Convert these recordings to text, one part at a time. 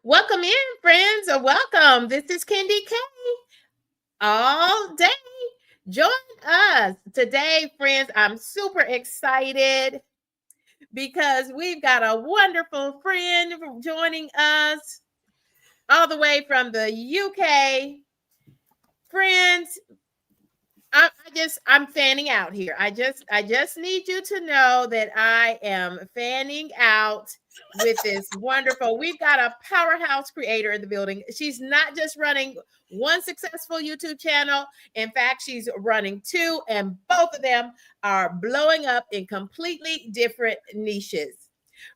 Welcome in, friends. Welcome. This is KendyK all day. Join us today, friends. I'm super excited because we've got a wonderful friend joining us all the way from the UK. Friends, I'm fanning out here. I just need you to know that I am fanning out with this wonderful. We've got a powerhouse creator in the building. She's not just running one successful YouTube channel. In fact, she's running two, and both of them are blowing up in completely different niches.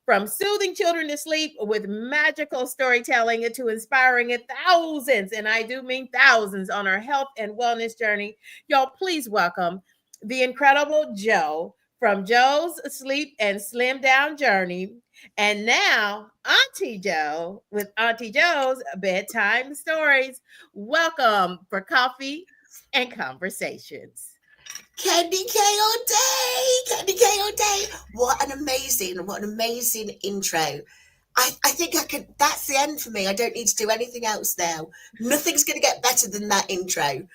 From soothing children to sleep with magical storytelling to inspiring thousands, and I do mean thousands, on our health and wellness journey. Y'all, please welcome the incredible Jo from Jo's Sleep and Slim Down Journey. And now, Auntie Jo with Auntie Jo's Bedtime Stories. Welcome for coffee and conversations. KendyK all day, KendyK all day. What an amazing intro. I think I could, that's the end for me. I don't need to do anything else now. Nothing's going to get better than that intro.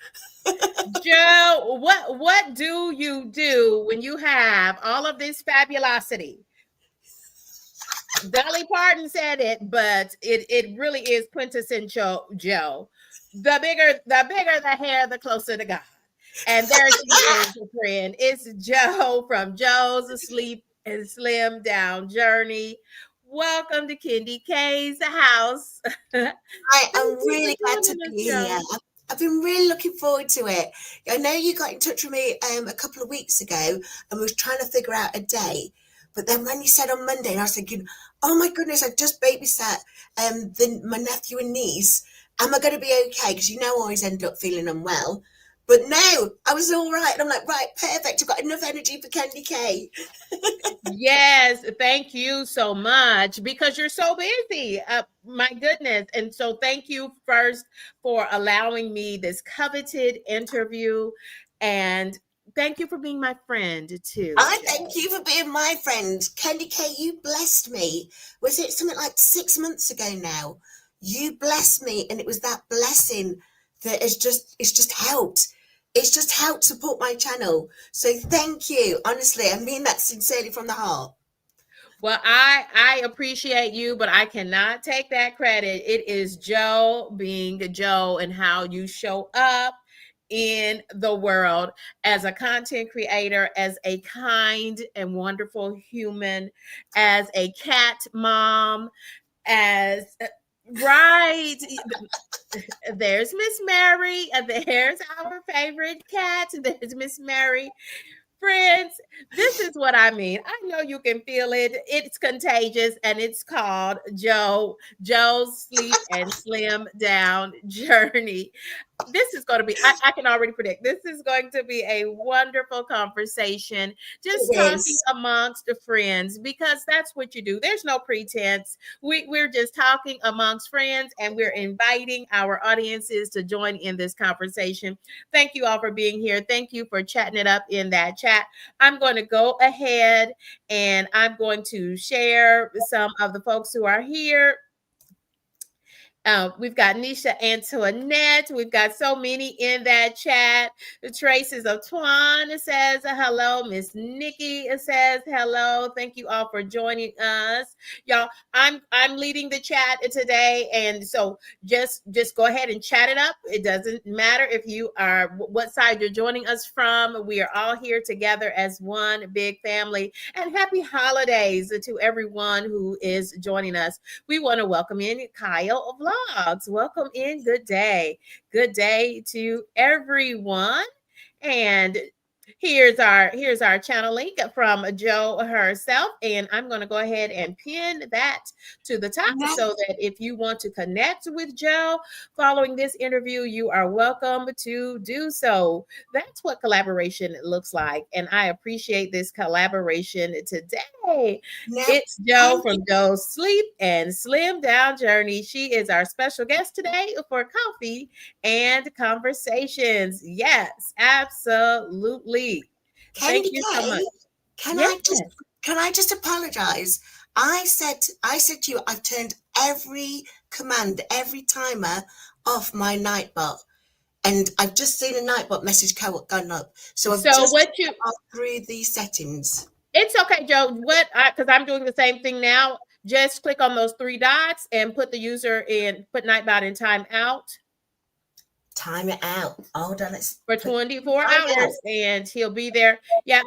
Jo, what do you do when you have all of this fabulosity? Dolly Parton said it, but it really is quintessential Jo. The bigger the hair, the closer to God. And there she is, friend. It's Jo from Jo's Sleep and Slim Down Journey. Welcome to KendyK's house. Thank I am you really for glad to joining us, be here. Jo. I've been really looking forward to it. I know you got in touch with me a couple of weeks ago and we was trying to figure out a day. But then when you said on Monday, and I was thinking, oh my goodness, I just babysat my nephew and niece. Am I going to be okay? Because I always end up feeling unwell. But no, I was all right. And I'm like, right, perfect. I've got enough energy for KendyK. Yes, thank you so much because you're so busy. My goodness. And so thank you first for allowing me this coveted interview. And thank you for being my friend too, I Jo. thank you for being my friend. KendyK, you blessed me. Was it something like 6 months ago now? You blessed me, and it was that blessing that it's just helped. It's just helped support my channel. So thank you. Honestly, I mean that sincerely from the heart. Well, I appreciate you, but I cannot take that credit. It is Jo being Jo and how you show up in the world as a content creator, as a kind and wonderful human, as a cat mom, as right. There's Miss Mary, and there's our favorite cat. There's Miss Mary. Friends, this is what I mean. I know you can feel it. It's contagious, and it's called Jo's Sleep and Slim Down Journey. This is going to be, I can already predict, this is going to be a wonderful conversation, just It talking is. amongst the friends, because that's what you do. There's no pretense. We're just talking amongst friends, and we're inviting our audiences to join in this conversation. Thank you all for being here. Thank you for chatting it up in that chat. I'm going to go ahead and I'm going to share some of the folks who are here. We've got Nisha Antoinette. We've got so many in that chat. The Traces of Twan says hello. Miss Nikki says hello. Thank you all for joining us, y'all. I'm leading the chat today, and so just go ahead and chat it up. It doesn't matter if you are what side you're joining us from. We are all here together as one big family. And happy holidays to everyone who is joining us. We want to welcome in Kyle Vlogs. Welcome in. Good day. Good day to everyone. And here's our channel link from Jo herself. And I'm going to go ahead and pin that to the top so that if you want to connect with Jo following this interview, you are welcome to do so. That's what collaboration looks like. And I appreciate this collaboration today. Now, It's Jo thank you. from Jo's Sleep and Slim Down Journey. She is our special guest today for coffee and conversations. Yes, absolutely. Thank you so KendyK, much. can Yes. I just apologize? I said to you, I've turned every command every timer off my Nightbot. And I've just seen a Nightbot message gone up. So I've So just what you gone through the settings. it's okay, Joe. Because I'm doing the same thing now. Just click on those three dots and put the user in, put Nightbot in timeout Time it out. Hold on, let's for put 24 time it out. hours and he'll be there. Yeah,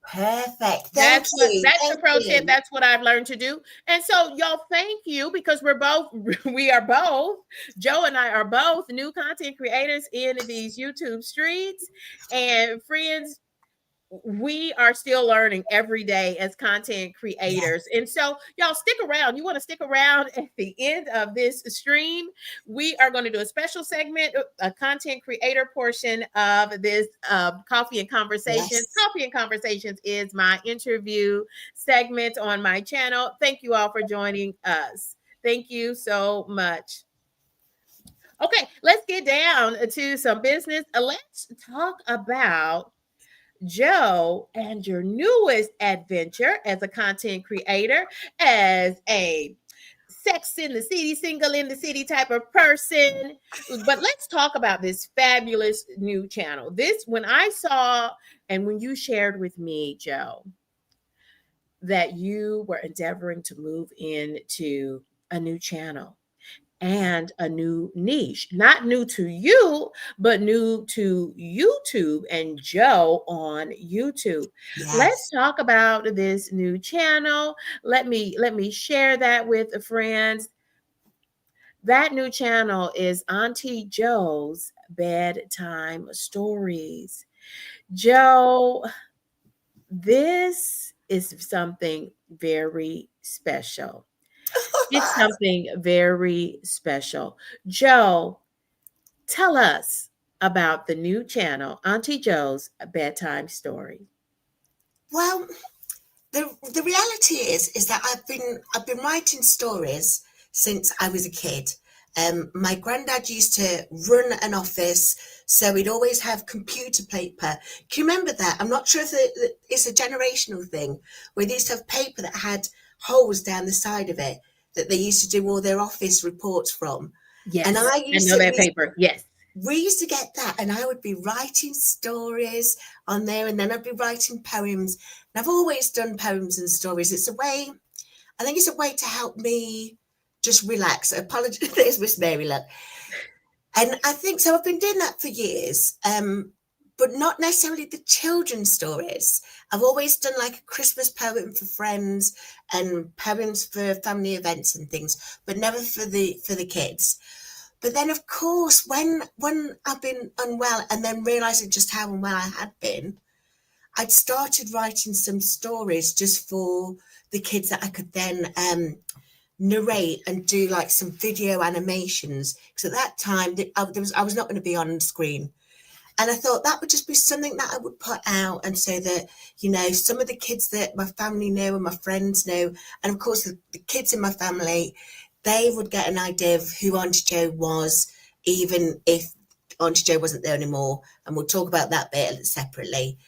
Perfect. Thank you. that's the Thank pro tip. you. That's what I've learned to do. And so y'all, thank you because we are both, Joe and I are both new content creators in these YouTube streets. And friends, we are still learning every day as content Yeah. creators. And so, y'all, stick around. You want to stick around at the end of this stream. We are going to do a special segment, a content creator portion of this Coffee and Conversations. Yes. Coffee and Conversations is my interview segment on my channel. Thank you all for joining us. Thank you so much. Okay, let's get down to some business. Let's talk about Joe and your newest adventure as a content creator, as a sex in the city, single in the city type of person. But let's talk about this fabulous new channel. This, when I saw and when you shared with me, Joe, that you were endeavoring to move into a new channel and a new niche, not new to you, but new to YouTube and Joe on YouTube. Let's Yes. talk about this new channel. Let me share that with friends. That new channel is Auntie Jo's Bedtime Stories. Joe, this is something very special. It's something very special. Joe, tell us about the new channel, Auntie Jo's Bedtime Story. Well, the reality is that I've been writing stories since I was a kid. My granddad used to run an office, so we'd always have computer paper. Can you remember that? I'm not sure if it's a generational thing where they used to have paper that had holes down the side of it that they used to do all their office reports from. And Yes, I I used know to that paper. Yes. we used to get that, and I would be writing stories on there, and then I'd be writing poems. And I've always done poems and stories. It's a way, I think it's a way to help me just relax. Apologies, there's Miss Mary, look. And I think so. I've been doing that for years, but not necessarily the children's stories. I've always done like a Christmas poem for friends and poems for family events and things, but never for the kids. But then, of course, when I've been unwell and then realizing just how unwell I had been, I'd started writing some stories just for the kids that I could then narrate and do like some video animations. Because at that time, I was not going to be on screen. And I thought that would just be something that I would put out, and so that, some of the kids that my family know and my friends know, and of course the kids in my family, they would get an idea of who Auntie Jo was, even if Auntie Jo wasn't there anymore. And we'll talk about that bit separately.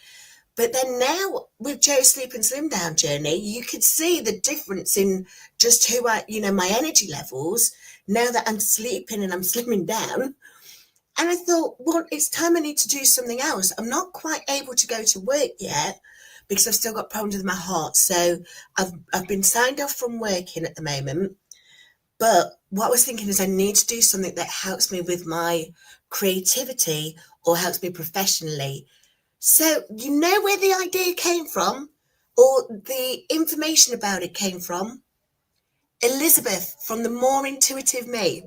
But then now with Joe's Sleep and Slim Down journey, you could see the difference in just who my energy levels now that I'm sleeping and I'm slimming down. And I thought, well, it's time I need to do something else. I'm not quite able to go to work yet because I've still got problems with my heart. So I've been signed off from working at the moment. But what I was thinking is I need to do something that helps me with my creativity or helps me professionally. So you know where the idea came from, or the information about it came from? Elizabeth from the More Intuitive Me.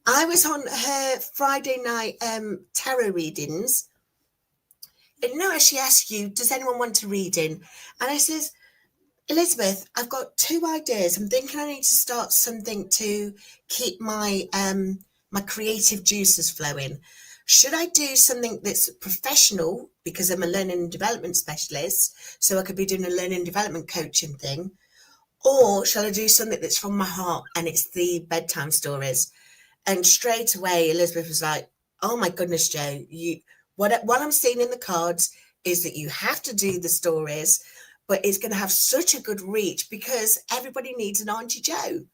I was on her Friday night tarot readings, and she asked you, does anyone want to read in? And I says, Elizabeth, I've got two ideas. I'm thinking I need to start something to keep my my creative juices flowing. Should I do something that's professional because I'm a learning and development specialist, so I could be doing a learning and development coaching thing, or shall I do something that's from my heart and it's the bedtime stories? And straight away, Elizabeth was like, "Oh my goodness, Jo, what I'm seeing in the cards is that you have to do the stories, but it's going to have such a good reach because everybody needs an Auntie Jo."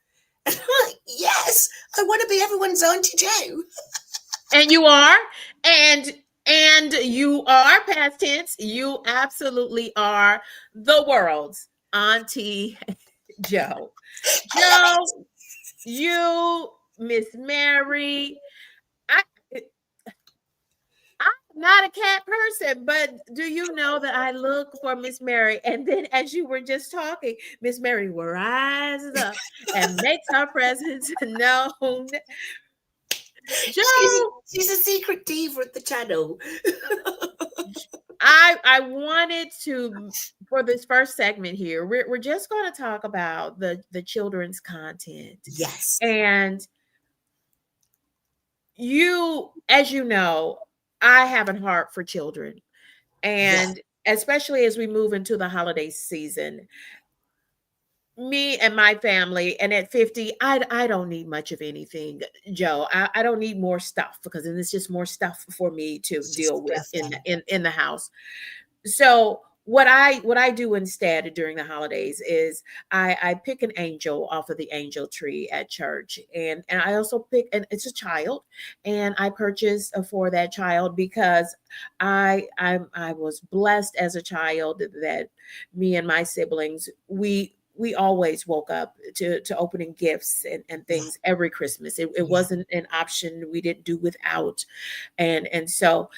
And I'm like, yes, I want to be everyone's Auntie Jo. And you are, and you are past tense. You absolutely are the world's Auntie Joe. I love it. Joe, you, Miss Mary. I I'm not a cat person, but do you know that I look for Miss Mary? And then as you were just talking, Miss Mary rises up and makes her presence known. She's Joe, she's a secret diva at the channel. I wanted to, for this first segment here, we're just going to talk about the children's content. Yes, And you, as you know, I have a heart for children. yes, And especially as we move into the holiday season, me and my family, and at 50, I don't need much of anything, Joe. I don't need more stuff, because then it's just more stuff for me to it's just deal with stuff then. in the house. So what I do instead during the holidays is I pick an angel off of the angel tree at church, and I also pick, and it's a child, and I purchase for that child, because I was blessed as a child that me and my siblings, we always woke up to opening gifts and Yeah, things every Christmas. It yeah, wasn't an option we didn't do without. And so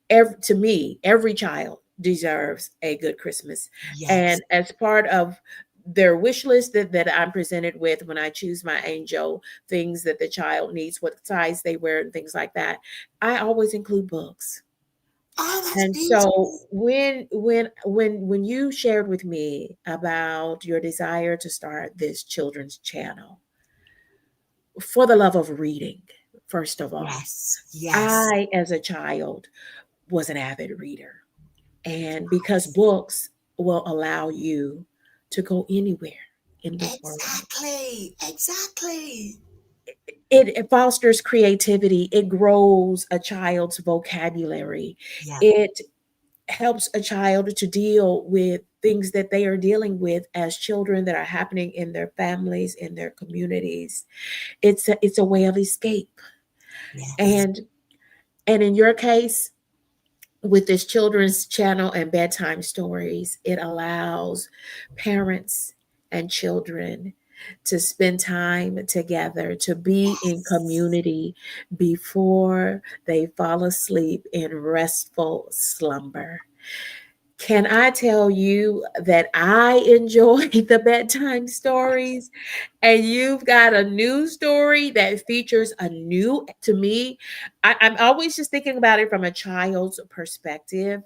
to me, every child deserves a good Christmas. yes. And as part of their wish list that I'm presented with when I choose my angel, things that the child needs, what size they wear, and things like that, I always include books. Oh, that's And so beautiful. when you shared with me about your desire to start this children's channel, for the love of reading, first of all, Yes, yes, I, as a child, was an avid reader. And because books will allow you to go anywhere in this world, exactly, exactly. it fosters creativity, it grows a child's vocabulary, Yeah, it helps a child to deal with things that they are dealing with as children that are happening in their families, in their communities. It's a way of escape. yes, And in your case, with this children's channel and bedtime stories, it allows parents and children to spend time together, to be in yes. community before they fall asleep in restful slumber. Can I tell you that I enjoy the bedtime stories? And you've got a new story that features a new, to me, I'm always just thinking about it from a child's perspective.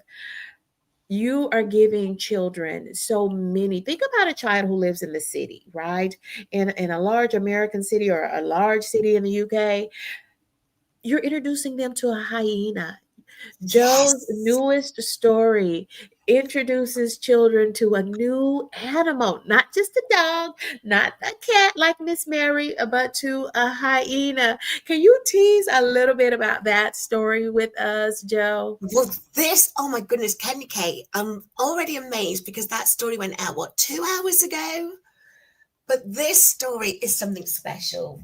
You are giving children so many. Think about a child who lives in the city, right? In a large American city or a large city in the UK, you're introducing them to a hyena. Joe's Yes. newest story introduces children to a new animal, not just a dog, not a cat like Miss Mary, but to a hyena. Can you tease a little bit about that story with us, Joe? Well, oh my goodness, KendyK, I'm already amazed because that story went out, what, 2 hours ago? But this story is something special.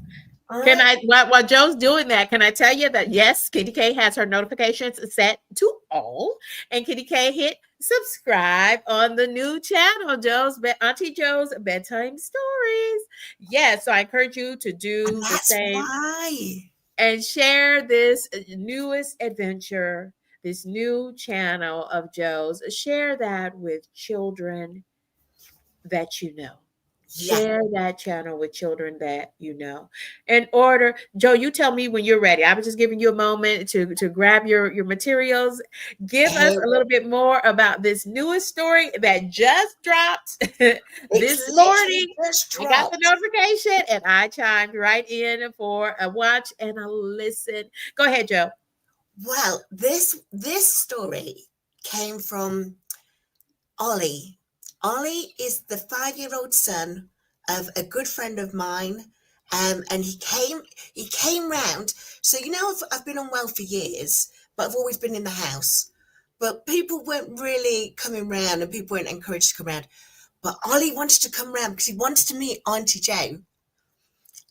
Can I, I, while Joe's doing that, can I tell you that yes, Kitty K has her notifications set to all, and Kitty K hit subscribe on the new channel, Auntie Joe's Bedtime Stories. Yes, so I encourage you to and do the that's same why. and share this newest adventure, this new channel of Joe's. Share that with children that you know. Yeah. Share that channel with children that you know. In order, Joe, you tell me when you're ready. I was just giving you a moment to grab your materials. Give us Oh, a little bit more about this newest story that just dropped it's this literally morning. just I got the dropped. notification and I chimed right in for a watch and a listen. Go ahead, Joe. Well, this story came from Ollie. Ollie is the 5-year-old son of a good friend of mine. And he came round. So I've been unwell for years, but I've always been in the house. But people weren't really coming round, and people weren't encouraged to come round. But Ollie wanted to come round because he wanted to meet Auntie Jo.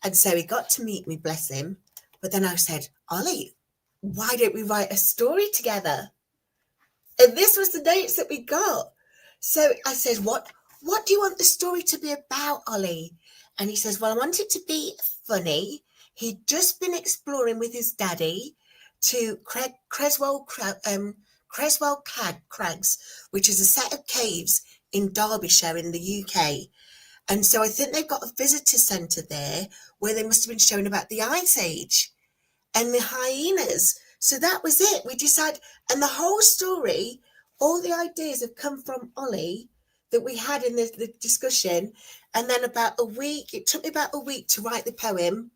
And so he got to meet me, bless him. But then I said, Ollie, why don't we write a story together? And this was the notes that we got. So I said, what do you want the story to be about, Ollie? And he says, well, I want it to be funny. He'd just been exploring with his daddy to Creswell Crags, which is a set of caves in Derbyshire in the UK. And so I think they've got a visitor centre there where they must have been showing about the Ice Age and the hyenas. So that was it. We decided, and the whole story, all the ideas have come from Ollie that we had in the discussion. And then it took me about a week to write the poem.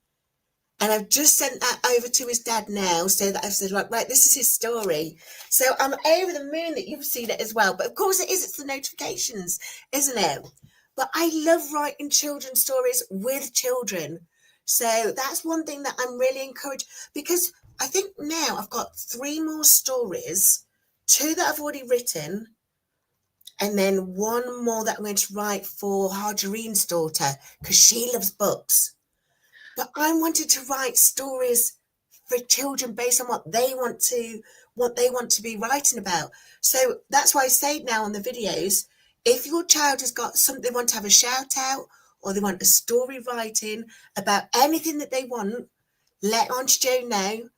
And I've just sent that over to his dad now, so that I've said, like, right, this is his story. So I'm over the moon that you've seen it as well. But of course it is, it's the notifications, isn't it? But I love writing children's stories with children. So that's one thing that I'm really encouraged, because I think now I've got 3 more stories, 2 that I've already written, and then 1 more that I'm going to write for Harjarine's daughter, because she loves books. But I wanted to write stories for children based on what they want to be writing about. So that's why I say now on the videos, if your child has got something they want to have a shout out, or they want a story writing about anything that they want, let Auntie Jo know.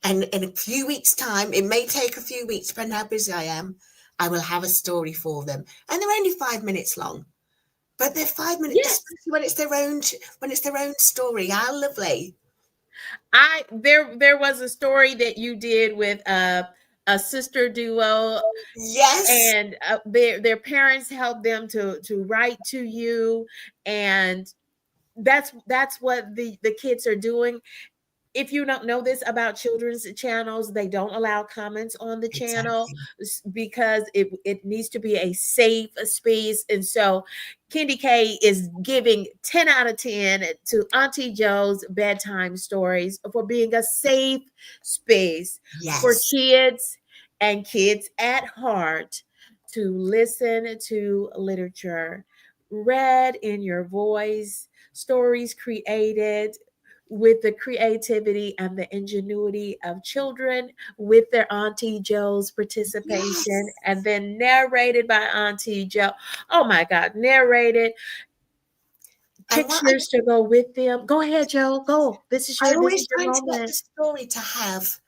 And in a few weeks' time, it may take a few weeks, depending how busy I am, I will have a story for them. And they're only 5 minutes long. But they're 5 minutes, Yes. especially when it's their own story. How lovely. There was a story that you did with a sister duo, Yes. and their parents helped them to write to you, and that's what the kids are doing. If you don't know this about children's channels, they don't allow comments on the channel Exactly. because it needs to be a safe space. And so KendyK is giving 10 out of 10 to Auntie Jo's bedtime stories for being a safe space for Yes. kids and kids at heart to listen to literature read in your voice, stories created with the creativity and the ingenuity of children, with their Auntie Jo's participation, Yes. and then narrated by Auntie Jo. Oh my God, narrated, And what I pictures to go with them. Go ahead, Joe. Go. I This is always your trying to get moment. the story to have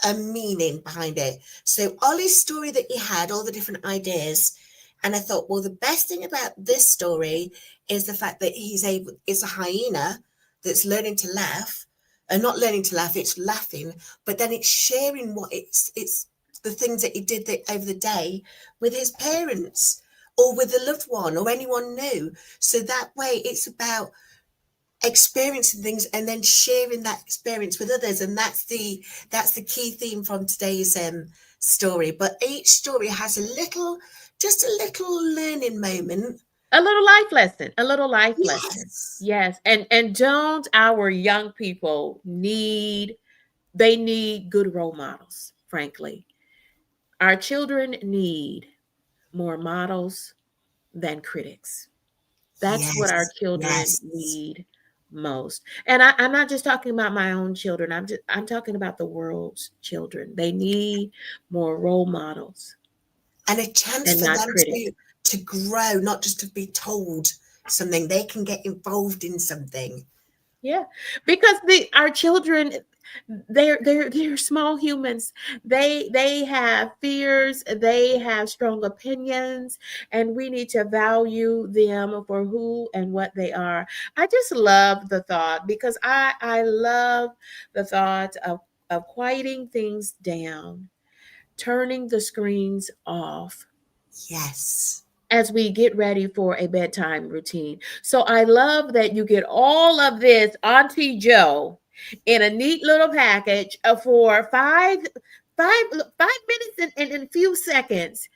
a meaning behind it. So Ollie's story that he had, all the different ideas, and I thought, well, the best thing about this story is the fact that it's a hyena that's learning to laugh, and not learning to laugh, it's laughing, but then it's sharing what it's the things that he did over the day with his parents or with a loved one or anyone new. So that way it's about experiencing things and then sharing that experience with others, and that's the key theme from today's story. But each story has just a little learning moment. A little life lesson. A little life lesson. Yes. Yes. And don't our young people need, they need good role models, frankly. Our children need more models than critics. That's what our Yes. children Yes. need most. And I'm not just talking about my own children. I'm talking about the world's children. They need more role models And a chance and for not them critics. to grow, not just to be told something. They can get involved in something. Yeah, because our children, they're small humans. They have fears, they have strong opinions, and we need to value them for who and what they are. I just love the thought, because I love the thought of quieting things down, turning the screens off Yes. as we get ready for a bedtime routine. So I love that you get all of this, Auntie Jo, in a neat little package for five minutes and a few seconds,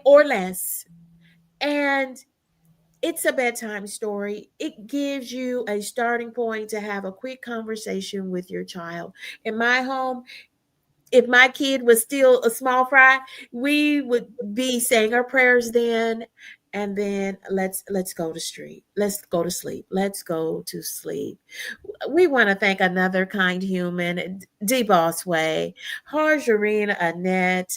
or less. And it's a bedtime story. It gives you a starting point to have a quick conversation with your child. In my home, if my kid was still a small fry, we would be saying our prayers then, and then let's go to sleep. Let's go to sleep. Let's go to sleep. We want to thank another kind human, D Boss Way, Harjarina Annette.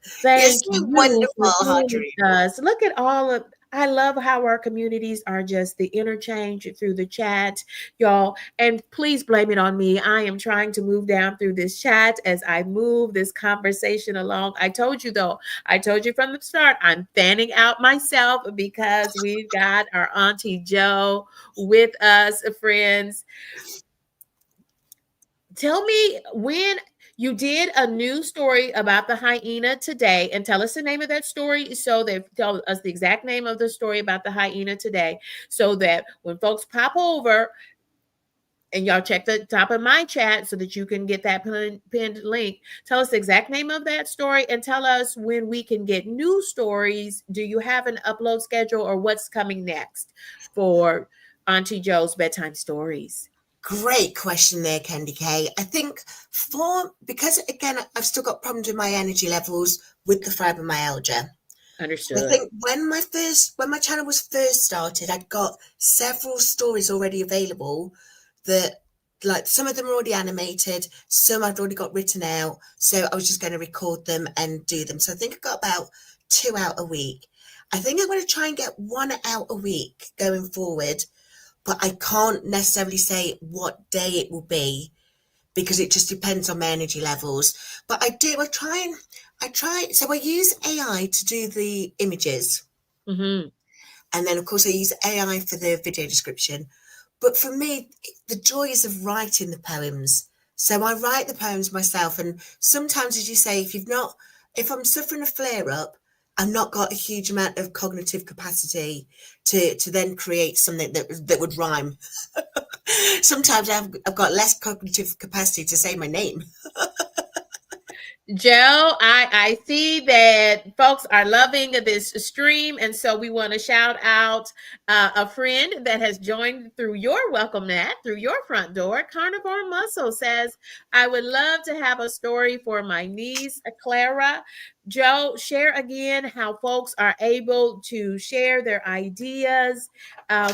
You're Thank so you for wonderful, joining Audrey. us. Look at all of I love how our communities are just the interchange through the chat, y'all. And please blame it on me. I am trying to move down through this chat as I move this conversation along. I told you though, I told you from the start, I'm fanning out myself because we've got our Auntie Jo with us, friends. Tell me when you did a new story about the hyena today, and tell us the name of that story so that tell us the exact name of the story about the hyena today so that when folks pop over and y'all check the top of my chat so that you can get that pinned link. Tell us the exact name of that story and tell us when we can get new stories. Do you have an upload schedule or what's coming next for Auntie Jo's bedtime stories? Great question there, KendyK. I think because again, I've still got problems with my energy levels with the fibromyalgia. I Understood. think when my channel was first started, I'd got several stories already available that like some of them are already animated, some I'd already got written out. So I was just going to record them and do them. So I think I got about 2 out a week. I think I'm going to try and get 1 out a week going forward, but I can't necessarily say what day it will be because it just depends on my energy levels. But so I use AI to do the images. Mm-hmm. And then, of course, I use AI for the video description. But for me, the joy is of writing the poems. So I write the poems myself. And sometimes, as you say, if I'm suffering a flare up, I've not got a huge amount of cognitive capacity to then create something that would rhyme. Sometimes I've got less cognitive capacity to say my name. Joe, I see that folks are loving this stream, and so we want to shout out a friend that has joined through your welcome mat, through your front door. Carnivore Muscle says, "I would love to have a story for my niece, Clara." Joe, share again how folks are able to share their ideas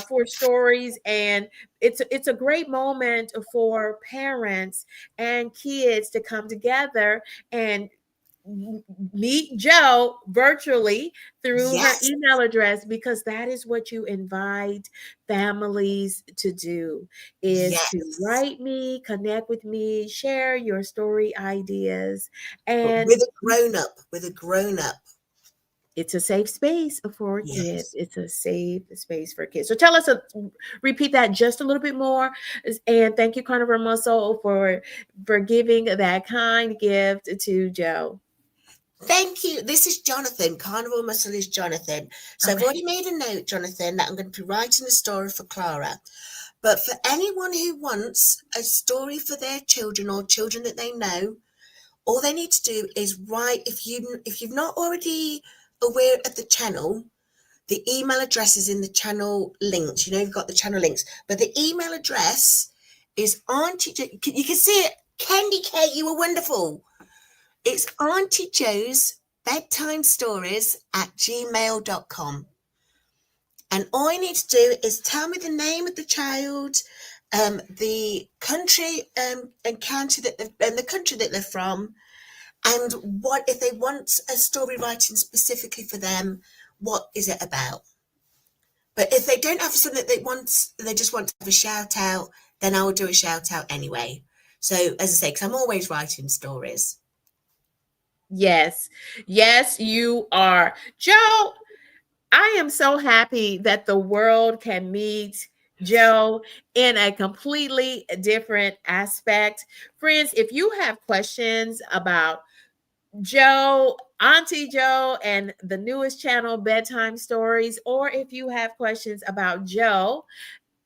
for stories, and it's a great moment for parents and kids to come together and meet Joe virtually through her Yes, email address because that is what you invite families to do is to yes. write me, connect with me, share your story ideas But and with a grown up. it's a safe space for kids. Yes. It's a safe space for kids. So tell us, repeat that just a little bit more. And thank you, Carnivore Muscle, for giving that kind gift to Joe. Thank you. This is Jonathan. Carnival Muscle is Jonathan. So I've Okay. already made a note, Jonathan, that I'm going to be writing a story for Clara. But for anyone who wants a story for their children or children that they know, all they need to do is write. If you've not already aware of the channel, the email address is in the channel links. You know, you've got the channel links, but the email address is Auntie Jo. You can see it. KendyK, you were wonderful. It's Auntie Jo's bedtime stories at gmail.com. And all I need to do is tell me the name of the child, the country and county and the country that they're from, and what if they want a story writing specifically for them, what is it about? But if they don't have something that they just want to have a shout out, then I will do a shout out anyway. So as I say, because I'm always writing stories. Yes. Yes, you are. Joe, I am so happy that the world can meet Joe in a completely different aspect. Friends, if you have questions about Joe, Auntie Joe, and the newest channel, Bedtime Stories, or if you have questions about Joe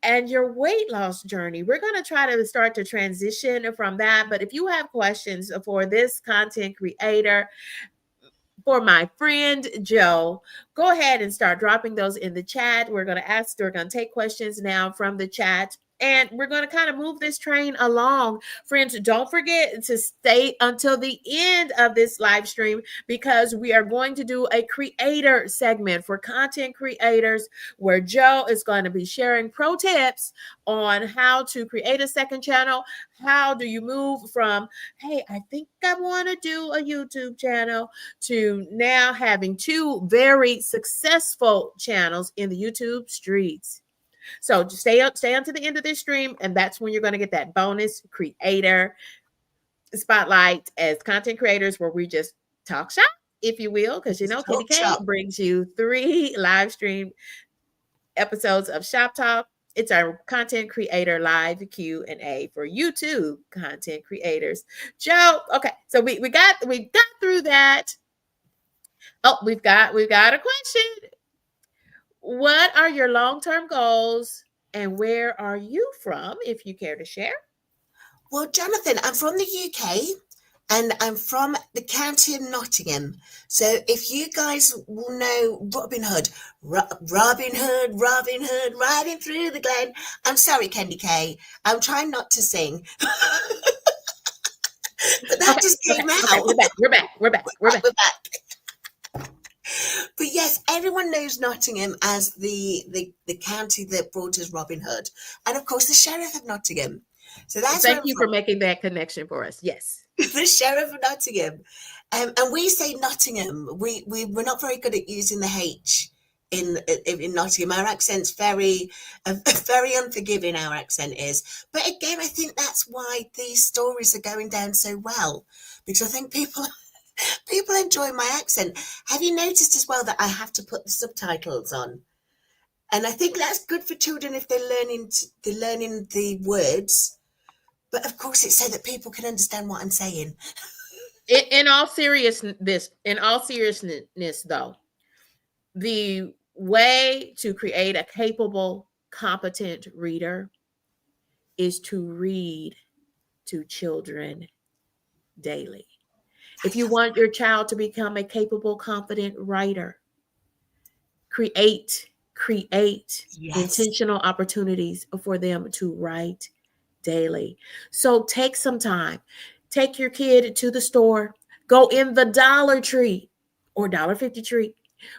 and your weight loss journey, we're going to try to start to transition from that. But if you have questions for this content creator, for my friend Joe, go ahead and start dropping those in the chat. We're going to take questions now from the chat. and we're going to kind of move this train along. Friends, don't forget to stay until the end of this live stream because we are going to do a creator segment for content creators where Joe is going to be sharing pro tips on how to create a second channel. How do you move from, hey, I think I want to do a YouTube channel to now having two very successful channels in the YouTube streets. So just stay up, stay until the end of this stream, and that's when you're going to get that bonus creator spotlight as content creators, where we just talk shop, if you will, because you know Talk KendyK shop. brings you 3 live stream episodes of Shop Talk. It's our content creator live Q&A for YouTube content creators. Joe, okay, so we got through that. Oh, we've got a question. What are your long-term goals and where are you from, if you care to share? Well, Jonathan, I'm from the UK and I'm from the county of Nottingham. So if you guys will know Robin Hood, Robin Hood, Robin Hood, riding through the glen. I'm sorry, KendyK. I'm trying not to sing, but that Okay, just okay, came okay. out. We're back. We're back. But yes, everyone knows Nottingham as the county that brought us Robin Hood, and of course the Sheriff of Nottingham. So that's where Thank I'm you for from. making that connection for us. Yes. The Sheriff of Nottingham. And we say Nottingham. We're not very good at using the H in Nottingham. Our accent's very very unforgiving. Our accent is, but again, I think that's why these stories are going down so well because I think people enjoy my accent. Have you noticed as well that I have to put the subtitles on? And I think that's good for children if they're learning the words. But of course, it's so that people can understand what I'm saying. In all seriousness, though, the way to create a capable, competent reader is to read to children daily. If I you love want your child to become a capable, confident writer, create yes, intentional opportunities for them to write daily. So take some time. Take your kid to the store. Go in the Dollar Tree or $1.50 tree,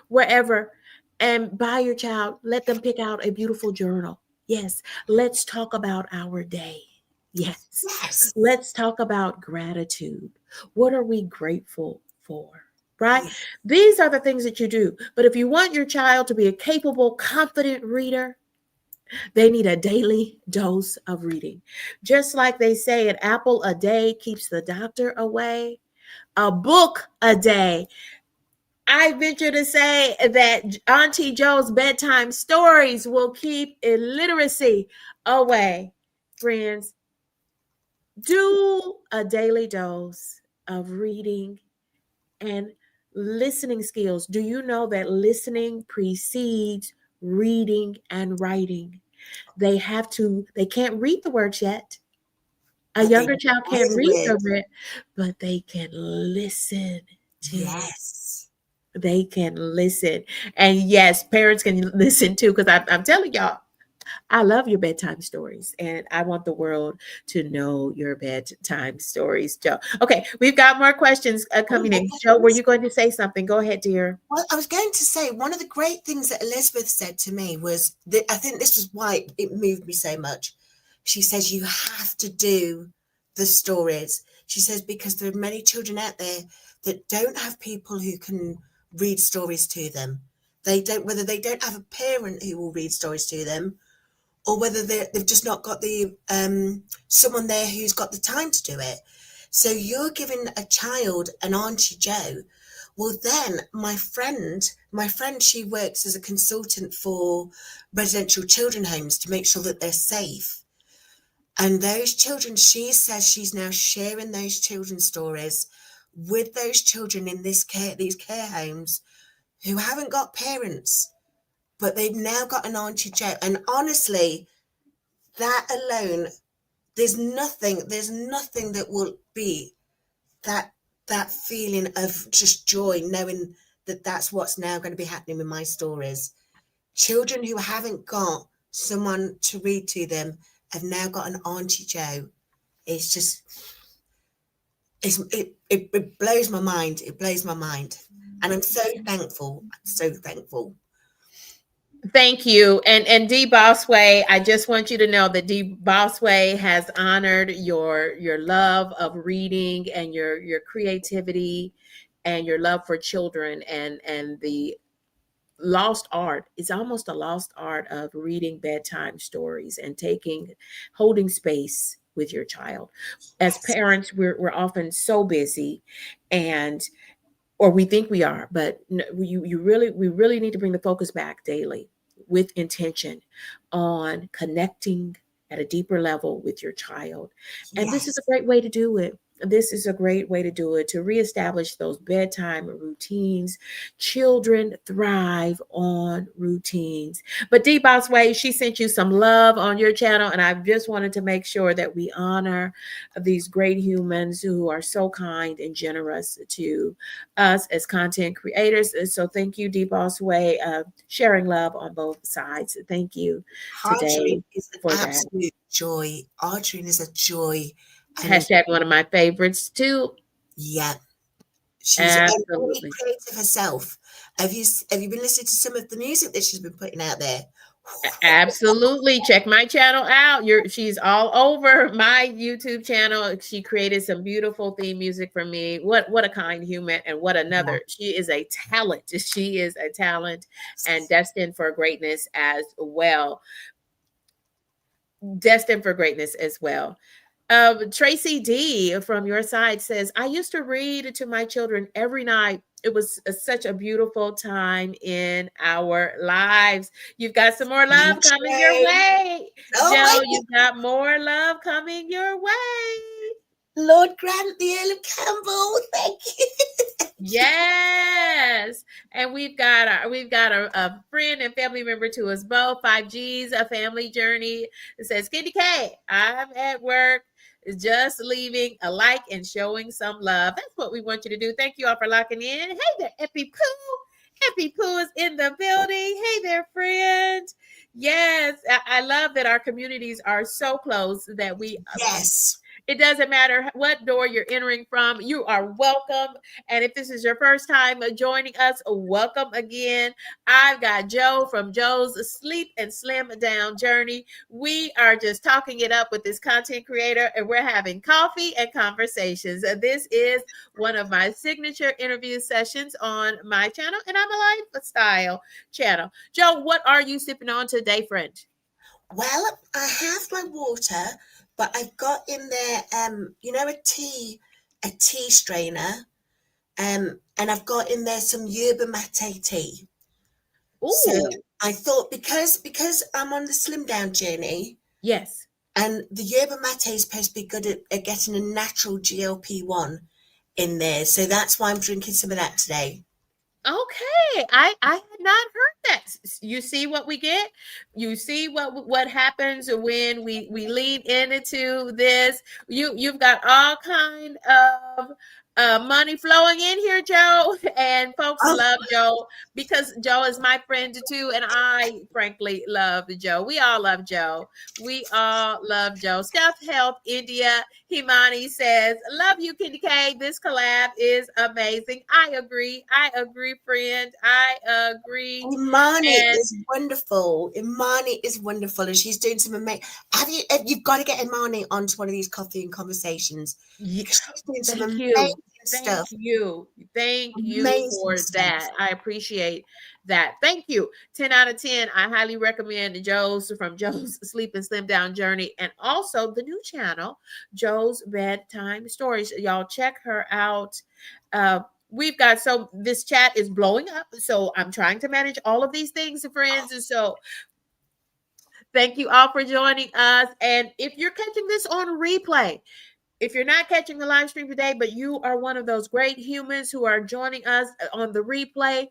wherever, and buy your child. Let them pick out a beautiful journal. Yes, let's talk about our day. Yes, yes, let's talk about gratitude. What are we grateful for? Right? yes. These are the things that you do. But if you want your child to be a capable, confident reader, they need a daily dose of reading. Just like they say, an apple a day keeps the doctor away, a book a day. I venture to say that Auntie Jo's bedtime stories will keep illiteracy away. Friends, do a daily dose of reading and listening skills. Do you know that listening precedes reading and writing? They can't read the words yet. A But they younger child know can't the read word. the word, but they can listen to it. Yes. They can listen. And yes, parents can listen too, because I'm telling y'all, I love your bedtime stories and I want the world to know your bedtime stories, Joe. Okay, we've got more questions Oh, coming more in. Joe, were questions? you going to say something? Go ahead, dear. Well, I was going to say one of the great things that Elizabeth said to me was that I think this was why it moved me so much. She says you have to do the stories. She says because there are many children out there that don't have people who can read stories to them. They don't, whether they don't have a parent who will read stories to them, or whether they've just not got the someone there who's got the time to do it. So you're giving a child an Auntie Jo. Well, then my friend, she works as a consultant for residential children homes to make sure that they're safe. And those children, she says she's now sharing those children's stories with those children in these care homes who haven't got parents, but they've now got an Auntie Jo. And honestly, that alone, there's nothing that will beat that that feeling of just joy knowing that that's what's now going to be happening with my stories. Children who haven't got someone to read to them, have now got an Auntie Jo. It's just it blows my mind. It blows my mind. And I'm so thankful. I'm so thankful. Thank you. And D Bossway, I just want you to know that D Bossway has honored your love of reading and your creativity and your love for children and the lost art. It's almost a lost art of reading bedtime stories and holding space with your child. As Yes. parents, we're often so busy, and or we think we are, but we really need to bring the focus back daily with intention on connecting at a deeper level with your child. And this is a Yes. great way to do it. This is a great way to do it, to reestablish those bedtime routines. Children thrive on routines. But D Boss Way, she sent you some love on your channel, and I just wanted to make sure that we honor these great humans who are so kind and generous to us as content creators. And so thank you, D Boss Way, sharing love on both sides. Thank you Archery today is an for that. absolute joy. Archery is a joy. And Hashtag one of my favorites too. yeah, she's very Absolutely. creative herself. Have you been listening to some of the music that she's been putting out there? Absolutely. Check my channel out. She's all over my YouTube channel. She created some beautiful theme music for me. What a kind human, and what another. She is a talent. She is a talent and destined for greatness as well. Destined for greatness as well. Tracy D from your side says, I used to read to my children every night. It was such a beautiful time in our lives. You've got some more So love coming your true. way. Oh my Joe, you've got more love coming your way. Lord Grant, the Earl of Campbell. Thank you. Yes. And we've got a friend and family member to us both. 5G's a family journey. It says, KendyK, I'm at work, just leaving a like and showing some love. That's what we want you to do. Thank you all for locking in. Hey there, Epi Pooh. Epi Pooh is in the building. Hey there, friend. Yes, I love that our communities are so close that Yes. it doesn't matter what door you're entering from, you are welcome. And if this is your first time joining us, welcome again. I've got Joe from Joe's Sleep and Slim Down Journey. We are just talking it up with this content creator, and we're having coffee and conversations. This is one of my signature interview sessions on my channel, and I'm a lifestyle channel. Joe, what are you sipping on today, friend? Well, I have my water, but I've got in there, a tea strainer, and I've got in there some yerba mate tea. So Ooh, I thought because I'm on the slim down journey, yes. and the yerba mate is supposed to be good at getting a natural GLP-1 in there, so that's why I'm drinking some of that today. Okay, I had not heard that. You see what we get? You see what happens when we lean into this. You've got all kind of money flowing in here, Joe, and folks Oh, love Joe because Joe is my friend too, and I frankly love Joe. We all love Joe. We all love Joe. Stealth Health India Himani says, love you, KendyK. This collab is amazing. I agree. I agree, friend. I agree. Imani And is wonderful. Imani is wonderful, and she's doing some amazing. You've got to get Imani onto one of these coffee and conversations Ye- because she's doing some thank amazing you. Thank stuff. you. Thank you Amazing for stuff. that. I appreciate that. Thank you. 10 out of 10. I highly recommend Joe's from Joe's Sleep and Slim Down Journey, and also the new channel, Joe's Bedtime Stories. Y'all check her out. We've got this chat is blowing up. So I'm trying to manage all of these things, friends. And so thank you all for joining us. And if you're catching this on replay, if you're not catching the live stream today, but you are one of those great humans who are joining us on the replay,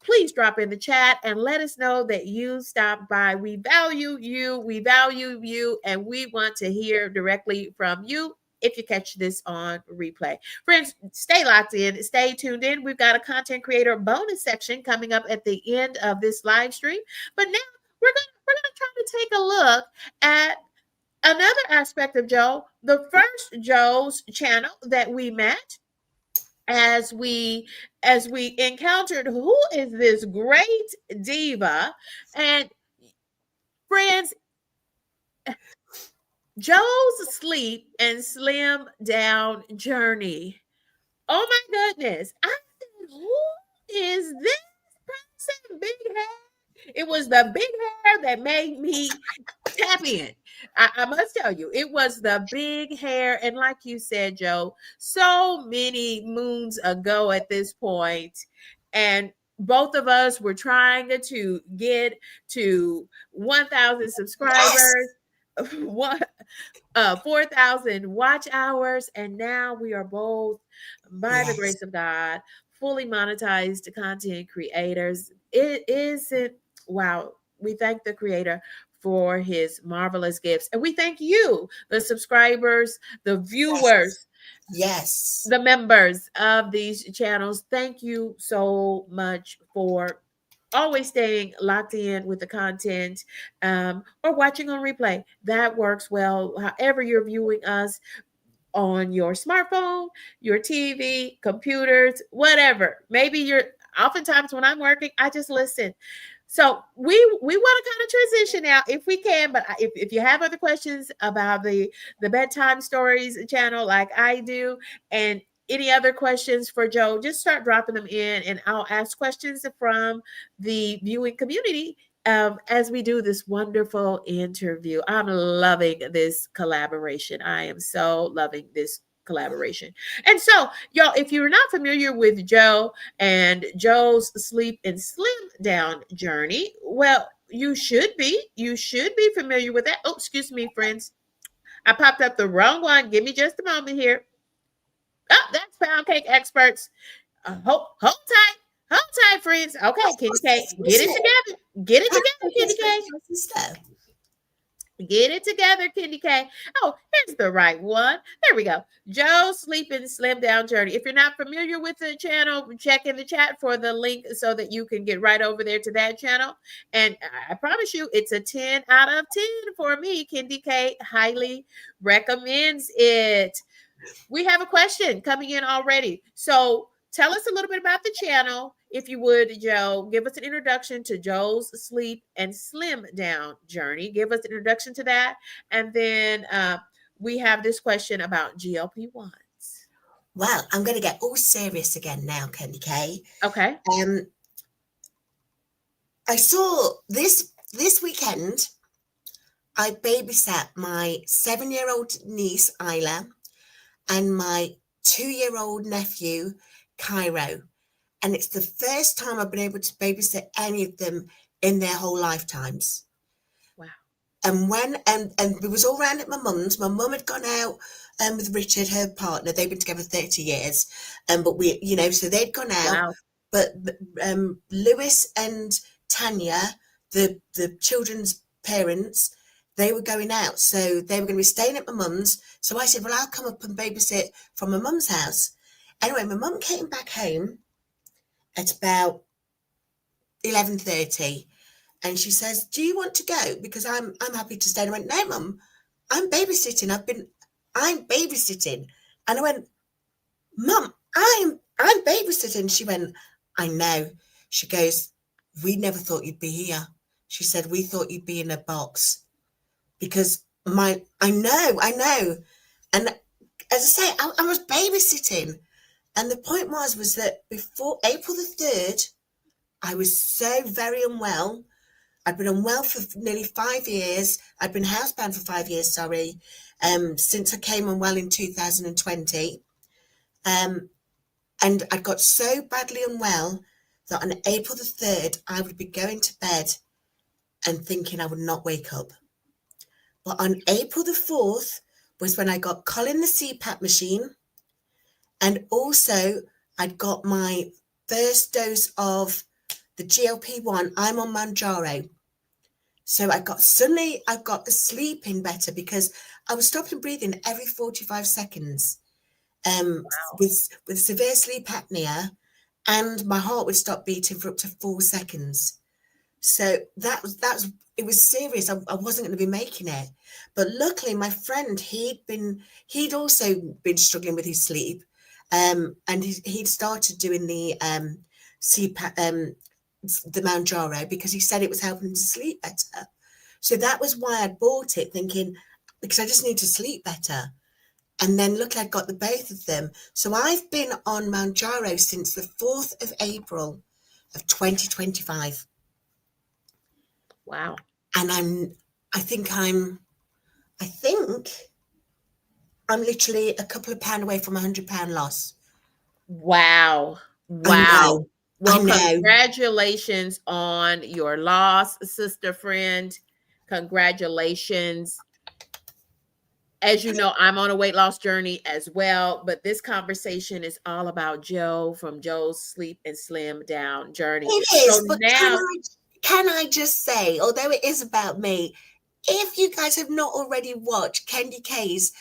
please drop in the chat and let us know that you stopped by. We value you, and we want to hear directly from you if you catch this on replay. Friends, stay locked in, stay tuned in. We've got a content creator bonus section coming up at the end of this live stream. But now we're gonna try to take a look at Another aspect of Joe, the first Joe's channel that we met, as we encountered who is this great diva, and friends, Joe's sleep and slim down journey. Oh my goodness. I said, who is this person? Big hair. It was the big hair that made me tap in. I must tell you, it was the big hair. And like you said, Joe, so many moons ago at this point, and both of us were trying to get to 1,000 Yes, subscribers. One 4,000 watch hours, and now we are both, by the yes, grace of God, fully monetized content creators. It isn't, wow. We thank the creator for his marvelous gifts, and we thank you, the subscribers, the yes, viewers, yes, the members of these channels. Thank you so much for always staying locked in with the content, or watching on replay. That works well. However, you're viewing us on your smartphone, your TV, computers, whatever. Maybe you're, oftentimes when I'm working, I just listen. So we want to kind of transition now if we can, but if you have other questions about the bedtime stories channel like I do, and any other questions for Joe, just start dropping them in, and I'll ask questions from the viewing community, as we do this wonderful interview. I'm loving this collaboration. I am so loving this collaboration. And so, y'all, if you're not familiar with Joe and Joe's sleep and slim down journey, well, you should be. You should be familiar with that. Oh, excuse me, friends. I popped up the wrong one. Give me just a moment here. Oh, that's pound cake experts. Hold tight. Hold tight, friends. Okay, Kenny what's K, this? get What's it it? together. Get it How together, is Kenny this? K. What's this stuff? Get it together, KendyK. Oh, here's the right one. There we go. Joe's Sleep and Slim Down Journey. If you're not familiar with the channel, check in the chat for the link so that you can get right over there to that channel. And I promise you, it's a 10 out of 10 for me. KendyK highly recommends it. We have a question coming in already. So tell us a little bit about the channel, if you would, Joe. Give us an introduction to Joe's sleep and slim down journey. Give us an introduction to that. And then we have this question about GLP-1s. Well, I'm going to get all serious again now, KendyK. Okay. Um, I saw this weekend. I babysat my 7-year-old niece Isla and my 2-year-old nephew Cairo, and it's the first time I've been able to babysit any of them in their whole lifetimes. Wow. And when and we was all round at my mum's. My mum had gone out with Richard, her partner. They've been together 30 years. But we, so they'd gone out. Wow. But Lewis and Tanya, the children's parents, they were going out. So they were going to be staying at my mum's. So I said, well, I'll come up and babysit from my mum's house. Anyway, my mum came back home at about 11:30. And she says, do you want to go? Because I'm happy to stay. And I went, no, Mum, I'm babysitting. I'm babysitting. And I went, Mum, I'm babysitting. She went, I know. She goes, we never thought you'd be here. She said, we thought you'd be in a box. Because I know. And as I say, I was babysitting. And the point was that before April the 3rd, I was so very unwell. I'd been unwell for nearly 5 years. I'd been housebound for 5 years, since I came unwell in 2020. And I got so badly unwell that on April the 3rd, I would be going to bed and thinking I would not wake up. But on April the 4th was when I got Colin the CPAP machine. And also I'd got my first dose of the GLP-1. I'm on Manjaro. So I got sleeping better because I was stopping breathing every 45 seconds Wow. with severe sleep apnea, and my heart would stop beating for up to 4 seconds. So that was it was serious. I wasn't going to be making it, but luckily my friend he'd also been struggling with his sleep, and he'd started doing the CPAP, the Manjaro, because he said it was helping him to sleep better. So that was why I bought it, thinking because I just need to sleep better. And then look, I got the both of them. So I've been on Manjaro since the 4th of April of 2025. Wow. And I think I think I'm literally a couple of pound away from £100 loss. Wow. I Wow. know. I Well, know. congratulations on your loss, sister friend. Congratulations. As you know, I'm on a weight loss journey as well, but this conversation is all about Joe from Joe's Sleep and Slim Down journey. It So is, but now, can I just say, although it is about me, if you guys have not already watched KendyK's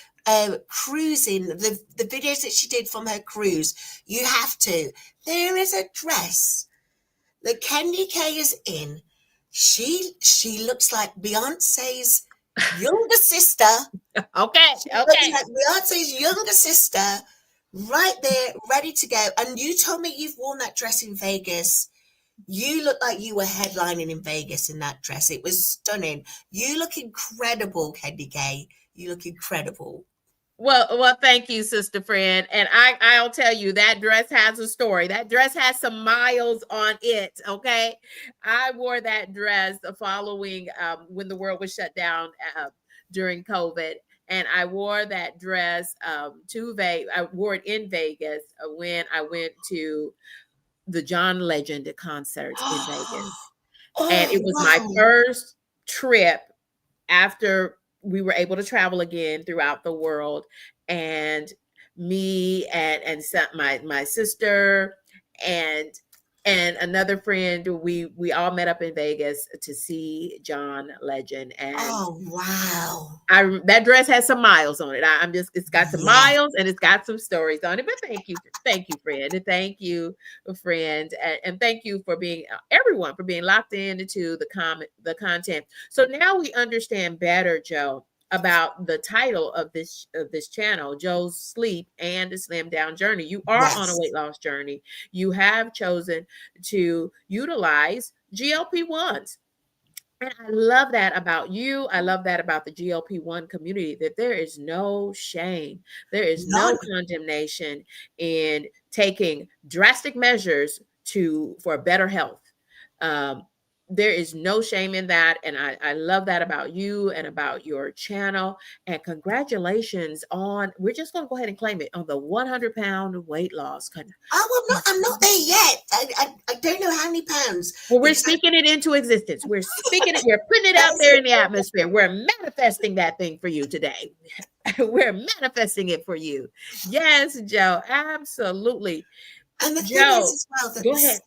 cruising, the videos that she did from her cruise, you have to. There is a dress that KendyK is in. She looks like Beyonce's younger sister. okay, She looks okay. like Beyonce's younger sister, right there, ready to go. And you told me you've worn that dress in Vegas. You look like you were headlining in Vegas in that dress. It was stunning. You look incredible, KendyK. You look incredible. Well, thank you, sister friend. And I'll tell you that dress has a story. That dress has some miles on it. Okay, I wore that dress following when the world was shut down during COVID, and I wore that dress to Vegas. I wore it in Vegas when I went to the John Legend concert in Vegas, and Oh, it was my wow. first trip after we were able to travel again throughout the world, and me and my sister and another friend, we all met up in Vegas to see John Legend. And Oh, wow. that dress has some miles on it. I'm just, it's got some Yeah. miles and it's got some stories on it. But thank you, friend, and thank you, friend, and thank you for being everyone for being locked into the content. So now we understand better, Joe, about the title of this channel, Joe's Sleep and Slim Down Journey. You are on a Yes. weight loss journey. You have chosen to utilize GLP-1s, and I love that about you. I love that about the GLP-1 community, that there is no shame, there is no None. condemnation in taking drastic measures for better health. Um, there is no shame in that. And I love that about you and about your channel. And congratulations on, we're just going to go ahead and claim it, on the 100-pound weight loss. Oh, I'm not there yet. I don't know how many pounds Well, we're because speaking it into existence. We're speaking it, we're putting it out that's there it. in the atmosphere. We're manifesting that thing for you today. We're manifesting it for you. Yes, Joe, absolutely. And the thing is Joe, as well that go ahead.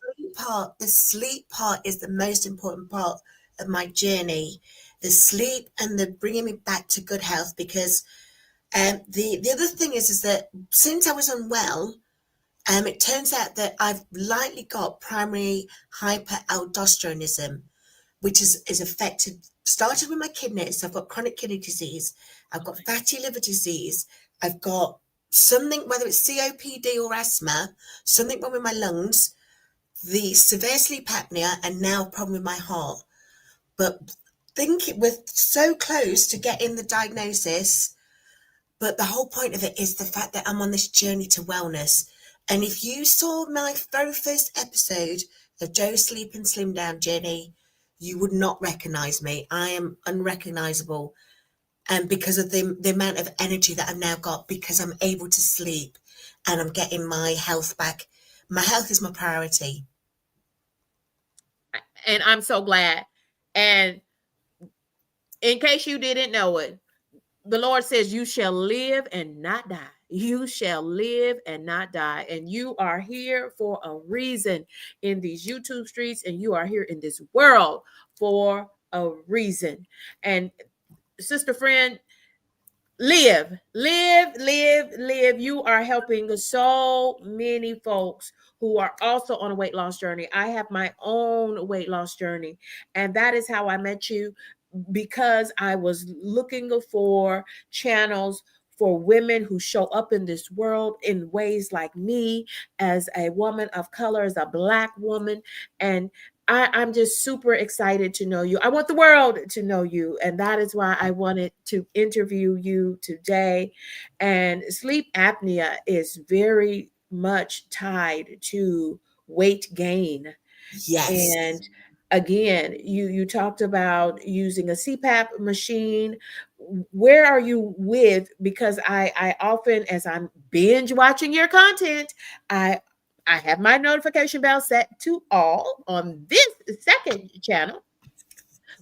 the sleep part is the most important part of my journey. The sleep and the bringing me back to good health, because the other thing is that since I was unwell, it turns out that I've likely got primary hyperaldosteronism, which is affected, started with my kidneys. So I've got chronic kidney disease, I've got fatty liver disease, I've got something, whether it's COPD or asthma, something wrong with my lungs, the severe sleep apnea, and now a problem with my heart. But think it was so close to getting the diagnosis. But the whole point of it is the fact that I'm on this journey to wellness. And if you saw my very first episode of Joe's Sleep and Slim Down Journey, you would not recognize me. I am unrecognizable. And because of the amount of energy that I've now got, because I'm able to sleep and I'm getting my health back. My health is my priority. And I'm so glad. And in case you didn't know it, the Lord says, you shall live and not die. You shall live and not die. And you are here for a reason in these YouTube streets, and you are here in this world for a reason. And sister friend, live, live, live, live. You are helping so many folks who are also on a weight loss journey. I have my own weight loss journey, and that is how I met you, because I was looking for channels for women who show up in this world in ways like me, as a woman of color, as a Black woman. And I'm just super excited to know you. I want the world to know you. And that is why I wanted to interview you today. And sleep apnea is very much tied to weight gain. Yes. And again, you talked about using a CPAP machine. Where are you with? Because I often, as I'm binge watching your content, I I have my notification bell set to all on this second channel,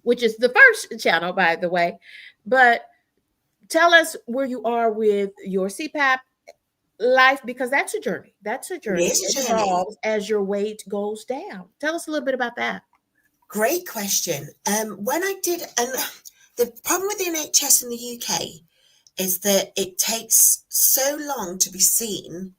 which is the first channel, by the way. But tell us where you are with your CPAP life, because that's a journey. That's a It journey. is It a journey. evolves as your weight goes down. Tell us a little bit about that. Great question. When I did, and the problem with the NHS in the UK is that it takes so long to be seen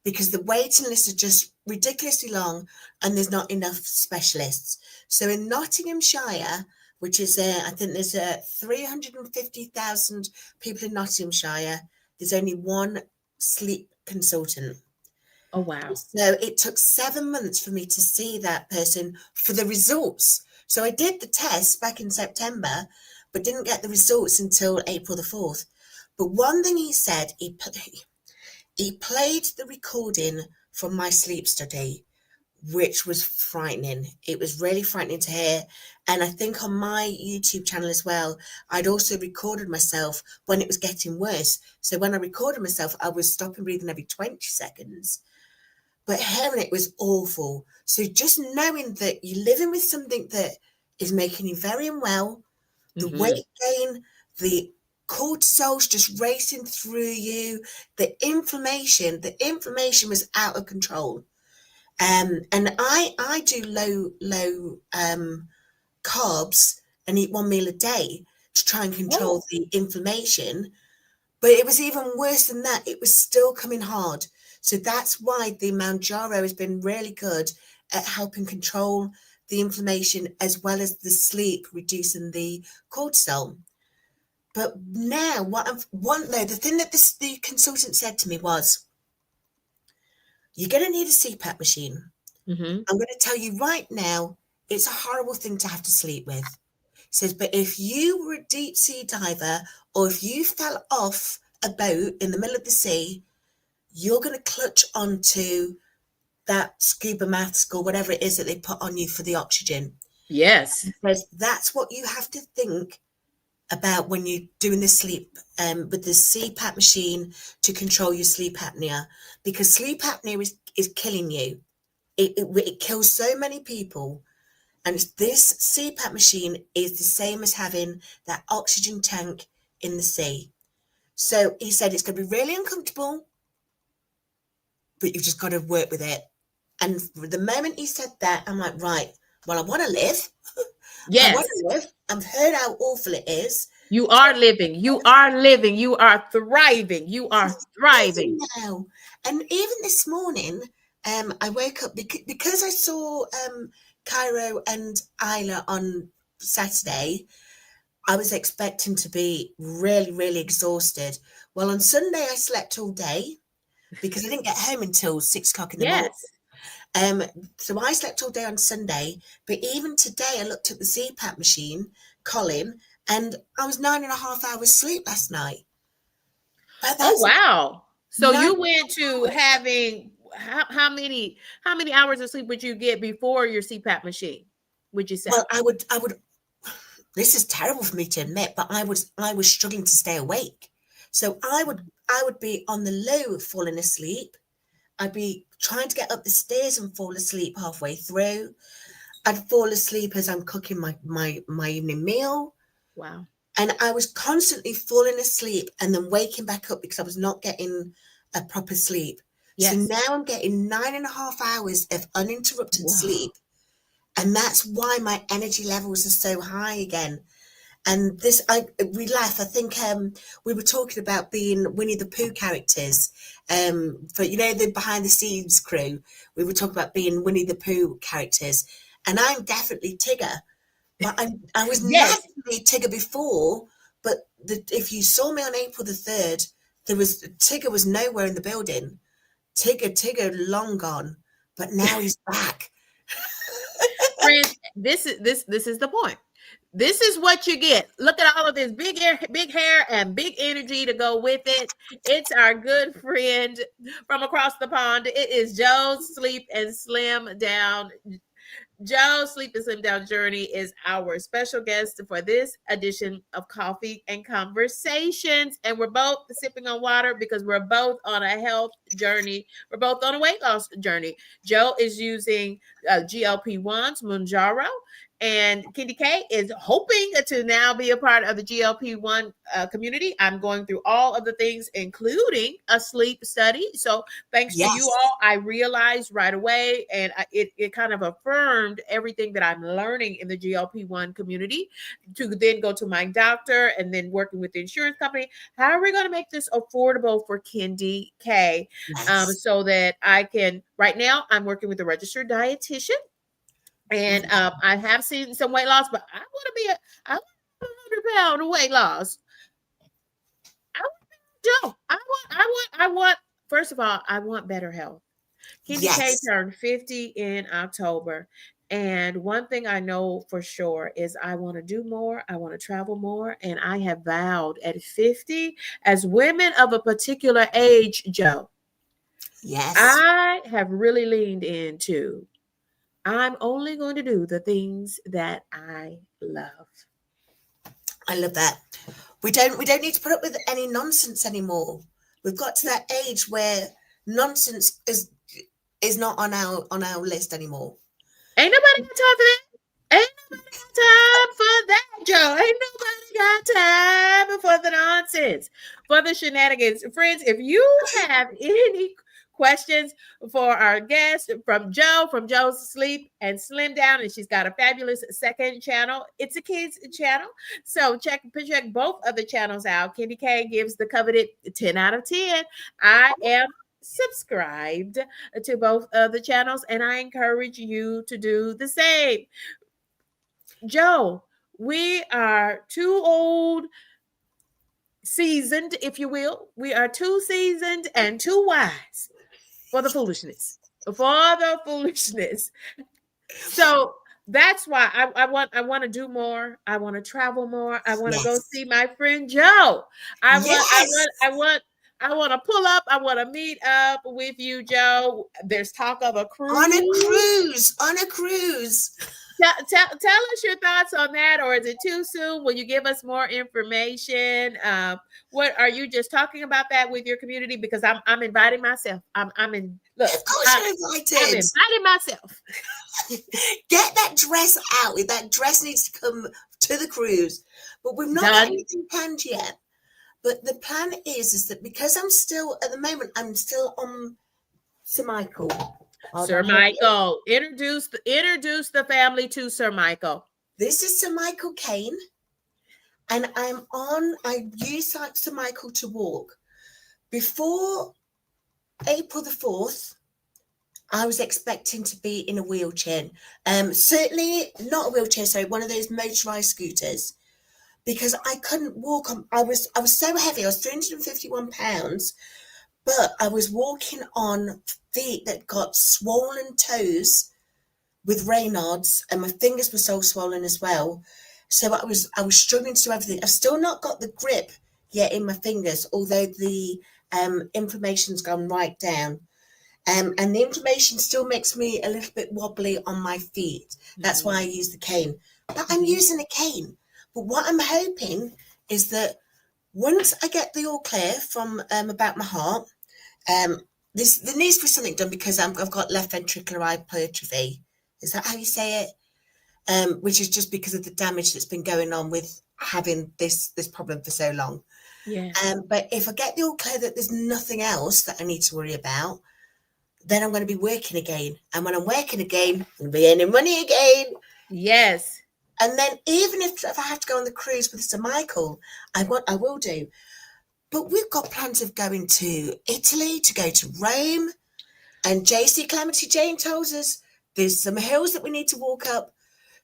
because the waiting lists are just ridiculously long and there's not enough specialists. So in Nottinghamshire, which is, I think there's 350,000 people in Nottinghamshire, there's only one sleep consultant. Oh, wow. So it took 7 months for me to see that person for the results. So I did the test back in September, but didn't get the results until April the 4th. But one thing he said, he played the recording from my sleep study, which was frightening. It was really frightening to hear. And I think on my YouTube channel as well, I'd also recorded myself when it was getting worse. So when I recorded myself, I was stopping breathing every 20 seconds. But hearing it was awful. So just knowing that you're living with something that is making you very unwell, the Hmm. weight gain, the cortisol's just racing through you, the inflammation was out of control. And I do low carbs and eat one meal a day to try and control Oh, the inflammation. But it was even worse than that. It was still coming hard. So that's why the Mounjaro has been really good at helping control the inflammation as well as the sleep, reducing the cortisol. But now, the thing that the consultant said to me was, "You're going to need a CPAP machine. hmm. I'm going to tell you right now, it's a horrible thing to have to sleep with." He says, "But if you were a deep sea diver or if you fell off a boat in the middle of the sea, you're going to clutch onto that scuba mask or whatever it is that they put on you for the oxygen." Yes. Because that's what you have to think about when you're doing the sleep with the CPAP machine to control your sleep apnea, because sleep apnea is killing you. It kills so many people. And this CPAP machine is the same as having that oxygen tank in the sea. So he said it's going to be really uncomfortable, but you've just got to work with it. And the moment he said that, I'm like, right, well, I want to live. I want Yes. to live. I've heard how awful it is. You are living. You are living. You are thriving. You are It's thriving. amazing now. And even this morning, I woke up because I saw Cairo and Isla on Saturday. I was expecting to be really, really exhausted. Well, on Sunday, I slept all day because I didn't get home until 6 o'clock in the morning. Yes. Um, so I slept all day on Sunday, but even today I looked at the CPAP machine, Colin, and I was 9.5 hours sleep last night. But Oh, that's wow. So nine you went to having how many hours of sleep would you get before your CPAP machine, would you say? well, I would. This is terrible for me to admit, but I was struggling to stay awake. So I would be on the low falling asleep. I'd be trying to get up the stairs and fall asleep halfway through. I'd fall asleep as I'm cooking my evening meal. Wow. And I was constantly falling asleep and then waking back up because I was not getting a proper sleep. So Yes. now I'm getting 9.5 hours of uninterrupted Wow. sleep. And that's why my energy levels are so high again. And we laugh. I think we were talking about being Winnie the Pooh characters. For the behind the scenes crew, we were talking about being Winnie the Pooh characters, and I'm definitely Tigger. But I was Yes, naturally Tigger before. But if you saw me on April 3rd, Tigger was nowhere in the building. Tigger, long gone. But now he's back. friends, this is the point. This is what you get. Look at all of this big hair, and big energy to go with it. It's our good friend from across the pond. It is Joe's Sleep and Slim Down. Joe's Sleep and Slim Down Journey is our special guest for this edition of Coffee and Conversations. And we're both sipping on water because we're both on a health journey. We're both on a weight loss journey. Joe is using GLP-1s, Mounjaro, and KendyK is hoping to now be a part of the GLP-1 community. I'm going through all of the things, including a sleep study. So thanks to you Yes, all, I realized right away, and it kind of affirmed everything that I'm learning in the GLP-1 community, to then go to my doctor and then working with the insurance company. How are we going to make this affordable for KendyK, yes. so that I can, right now, I'm working with a registered dietitian, and I have seen some weight loss, but I want 100 pound weight loss. I don't. I want. First of all, I want better health. KendyK Yes, turned 50 in October. And one thing I know for sure is I want to do more. I want to travel more. And I have vowed at 50, as women of a particular age, Joe, yes. I have really leaned into, I'm only going to do the things that I love. I love that. We don't need to put up with any nonsense anymore. We've got to that age where nonsense is not on our list anymore. Ain't nobody got time for that. Ain't nobody got time for that, Joe. Ain't nobody got time for the nonsense, for the shenanigans. Friends, if you have any questions for our guest from Joe's Sleep and Slim Down, and she's got a fabulous second channel. It's a kids channel. So check both of the channels out. KendyK gives the coveted 10 out of 10. I am subscribed to both of the channels, and I encourage you to do the same. Joe, we are too old, seasoned, if you will. We are too seasoned and too wise for the foolishness. For the foolishness. So that's why I want to do more. I want to travel more. I want to go Yes, see my friend Joe. I want I yes. want I want I want to pull up. I want to meet up with you, Joe. There's talk of a On a cruise. cruise, on a cruise. Tell us your thoughts on that, or is it too soon? Will you give us more information? What are you just talking about that with your community? Because I'm inviting myself. I'm in. Look, Of course, I, you're I'm invited. inviting myself. Get that dress out. That dress needs to come to the cruise. But we've not got Done, anything planned yet. But the plan is that because I'm still at the moment, I'm still on Sir Michael. Hold Sir on, here he is. Michael. Introduce the family to Sir Michael. This is Sir Michael Kane, and I use Sir Michael to walk. Before April 4th, I was expecting to be in a wheelchair. Certainly not a wheelchair, sorry, one of those motorized scooters, because I couldn't walk on. I was so heavy. I was 351 pounds, but I was walking on feet that got swollen toes with Raynaud's, and my fingers were so swollen as well. So I was struggling to do everything. I've still not got the grip yet in my fingers, although the inflammation's gone right down. And the inflammation still makes me a little bit wobbly on my feet. That's why I use the cane. But I'm using a cane. But what I'm hoping is that once I get the all clear from about my heart, um, there needs to be something done because I've got left ventricular hypertrophy. Is that how you say it? Which is just because of the damage that's been going on with having this problem for so long. Yeah. But if I get the all clear that there's nothing else that I need to worry about, then I'm going to be working again. And when I'm working again, I'm going to be earning money again. Yes. And then even if I have to go on the cruise with Sir Michael, I will do. But we've got plans of going to Italy, to go to Rome. And JC Calamity Jane tells us there's some hills that we need to walk up.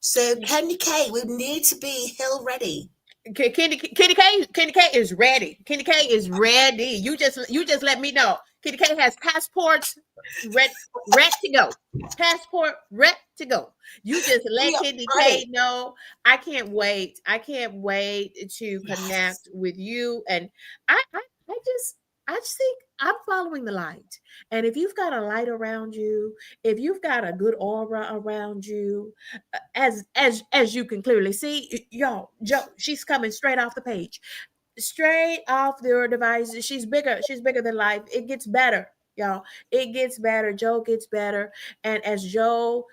So KendyK, we need to be hill ready. KendyK is ready. KendyK is ready. You just let me know. KendyK has passports ready to go. Passport ready to go. You just let We are on KendyK it. know. I can't wait. I can't wait to Yes. connect with you. And I just think I'm following the light. And if you've got a light around you, if you've got a good aura around you, as you can clearly see, y'all, Joe, she's coming straight off the page, straight off their device. She's bigger than life. It gets better, y'all. It gets better. Joe gets better. And as Joe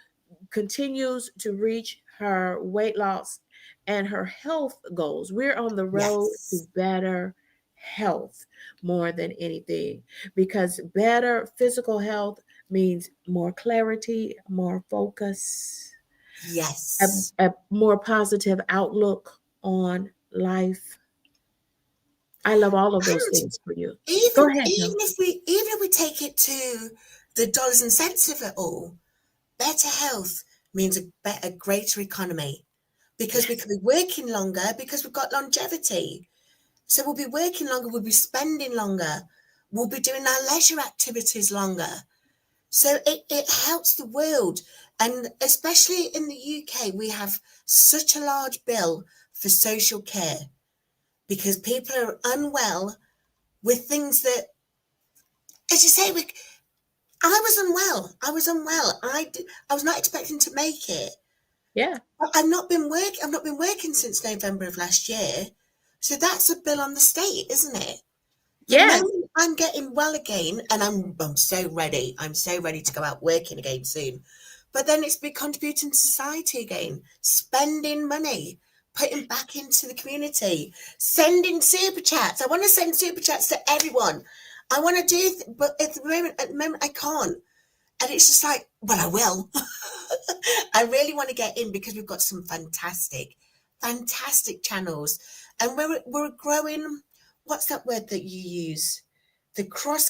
continues to reach her weight loss and her health goals, we're on the road to Yes. better health more than anything, because better physical health means more clarity, more focus, a, Yes. a more positive outlook on life. I love all of those And things for you. Go even ahead, even Joe. if we even if we take it to the dollars and cents of it all, better health means a greater economy because we Yes. can be working longer because we've got longevity. So we'll be working longer, we'll be spending longer, we'll be doing our leisure activities longer. So it helps the world. And especially in the UK, we have such a large bill for social care because people are unwell with things that, as you say, I was unwell. I was unwell. I was not expecting to make it. Yeah. But I've not been working since November of last year. So that's a bill on the state, isn't it? The Yes. moment I'm getting well again, and I'm so ready. I'm so ready to go out working again soon. But then it's be contributing to society again, spending money, putting back into the community, sending super chats. I want to send super chats to everyone. I want to but at the moment I can't. And it's just like, well, I will. I really want to get in because we've got some fantastic channels, and we're growing. What's that word that you use? The cross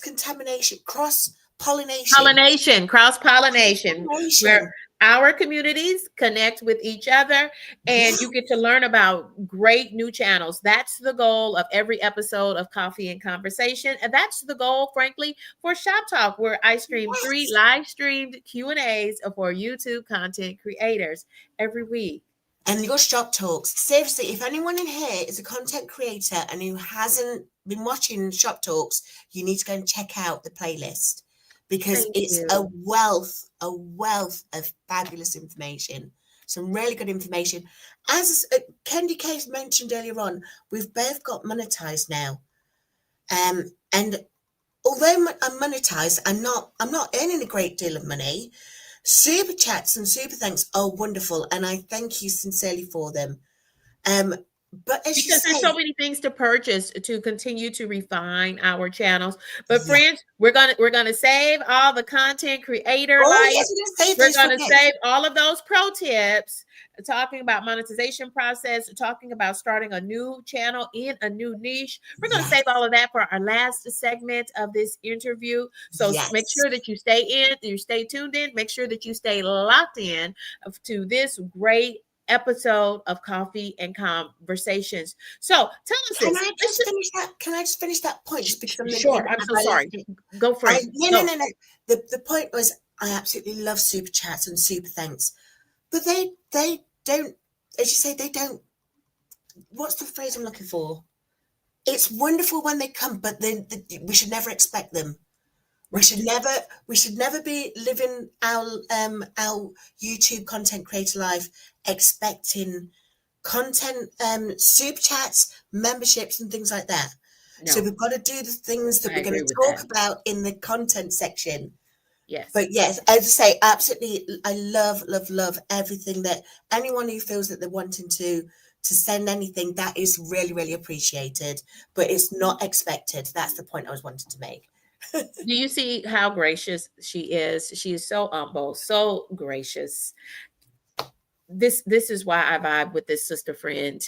pollination, Pollination, cross pollination, where pollination. our communities connect with each other and Yeah, you get to learn about great new channels. That's the goal of every episode of Coffee and Conversation. And that's the goal, frankly, for Shop Talk, where I stream three yes. live streamed Q&As for YouTube content creators every week. And your shop talks. Seriously, if anyone in here is a content creator and who hasn't been watching shop talks, you need to go and check out the playlist because Thank it's you. a wealth of fabulous information. Some really good information. As KendyK mentioned earlier on, we've both got monetized now. And although I'm monetized, I'm not earning a great deal of money. Super chats and super thanks are wonderful, and I thank you sincerely for them. Um, but as you Because there's so say, many things to purchase to continue to refine our channels. But yeah. friends, we're gonna save all the content creator Oh life. yes, we're gonna save We're those for gonna next. save all of those pro tips, talking about monetization process, talking about starting a new channel in a new niche. We're gonna save all Yes, of that for our last segment of this interview. So make yes. sure that you stay in, you stay tuned in, make sure that you stay locked in to this great episode of Coffee and Conversations. So tell us Can this. I just finish that? Can I just finish that point? Just because Sure. I'm so I left sorry. it. Go for I it. no no Go. no no. The point was I absolutely love super chats and super thanks, but they don't. As you say, they don't. What's the phrase I'm looking for? It's wonderful when they come, but we should never expect them. We should Right. never we should never be living our YouTube content creator life expecting content super chats, memberships and things like that. So No, we've got to do the things that I we're going agree to with talk that. about in the content section. Yes. But yes, as I say, absolutely, I love everything that anyone who feels that they're wanting to send anything that is really appreciated, but it's not expected. That's the point I was wanting to make. Do you see how gracious she is? She is so humble, so gracious. this is why I vibe with this sister friend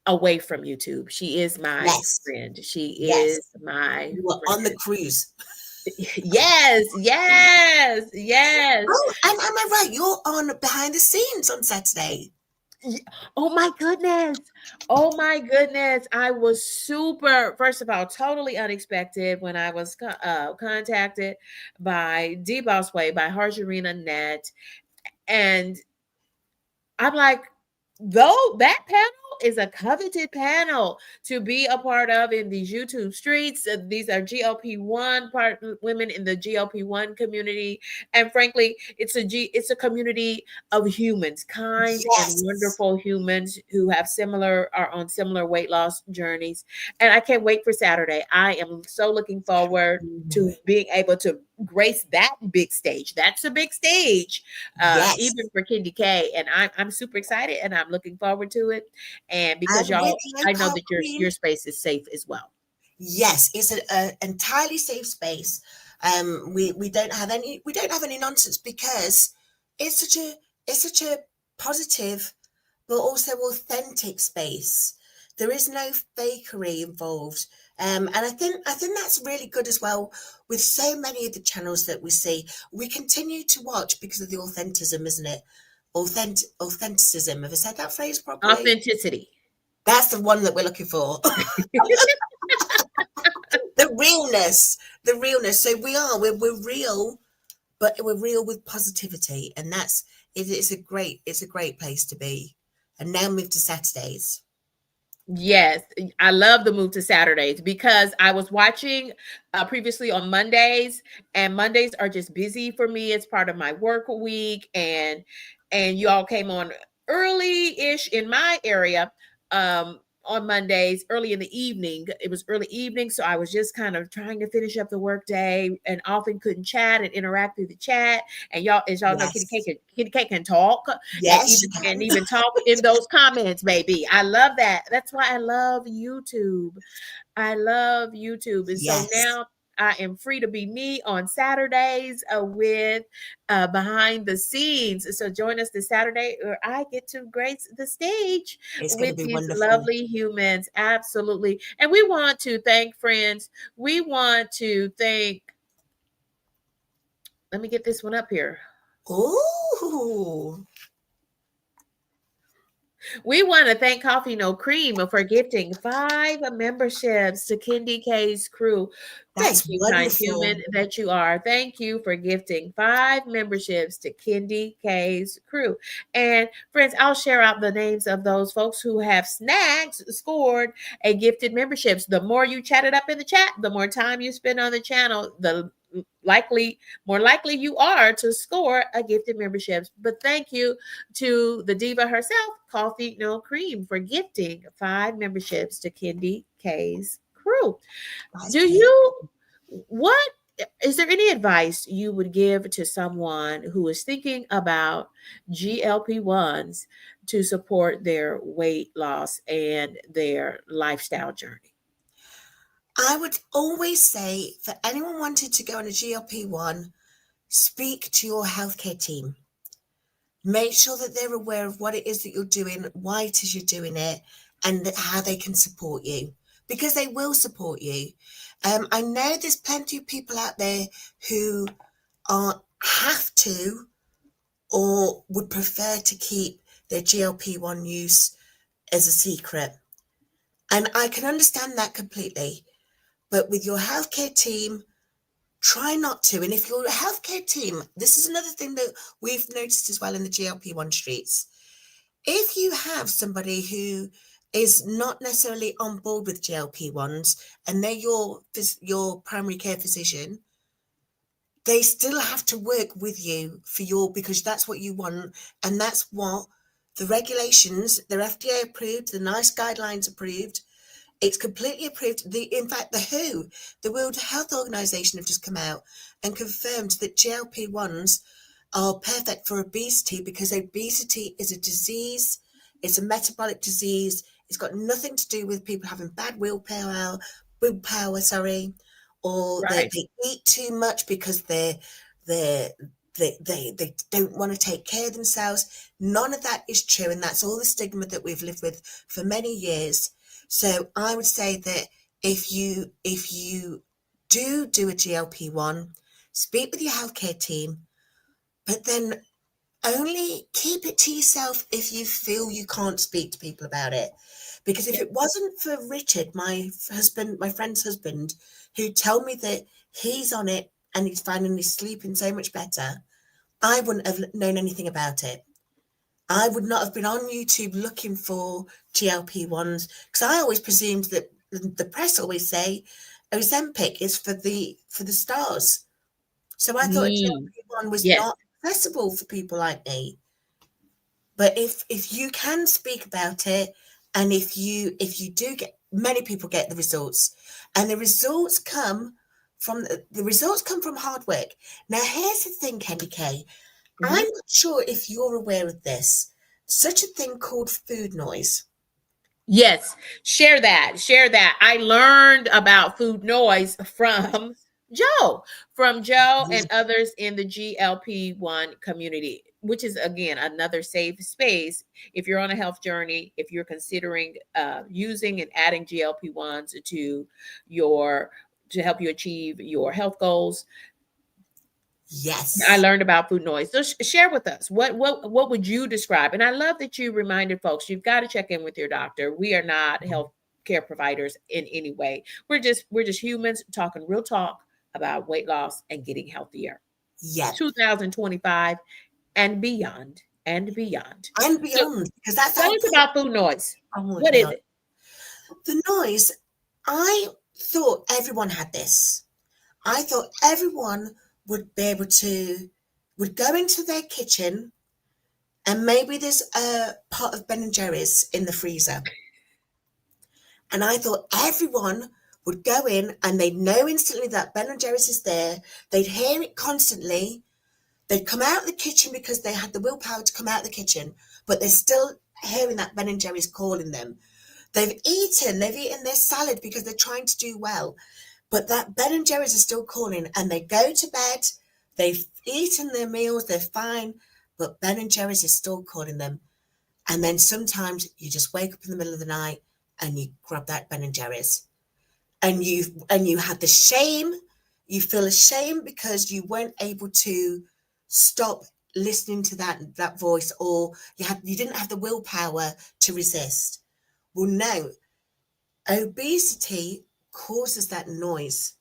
away from YouTube. She is my Yes, friend. She yes. is my You were friend. on the cruise. Yes, yes, yes. Oh, and am I right? You're on behind the scenes on Saturday. Oh my goodness. Oh my goodness. I was super, first of all, totally unexpected when I was contacted by D Boss Way, by Harjarina Net. And I'm like, though that panel is a coveted panel to be a part of in these YouTube streets. These are GLP-1 part women in the GLP-1 community, and frankly, it's a community of humans, kind and Yes. wonderful humans who have similar are on similar weight loss journeys. And I can't wait for Saturday. I am so looking forward to Mm, being able to grace that big stage. That's a big stage, even yes. for KendyK, and I'm super excited, and I'm looking forward to it. And because And with y'all, low I know carb that queen, your space is safe as well. yes, it's an entirely safe space. We don't have any nonsense because it's such a it's such a positive but also authentic space. There is no fakery involved. And I think that's really good as well with so many of the channels that we see. We continue to watch because of the authenticism, isn't it? Authenticism. Have I said that phrase properly? Authenticity. That's the one that we're looking for. The realness. The realness. So we're real, but we're real with positivity. And it's a great place to be. And now move to Saturdays. Yes, I love the move to Saturdays because I was watching previously on Mondays, and Mondays are just busy for me. It's part of my work week, and you all came on early-ish in my area on Mondays, early in the evening. It was early evening, so I was just kind of trying to finish up the work day, and often couldn't chat and interact through the chat. And y'all, as y'all know, Yes. Kitty Cake can talk, Yes, you and can. even talk in those comments, baby. I love that. That's why I love YouTube. I love YouTube. And so Yes. now I am free to be me on Saturdays with behind the scenes. So join us this Saturday where I get to grace the stage It's going to with be these wonderful. lovely humans. Absolutely. And we want to thank friends. We want to thank, let me get this one up here. Ooh, We want to thank Coffee No Cream for gifting 5 memberships to KendyK's crew. Thank that's you, kind wonderful. human that you are. Thank you for gifting 5 memberships to KendyK's crew. And friends, I'll share out the names of those folks who have snags scored a gifted memberships. The more you chat it up in the chat, the more time you spend on the channel, the likely more likely you are to score a gifted memberships. But thank you to the diva herself, Coffee No Cream, for gifting 5 memberships to KendyK's crew. That's Do beautiful. you, what is there any advice you would give to someone who is thinking about GLP-1s to support their weight loss and their lifestyle journey? I would always say for anyone wanting to go on a GLP-1, speak to your healthcare team. Make sure that they're aware of what it is that you're doing, why it is you're doing it, and how they can support you because they will support you. I know there's plenty of people out there who have to or would prefer to keep their GLP-1 use as a secret. And I can understand that completely. But with your healthcare team, try not to. And if your healthcare team, this is another thing that we've noticed as well in the GLP-1 streets. If you have somebody who is not necessarily on board with GLP-1s and they're your primary care physician, they still have to work with you for your because that's what you want and that's what the regulations, they're FDA approved, the NICE guidelines approved. It's completely approved. In fact, the World Health Organization, have just come out and confirmed that GLP-1s are perfect for obesity because obesity is a disease. It's a metabolic disease. It's got nothing to do with people having bad willpower, sorry, or that Right. they eat too much because they're they don't want to take care of themselves. None of that is true, and that's all the stigma that we've lived with for many years. So I would say that if you do a GLP-1, speak with your healthcare team, but then only keep it to yourself if you feel you can't speak to people about it. Because if Yep. it wasn't for Richard, my husband, my friend's husband, who told me that he's on it and he's finding his sleeping so much better, I wouldn't have known anything about it. I would not have been on YouTube looking for GLP-1s, because I always presumed that the press always say Ozempic is for the stars. So I thought a Mm. GLP-1 was Yes. not accessible for people like me. But if you can speak about it, and if you do get, many people get the results, and the results come from hard work. Now here's the thing, KendyK. Mhm. I'm not sure if you're aware of this. Such a thing called food noise. Yes, share that. Share that. I learned about food noise from Joe and others in the GLP-1 community, which is again another safe space if you're on a health journey, if you're considering using and adding GLP-1s your to help you achieve your health goals. I Yes. learned about food noise. So share with us what would you describe? And I love that you reminded folks you've got to check in with your doctor. We are not health care providers in any way. We're just humans talking real talk about weight loss and getting healthier. Yep. 2025 and beyond and beyond. And So beyond, because that's the tell whole us point. about food noise. Oh, What is beyond. it? The noise, I thought everyone had this. I thought everyone would be able to, would go into their kitchen, and maybe there's a pot of Ben and Jerry's in the freezer. And I thought everyone would go in and they'd know instantly that Ben and Jerry's is there. They'd hear it constantly. They'd come out of the kitchen because they had the willpower to come out of the kitchen, but they're still hearing that Ben and Jerry's calling them. They've eaten their salad because they're trying to do well, but that Ben and Jerry's is still calling, and they go to bed. They've eaten their meals, they're fine, but Ben and Jerry's is still calling them. And then sometimes you just wake up in the middle of the night and you grab that Ben and Jerry's, and you had the shame. You feel ashamed because you weren't able to stop listening to that voice, or you didn't have the willpower to resist. Well, no, obesity causes that noise.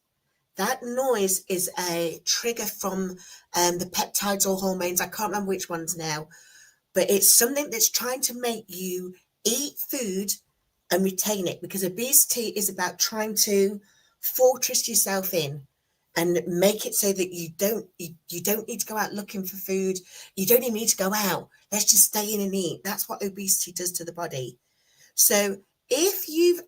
That noise is a trigger from the peptides or hormones. I can't remember which ones now, but it's something that's trying to make you eat food and retain it, because obesity is about trying to fortress yourself in and make it so that you don't need to go out looking for food. You don't even need to go out. Let's just stay in and eat. That's what obesity does to the body. So if you've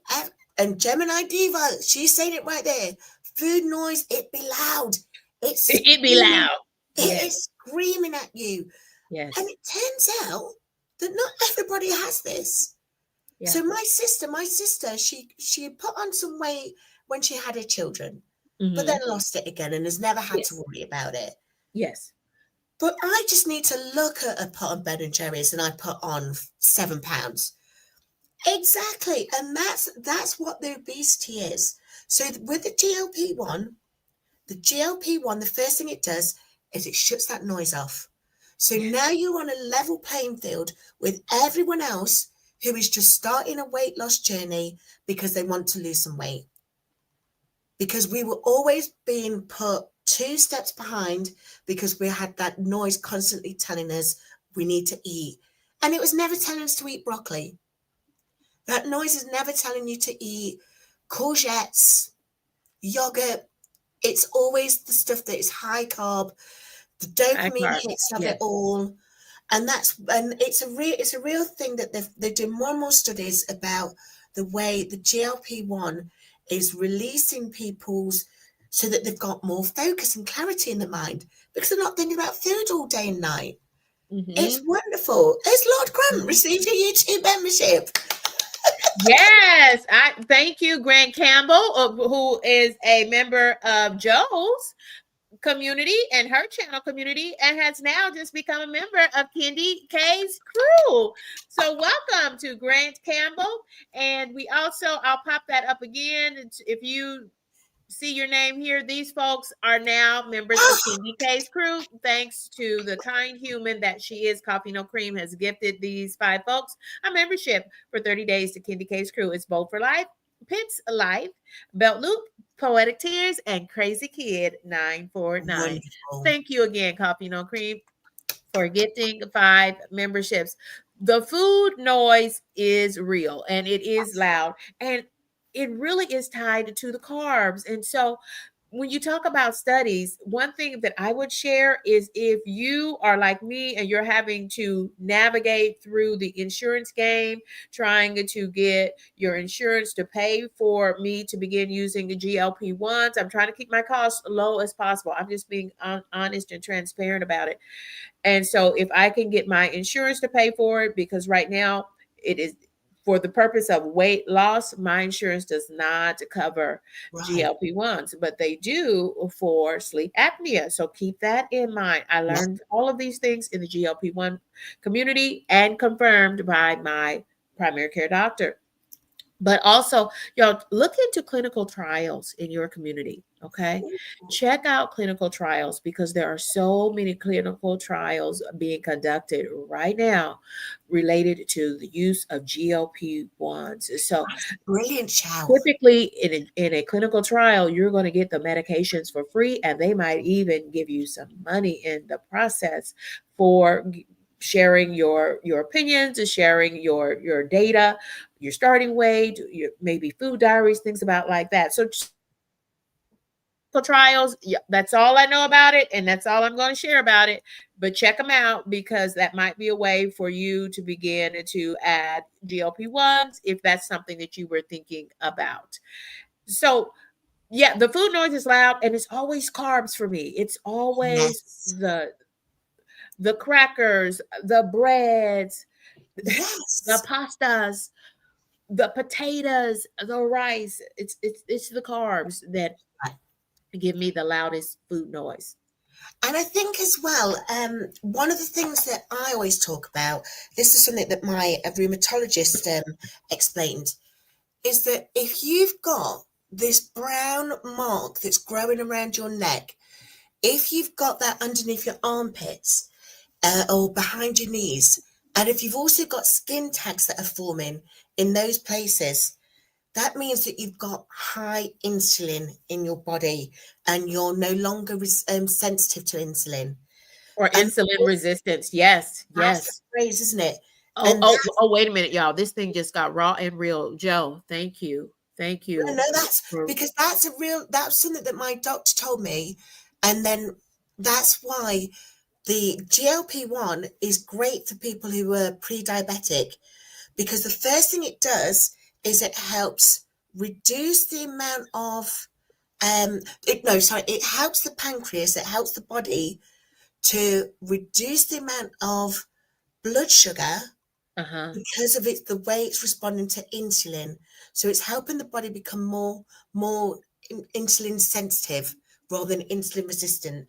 and Gemini Diva, she's saying it right there. Food noise, it be loud. It's It be screaming. loud. It Yes. is screaming at you. And Yes. it turns out that not everybody has this. Yeah. So my sister, she put on some weight when she had her children, but then Mhm. lost it again and has never had to Yes. worry about it. Yes. But I just need to look at a pot of Ben and Jerry's and I put on £7. Exactly, and that's what the obesity is. So with the GLP-1, the first thing it does is it shuts that noise off. So now you're on a level playing field with everyone else who is just starting a weight loss journey because they want to lose some weight. Because we were always being put two steps behind because we had that noise constantly telling us we need to eat. And it was never telling us to eat broccoli. That noise is never telling you to eat courgettes, yogurt. It's always the stuff that is high carb, the High dopamine carb. hits of it Yes. all. And it's a real thing that they're doing more and more studies about the way the GLP-1 is releasing people's, so that they've got more focus and clarity in the mind because they're not thinking about food all day and night. It's Mhm. wonderful. Has Lord Grant Mhm. received a YouTube membership? Yes, I thank you, Grant Campbell, who is a member of Joe's. community and her channel community and has now just become a member of KendyK's crew. So welcome to Grant Campbell. And we also, I'll pop that up again. If you see your name here, these folks are now members of KendyK's crew. Thanks to the kind human that she is, Coffee No Cream has gifted these 5 folks a membership for 30 days to KendyK's crew. It's Bold for Life, Pitts Life, Belt Loop, Poetic Tears, and Crazy Kid 949. Wonderful. Thank you again, Coffee No Cream, for gifting 5 memberships. The food noise is real and it is loud, and it really is tied to the carbs. And so when you talk about studies, one thing that I would share is if you are like me and you're having to navigate through the insurance game, trying to get your insurance to pay for me to begin using the GLP-1s, I'm trying to keep my costs low as possible. I'm just being honest and transparent about it. And so if I can get my insurance to pay for it, because right now it is for the purpose of weight loss, my insurance does not cover Right. GLP-1s, but they do for sleep apnea. So keep that in mind. I Yeah. learned all of these things in the GLP-1 community and confirmed by my primary care doctor. But also, y'all look into clinical trials in your community. Okay. Check out clinical trials because there are so many clinical trials being conducted right now related to the use of GLP-1s. So That's a brilliant shout. typically in a clinical trial, you're going to get the medications for free, and they might even give you some money in the process for sharing your opinions and sharing your data, your starting weight, your maybe food diaries, things about like that. So trials, yeah, that's all I know about it, and that's all I'm going to share about it. But check them out because that might be a way for you to begin to add GLP-1s if that's something that you were thinking about. So yeah, the food noise is loud and it's always carbs for me. It's always Yes. the crackers, the breads, the Yes. pastas, the potatoes, the rice. It's the carbs that Right. give me the loudest food noise. And I think as well, one of the things that I always talk about, this is something that my rheumatologist explained, is that if you've got this brown mark that's growing around your neck, if you've got that underneath your armpits or behind your knees, and if you've also got skin tags that are forming in those places, that means that you've got high insulin in your body and you're no longer sensitive to insulin. Or And insulin resistance. Yes, that's the yes. phrase, isn't it? Oh, And oh, that's, oh, wait a minute, y'all. This thing just got raw and real. Joe, thank you. Thank no, you no, that's for because that's something that my doctor told me. And then that's why the GLP-1 is great for people who are pre-diabetic, because the first thing it does is it helps reduce the amount of it helps the pancreas, it helps the body to reduce the amount of blood sugar uh-huh. because of it, the way it's responding to insulin. So it's helping the body become more insulin sensitive rather than insulin resistant.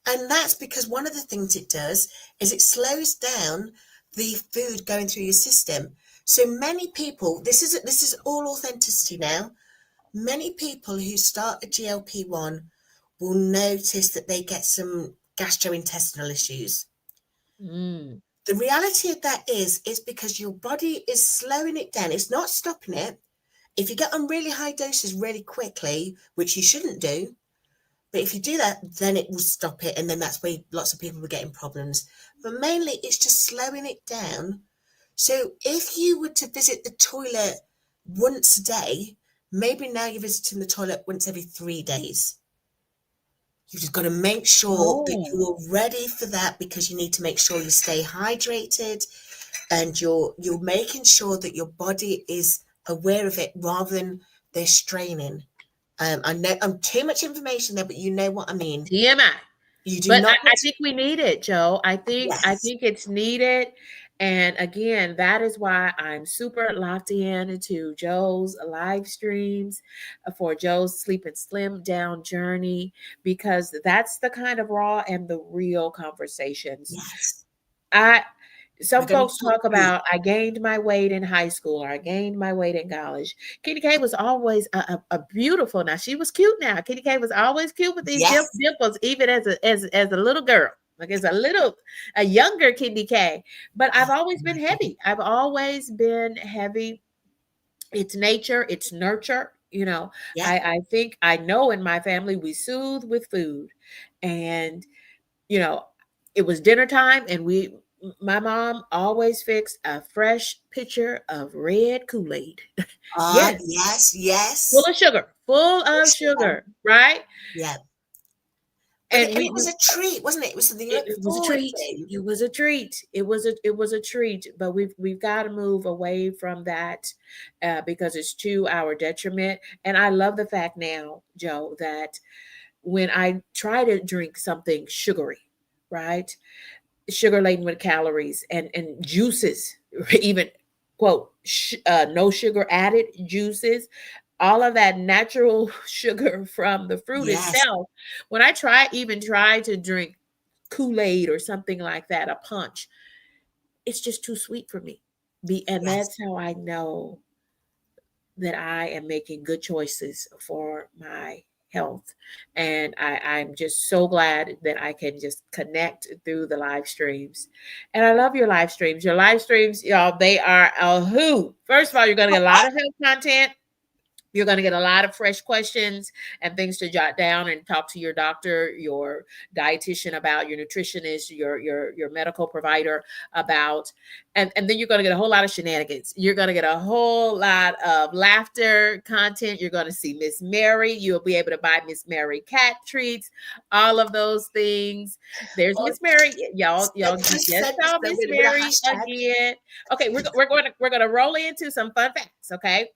And that's because one of the things it does is it slows down the food going through your system. So many people, this is all authenticity now. Many people who start a GLP-1 will notice that they get some gastrointestinal issues. Mm. The reality of that is it's because your body is slowing it down. It's not stopping it. If you get on really high doses really quickly, which you shouldn't do, but if you do that, then it will stop it. And then that's where lots of people were getting problems. But mainly it's just slowing it down. So if you were to visit the toilet once a day, maybe now you're visiting the toilet once every 3 days. You've just got to make sure that Oh. you're ready for that, because you need to make sure you stay hydrated and you're making sure that your body is aware of it rather than they're straining. I know I'm too much information there, but you know what I mean. TMI. You do But not I want to. think we need it, Joe. I Yes, think it's needed. And again, that is why I'm super locked in to Joe's live streams for Joe's Sleep and Slim Down journey, because that's the kind of raw and the real conversations. yes. I We're Some going to folks talk talk deep. about I gained my weight in high school or I gained my weight in college. Kitty K was always a beautiful. Now she was cute. Now Kitty K was always cute with these Yes, dimples, even as a little girl, like as a younger Kitty K. But I've oh always been my goodness. heavy. I've always been heavy. It's nature. It's nurture. Yeah. I think I know in my family we soothe with food, and you know, it was dinner time and my mom always fixed a fresh pitcher of red Kool-Aid. Yes, Yes, full yes. of sugar, full For of sure. sugar, right? Yeah. But And it was a treat, wasn't it? It was something you look it was a forward treat. to. It was a treat. It was a treat. But we've got to move away from that, because it's to our detriment. And I love the fact now, Joe, that when I try to drink something sugary, right? Sugar laden with calories and juices, even quote no sugar added juices, all of that natural sugar from the fruit Yes, itself. When I try to drink Kool-Aid or something like that, a punch, it's just too sweet for me. And yes. that's how I know that I am making good choices for my health. And I'm just so glad that I can just connect through the live streams. And I love your live streams. Your live streams, y'all, they are a hoot. First of all, you're going to get a lot of health content. You're going to get a lot of fresh questions and things to jot down and talk to your doctor, your dietitian about, your nutritionist, your medical provider about. And then you're going to get a whole lot of shenanigans. You're going to get a whole lot of laughter content. You're going to see Miss Mary. You'll be able to buy Miss Mary cat treats, all of those things. There's Oh, Miss Mary. Y'all just just send us saw them Miss with a Mary hashtag. again. Okay, we're going to roll into some fun facts, okay?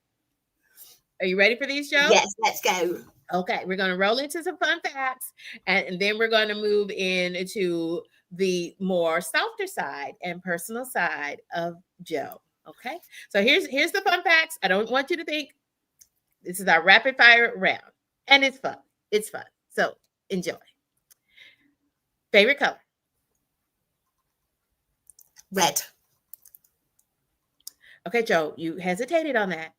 Are you ready for these, Joe? Yes, let's go. Okay, we're going to roll into some fun facts, and then we're going to move into the more softer side and personal side of Joe. Okay, so here's the fun facts. I don't want you to think this is our rapid fire round, and it's fun. It's fun. So enjoy. Favorite color? Red. Okay, Joe, you hesitated on that.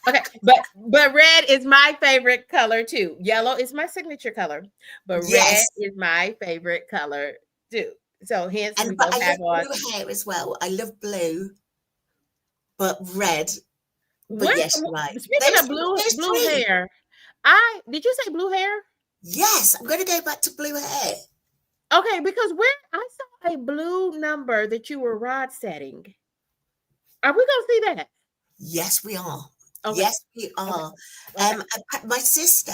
Okay, but red is my favorite color too. Yellow is my signature color, but red Yes. is my favorite color too. So hence we And but both I love have on. blue hair as well. I love blue, but red. But What? yes, you're right. Speaking of Those blue three. hair, I did you say blue hair? Yes, I'm going to go back to blue hair. Okay, because where I saw a blue number that you were rod setting. Are we gonna see that? Yes, we are. Okay, Yes, we okay, are. okay, My sister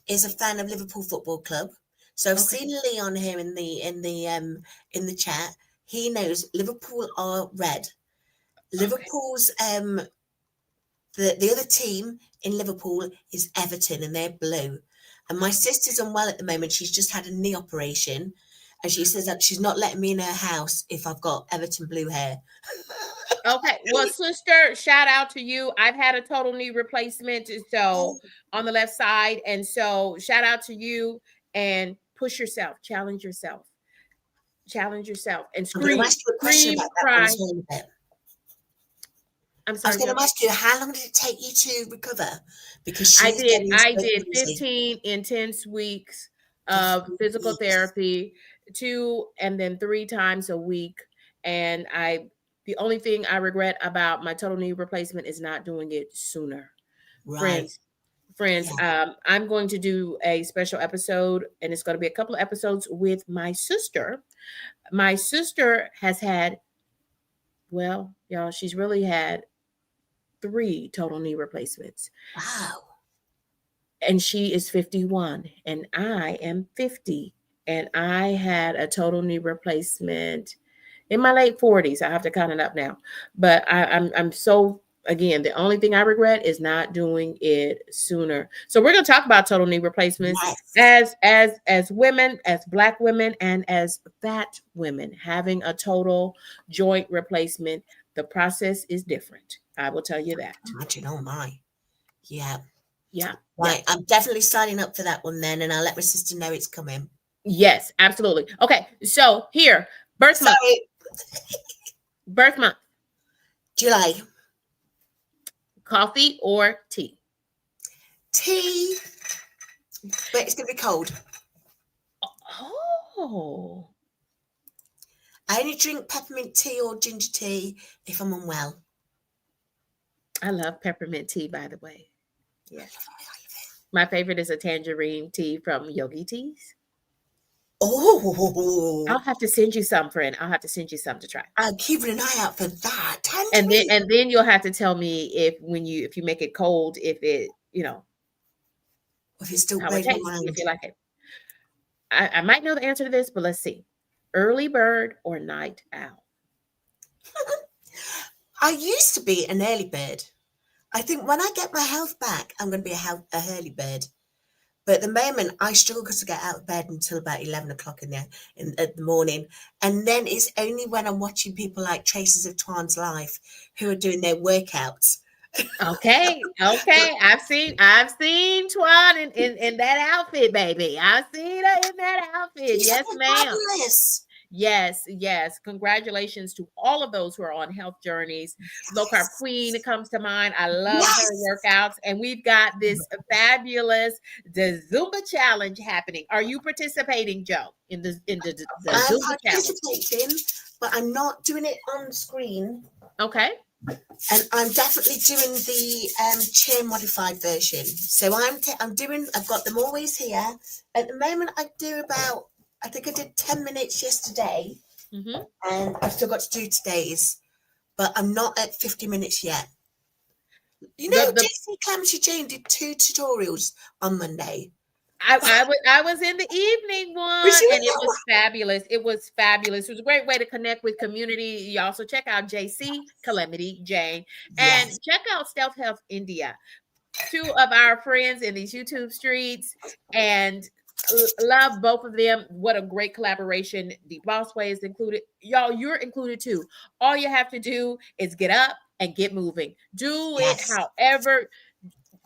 is a fan of Liverpool Football Club, so I've okay, seen Leon here in the chat. He knows Liverpool are red. okay. Liverpool's the other team in Liverpool is Everton, and they're blue. And my sister's unwell at the moment. She's just had a knee operation, and she says that she's not letting me in her house if I've got Everton blue hair. Okay. Well, sister, shout out to you. I've had a total knee replacement, so Oh, on the left side, and so shout out to you and push yourself, challenge yourself, and I'm going to ask you a question scream, about that one cry. as well in a bit. I'm I was sorry, going Joe. to ask you, how long did it take you to recover? Because she's getting I so did easy. 15 intense weeks of 15 physical weeks. therapy, 2 and then 3 times a week. And the only thing I regret about my total knee replacement is not doing it sooner. Right. Friends, Yeah. I'm going to do a special episode, and it's going to be a couple of episodes with my sister. My sister has had, well, y'all, she's really had 3 total knee replacements. Wow. And she is 51 and I am 50, and I had a total knee replacement in my late 40s. I have to count it up now. But I'm so Again, the only thing I regret is not doing it sooner. So we're going to talk about total knee replacements Yes. as women, as black women, and as fat women having a total joint replacement. The process is different. I will tell you that. Imagine, oh my. Yeah. Yeah, yeah. Right. I'm definitely signing up for that one then, and I'll let my sister know it's coming. Yes, absolutely. Okay, so here, birth month, Sorry. birth month, July. coffee or tea? Tea, but it's going to be cold. Oh, I only drink peppermint tea or ginger tea if I'm unwell. I love peppermint tea, by the way. I Yes. love My favorite is a tangerine tea from Yogi Teas. it. Oh, I'll have to send you some, friend. I'll have to send you some to try. I'm keeping an eye out for that. And then Tangerine. and then you'll have to tell me if you make it cold, if it, If it still how it blows my tastes, if mind. you like it. I might know the answer to this, but let's see. Early bird or night owl? I used to be an early bird. I think when I get my health back, I'm going to be a early bird. But at the moment, I struggle to get out of bed until about 11 o'clock in the morning. And then it's only when I'm watching people like Traces of Twan's Life who are doing their workouts. Okay, okay. I've seen Twan in that outfit, baby. I've seen her in that outfit. She's Yes, so ma'am. fabulous. Yes, yes. Congratulations to all of those who are on health journeys. Low Carb Queen Yes. comes to mind. I love her Yes. workouts. And we've got this fabulous the Zumba challenge happening. Are you participating, Joe, in the I'm Zumba challenge? participating, but I'm not doing it on screen. Okay. And I'm definitely doing the chair modified version. So I've got them always here. At the moment, I think I did 10 minutes yesterday, Hmm. and I've still got to do today's, but I'm not at 50 minutes yet. You The know, the JC Clemcy Jane did 2 tutorials on Monday. I was in the evening Was one, you in and it that was one? fabulous. It was fabulous. It was a great way to connect with community. You also check out JC Calamity Jane and Yes, check out Stealth Health India. Two of our friends in these YouTube streets, and love both of them. What a great collaboration. The Boss Way is included. Y'all, you're included too. All you have to do is get up and get moving. Do it yes. however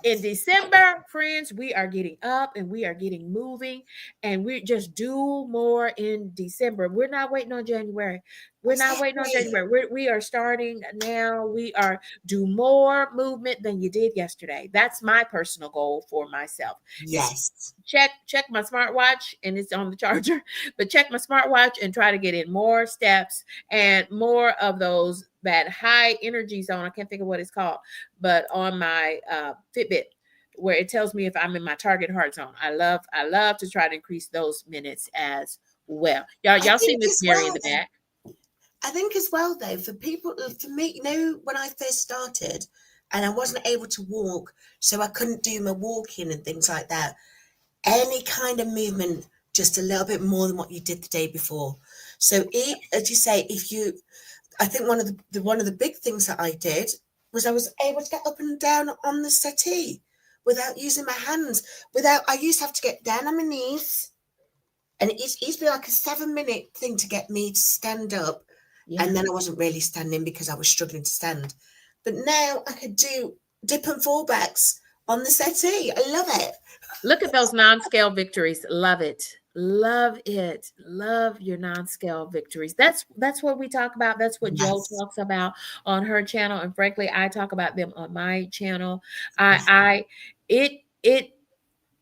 in December, friends, we are getting up and we are getting moving, and we just do more in December. We're not waiting on January. We're not waiting on Exactly. January. We are starting now. We are do more movement than you did yesterday. That's my personal goal for myself. Is Yes. check my smartwatch and it's on the charger, but check my smartwatch and try to get in more steps and more of those that high energy zone. I can't think of what it's called, but on my Fitbit, where it tells me if I'm in my target heart zone. I love to try to increase those minutes as well. Y'all, I y'all see think Miss as Mary in well, the though. back. I think as well, though, for me, when I first started and I wasn't able to walk, so I couldn't do my walking and things like that, any kind of movement, just a little bit more than what you did the day before. So, as you say, I think one of the big things that I did was I was able to get up and down on the settee without using my hands. I used to have to get down on my knees, and it used to be like a 7 minute thing to get me to stand up, Yeah. and then I wasn't really standing because I was struggling to stand. But now I could do dip and fallbacks on the settee. I love it. Look at those non-scale victories. Love it. Love it. Love your non-scale victories. That's what we talk about. That's what Joe Yes, talks about on her channel. And frankly, I talk about them on my channel. yes, I it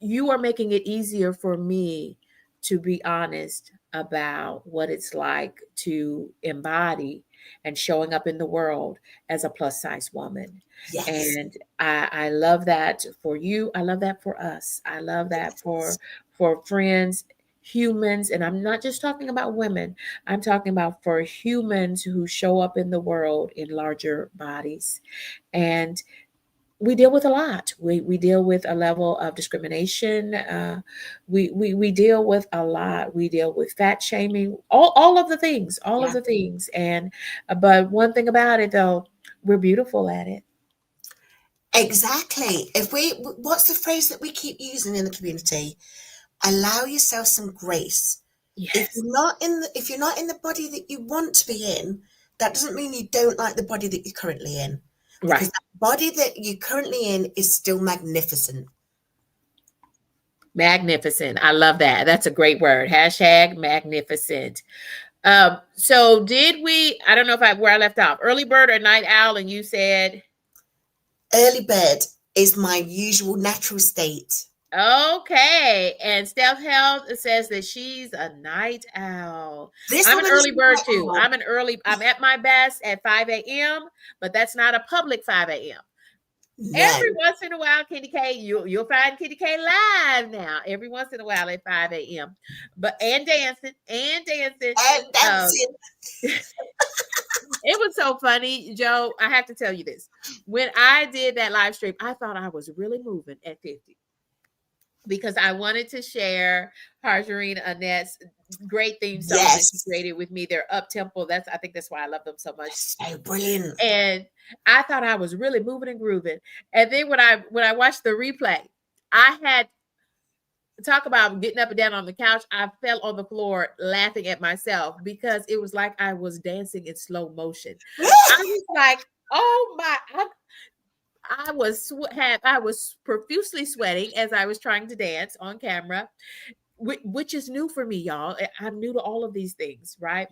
you are making it easier for me to be honest about what it's like to embody and showing up in the world as a plus size woman. yes, And I love that for you. I love that for us. I love that yes, for friends, humans, and I'm not just talking about women. I'm talking about for humans who show up in the world in larger bodies. And we deal with a lot. We deal with a level of discrimination. We deal with a lot. We deal with fat shaming, all of the things, all of yeah. the things. And but one thing about it though, we're beautiful at it. Exactly. What's the phrase that we keep using in the community? Allow yourself some grace. Yes. If you're not in the body that you want to be in, that doesn't mean you don't like the body that you're currently in, because Right. that body that you're currently in is still magnificent. Magnificent. I love that. That's a great word. Hashtag magnificent. So did we, I don't know if I where I left off, early bird or night owl, and you said Early bird is my usual natural state. okay. And Steph Health says that she's a night owl. This I'm an woman is early a bird night too. owl. I'm at my best at 5 a.m., but that's not a public 5 a.m. No. Every once in a while, KendyK, you'll find KendyK live now. Every once in a while at 5 a.m. But and dancing. And Um, dancing. it was so funny, Joe. I have to tell you this. When I did that live stream, I thought I was really moving at 50 because I wanted to share Harjarine Annette's great theme songs that she Yes. created with me. They're up tempo. I think that's why I love them so much. So brilliant. And I thought I was really moving and grooving. And then when I watched the replay, I had talk about getting up and down on the couch. I fell on the floor laughing at myself because it was like I was dancing in slow motion. I was like, oh my, I was profusely sweating as I was trying to dance on camera, which is new for me, y'all. I'm new to all of these things, right?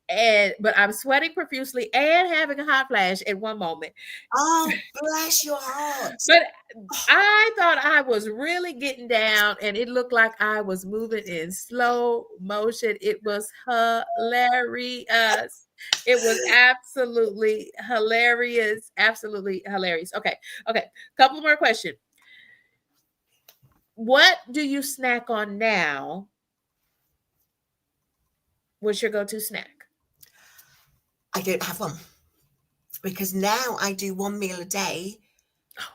But I'm sweating profusely and having a hot flash at one moment. Oh, bless your heart. But I thought I was really getting down, and it looked like I was moving in slow motion. It was hilarious. It was absolutely hilarious. Absolutely hilarious. Okay. Okay. Couple more questions. What do you snack on now? What's your go-to snack? I don't have one because now I do one meal a day,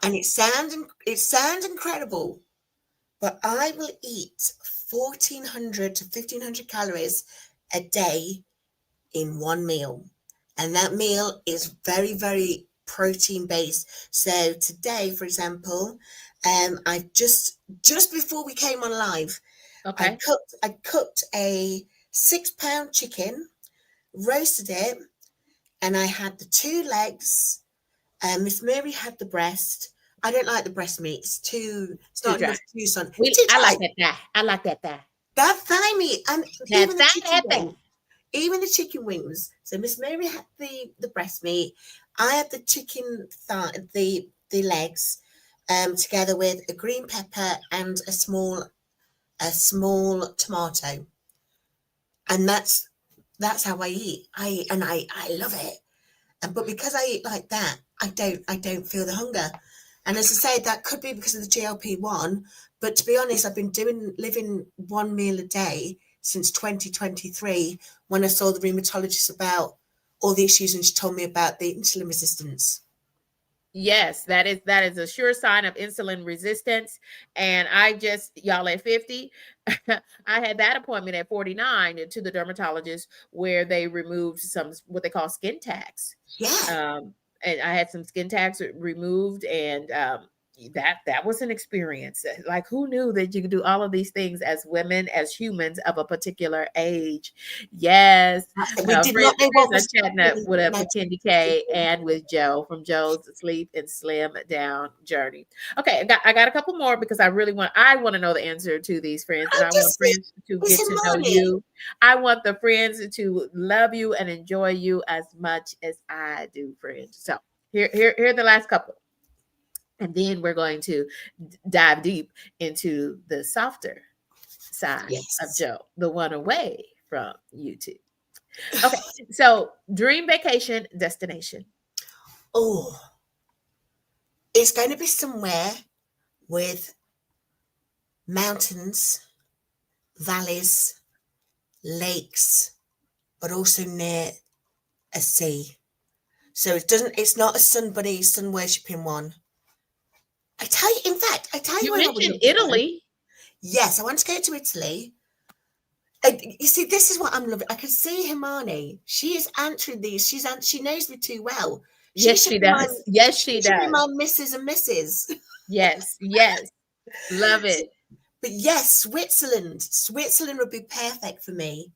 and it sounds incredible, but I will eat 1,400 to 1,500 calories a day in one meal, and that meal is very, very protein based. So today, for example, I just before we came on live, Okay. I cooked a 6 pound chicken, roasted it, and I had the two legs. Miss Mary had the breast. I don't like the breast meat. It's Too not dry. enough juice on. Too I dry. like that thigh. I like that thigh. That thigh meat and That even the thigh, chicken that thigh. wing. Even the chicken wings. So Miss Mary had the breast meat. I had the chicken thigh, the legs, together with a green pepper and a small tomato, and that's how I eat. I love it. But because I eat like that, I don't feel the hunger. And as I say, that could be because of the GLP-1. But to be honest, I've been living one meal a day since 2023 when I saw the rheumatologist about all the issues and she told me about the insulin resistance. Yes, that is a sure sign of insulin resistance. And y'all at 50, I had that appointment at 49 to the dermatologist where they removed some what they call skin tags. Yeah. Um, and I had some skin tags removed, and that was an experience. Like, who knew that you could do all of these things as women, as humans of a particular age? Yes, We did friends, not know what are was chatting up happening. with KendyK and with Joe from Joe's Sleep and Slim Down Journey. Okay, I got a couple more because I want to know the answer to these, friends, and Oh, I want just friends to Miss get to know Imani. you. I want the friends to love you and enjoy you as much as I do, friends. So here are the last couple. And then we're going to dive deep into the softer side of Yes. Joe, the one away from YouTube. Okay, so dream vacation destination. Oh, it's going to be somewhere with mountains, valleys, lakes, but also near a sea. So it's not a sun worshipping one. I tell you You where I would mentioned love to go. Italy. Yes, I want to go to Italy. You see, this is what I'm loving. I can see Himani. She is answering these. She knows me too well. She Yes, should she be my does. Yes, she she should be does. my Mrs. and Mrs. Yes, yes. Love it. But yes, Switzerland. Switzerland would be perfect for me.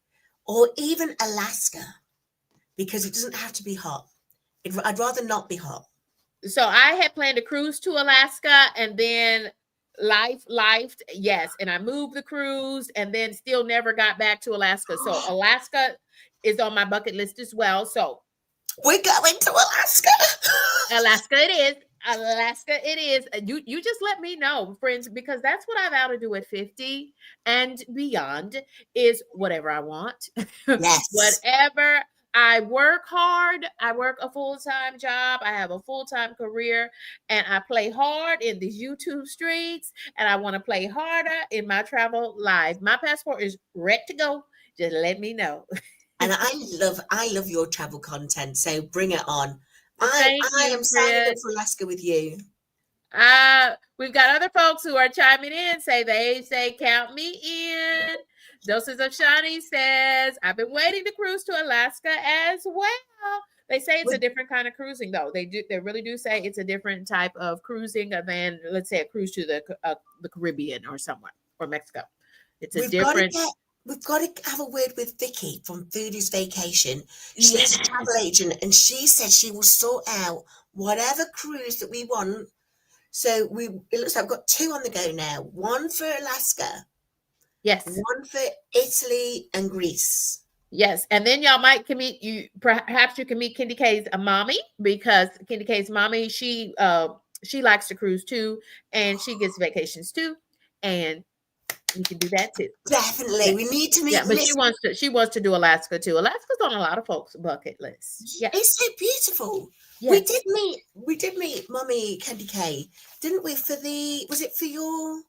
Or even Alaska, because it doesn't have to be hot. I'd rather not be hot. So I had planned to cruise to Alaska and then life, yes. And I moved the cruise and then still never got back to Alaska. So Alaska is on my bucket list as well. So We're going to Alaska. Alaska it is. Alaska it is. You just let me know, friends, because that's what I vow to do at 50 and beyond is whatever I want. Yes. Whatever. I work hard. I work a full-time job. I have a full-time career and I play hard in these YouTube streets and I want to play harder in my travel life. My passport is ready to go. Just let me know. And I love your travel content, so bring it on. I Thank I you, am signing up Chris. for Alaska with you. We've got other folks who are chiming in. Say, count me in. Doses of Shawnee says, I've been waiting to cruise to Alaska as well. They say it's a We've, different kind of cruising, though. They really do say it's a different type of cruising than, let's say, a cruise to the Caribbean or somewhere or Mexico. It's a we've got to different. get we've got to have a word with Vicky from Foodie's Vacation. She's a travel Yes, agent, and she said she will sort out whatever cruise that we want. So it looks like we've got two on the go now. One for Alaska, yes. one for Italy and Greece. Yes, and then y'all might can meet you. Perhaps you can meet KendyK's mommy because KendyK's mommy she likes to cruise too, and she gets vacations too, and you can do that too. Definitely, Yeah, we need to yeah, meet but Miss. she wants to do Alaska too. Alaska's on a lot of folks' bucket lists. Yes, It's so beautiful. We yes. did meet. We did meet Mummy KendyK, didn't we? For the was it for your?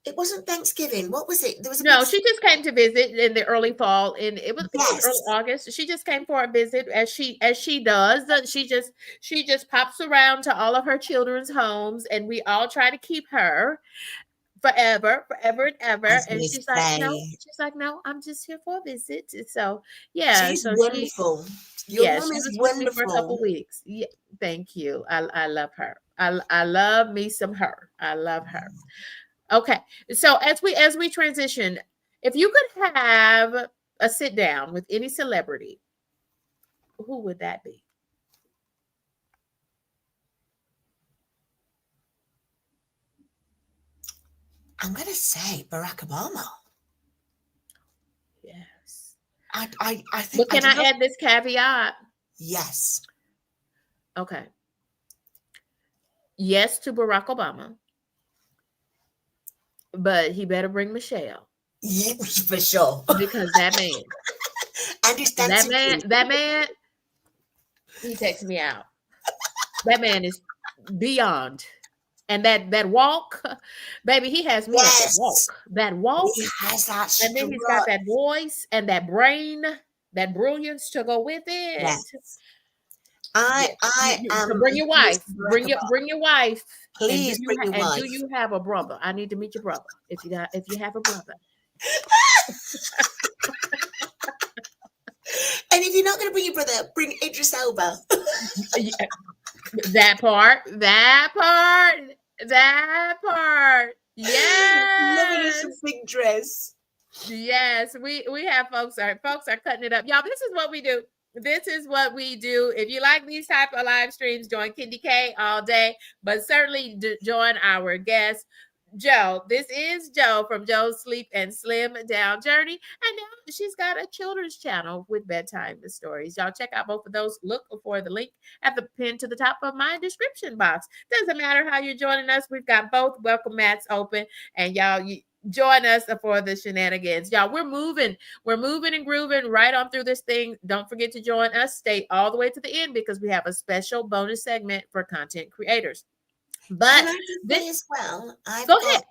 It wasn't Thanksgiving. What was it? There was a big. No, she just came to visit in the early fall, and it was I think it was early Yes, August. She just came for a visit, as she does. She just pops around to all of her children's homes, and we all try to keep her forever and I ever. was And going to say she's like, no, I'm just here for a visit. So yeah, she's so wonderful. Your yeah, mum she is was with me for a couple wonderful. weeks. Yeah, thank you. I love her. I love me some her. I love her. Okay. So as we transition, if you could have a sit down with any celebrity, who would that be? I'm going to say Barack Obama. Yes. I think But I can don't I know. add this caveat? Yes, Okay. Yes to Barack Obama, but he better bring Michelle yeah, for sure. because And his dancing feet. that man, he takes me out. That man is beyond. And that walk, baby, he has me at the Yes, walk. That he walk, has that and then he's got strut. that voice and that brain, that brilliance to go with it. Yes, Yeah. I So am bring a your huge wife. Barack Obama. Bring your wife. Please bring your And do wife. you have a brother? I need to meet your brother. If you have a brother. And if you're not going to bring your brother, bring Idris Elba. Yeah, that part. That part. Loving us some Yes. big dress. Yes, we have folks are cutting it up. Y'all, this is what we do. This is what we do. If you like these type of live streams, join KendyK all day, but certainly join our guest Joe. This is Joe from Joe's Sleep and Slim Down Journey. And now she's got a children's channel with bedtime stories. Y'all check out both of those. Look for the link at the pin to the top of my description box. Doesn't matter how you're joining us. We've got both welcome mats open. And y'all, join us for the shenanigans. Y'all, we're moving. We're moving and grooving right on through this thing. Don't forget to join us. Stay all the way to the end because we have a special bonus segment for content creators. Can But I just this, say as well, go ahead.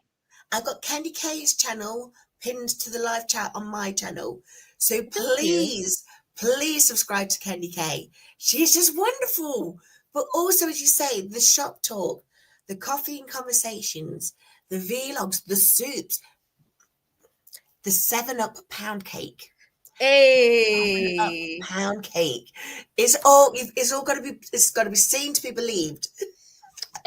I've got KendyK's channel pinned to the live chat on my channel. So Thank you. please subscribe to KendyK. She's just wonderful. But also, as you say, the shop talk, the coffee and conversations, the vlogs, the soups, the 7 Up pound cake. Hey. Pound cake. It's all got to be. It's got to be seen to be believed.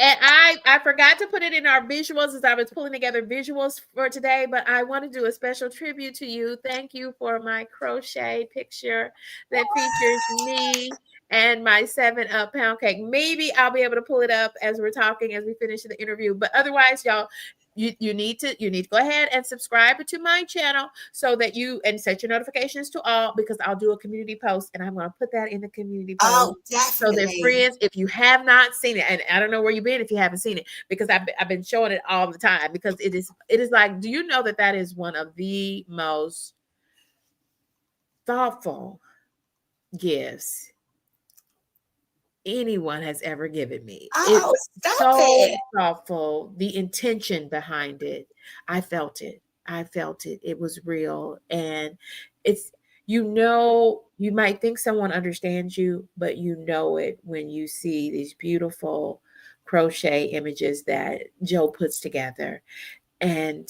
And I forgot to put it in our visuals as I was pulling together visuals for today, but I want to do a special tribute to you. Thank you for my crochet picture that features me and my 7 Up pound cake. Maybe I'll be able to pull it up as we're talking as we finish the interview. But otherwise, y'all, you need to go ahead and subscribe to my channel so that you and set your notifications to all, because I'll do a community post and I'm going to put that in the community post. Oh, So that definitely. friends, if you have not seen it, and I don't know where you've been if you haven't seen it, because I've been showing it all the time, because it is like, do you know that that is one of the most thoughtful gifts anyone has ever given me? It Oh, was stop so it. thoughtful. The intention behind it, I felt it. I felt it. It was real. And it's, you might think someone understands you, but you know it when you see these beautiful crochet images that Joe puts together. And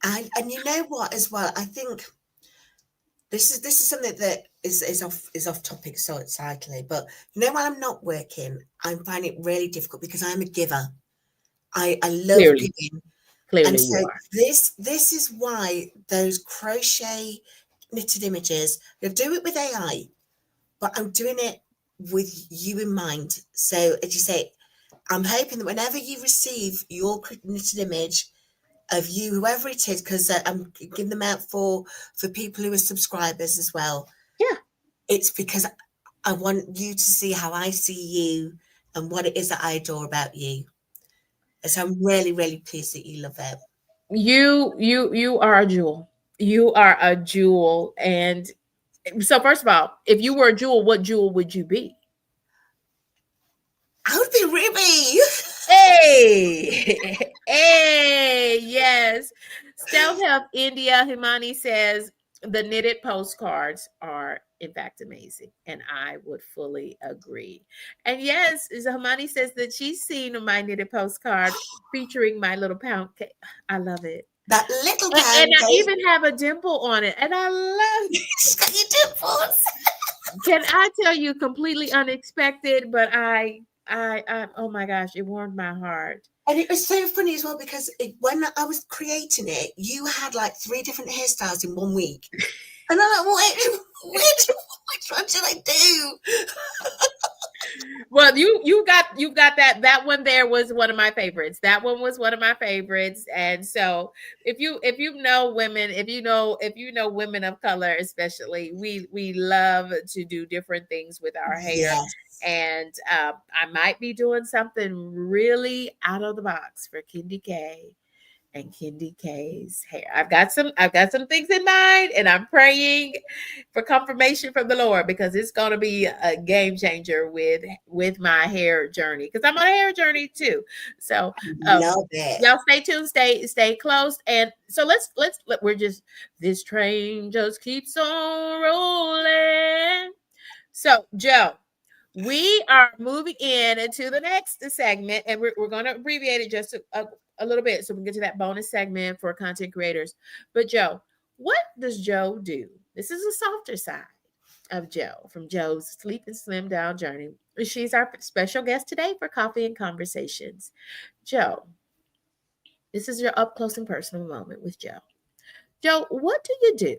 And you know what as well? I think this is something that is off topic so slightly, but you know, while I'm not working, I find it really difficult because I'm a giver. I love clearly, giving. And clearly so you are. this is why those crochet knitted images, I do it with AI, but I'm doing it with you in mind. So as you say, I'm hoping that whenever you receive your knitted image of you, whoever it is, because I'm giving them out for people who are subscribers as well. Yeah. It's because I want you to see how I see you and what it is that I adore about you. And so I'm really, really pleased that you love it. You are a jewel. You are a jewel. And so first of all, if you were a jewel, what jewel would you be? I would be Ruby. Hey, hey, yes. Self Help India Himani says the knitted postcards are in fact amazing, and I would fully agree. And yes, Himani says that she's seen my knitted postcard featuring my little pound cake. I love it. That little And pound I cake. even have a dimple on it, and I love. She's got your dimples. Can I tell you, completely unexpected, but I oh my gosh, it warmed my heart. And it was so funny as well because when I was creating it, you had like 3 different hairstyles in one week. And I'm like, which one should I do? Well, you got that one there was one of my favorites. That one was one of my favorites. And so if you know women, if you know women of color especially, we love to do different things with our hair. Yes. And I might be doing something really out of the box for KendyK and KendyK's hair. I've got some things in mind, and I'm praying for confirmation from the Lord, because it's going to be a game changer with my hair journey, because I'm on a hair journey too. So Love it. y'all stay tuned, stay close. And so we're just, this train just keeps on rolling. So Joe, we are moving in into the next segment, and we're going to abbreviate it just a little bit so we can get to that bonus segment for content creators. But Joe, what does Joe do? This is a softer side of Joe, from Joe's Sleep and Slim Down journey. She's our special guest today for Coffee and Conversations. Joe, this is your up close and personal moment with Joe. Joe, what do you do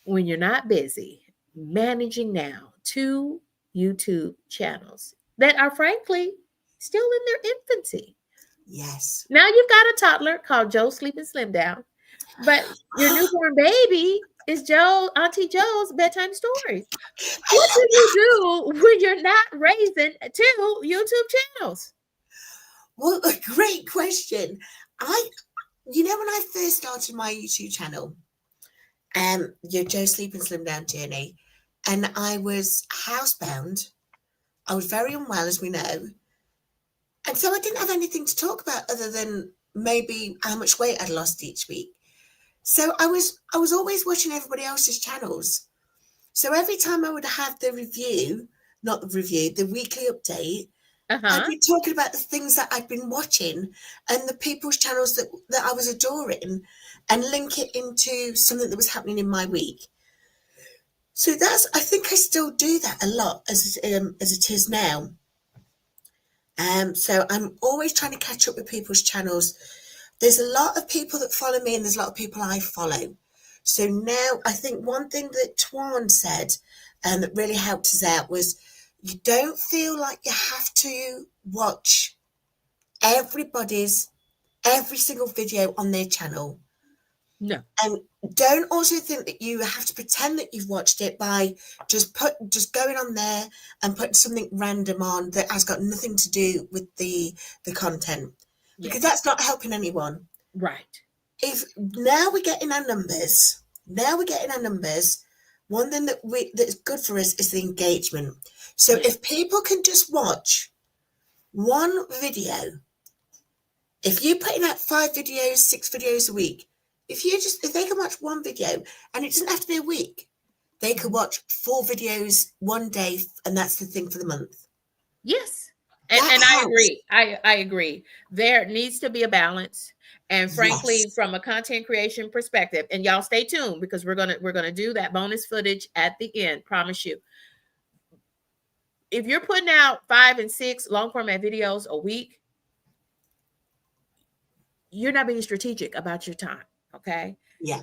when you're not busy managing now 2 YouTube channels that are frankly still in their infancy? Yes. Now you've got a toddler called Joe Sleep and Slim Down, but your I newborn baby is Auntie Joe's bedtime stories. What do love you that. do when you're not raising 2 YouTube channels? Well, a great question. I, when I first started my YouTube channel, your Joe Sleep and Slim Down journey, and I was housebound. I was very unwell, as we know, and so I didn't have anything to talk about other than maybe how much weight I'd lost each week. So I was always watching everybody else's channels. So every time I would have not the review, the weekly update, Uh I'd huh. be talking about the things that I'd been watching and the people's channels that I was adoring, and link it into something that was happening in my week. So I think I still do that a lot as it is now. So I'm always trying to catch up with people's channels. There's a lot of people that follow me and there's a lot of people I follow. So now I think one thing that Tuan said and that really helped us out was you don't feel like you have to watch everybody's every single video on their channel. No. And don't also think that you have to pretend that you've watched it by just going on there and putting something random on that has got nothing to do with the content, because Yes. that's not helping anyone. Right. If now we're getting our numbers, one thing that's good for us is the engagement. So Yes. if people can just watch one video, if you're putting out 5 videos, 6 videos a week, if they can watch one video, and it doesn't have to be a week, they could Mhm. watch 4 videos one day, and that's the thing for the month. Yes. That And I helps. agree. I agree. There needs to be a balance. And frankly, Yes. from a content creation perspective, and y'all stay tuned because we're gonna do that bonus footage at the end, promise you. If you're putting out 5 and 6 long format videos a week, you're not being strategic about your time. Okay. Yeah.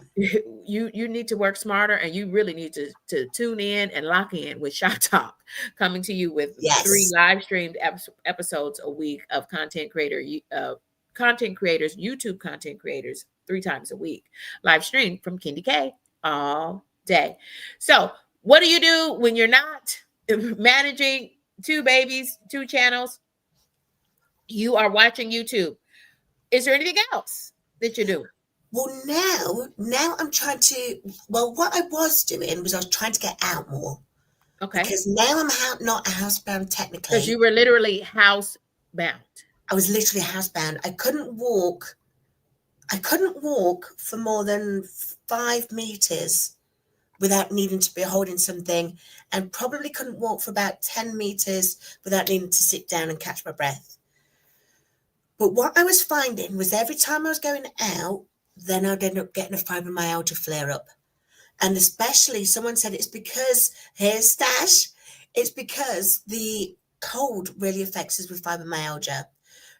You need to work smarter, and you really need to tune in and lock in with Shop Talk, coming to you with 3 Yes. live streamed episodes a week of content creators, YouTube content creators, 3 times a week, live streamed from KendyK all day. So what do you do when you're not managing 2 babies, 2 channels? You are watching YouTube. Is there anything else that you do? Well, now I'm trying to. Well, what I was doing was I was trying to get out more, Okay. because now I'm not housebound Because technically. you were literally house bound. I was literally housebound. I couldn't walk. I couldn't walk for more than 5 meters without needing to be holding something, and probably couldn't walk for about 10 meters without needing to sit down and catch my breath. But what I was finding was every time I was going out, then I'd end up getting a fibromyalgia flare up. And especially someone said it's because, here's Stash, it's because the cold really affects us with fibromyalgia.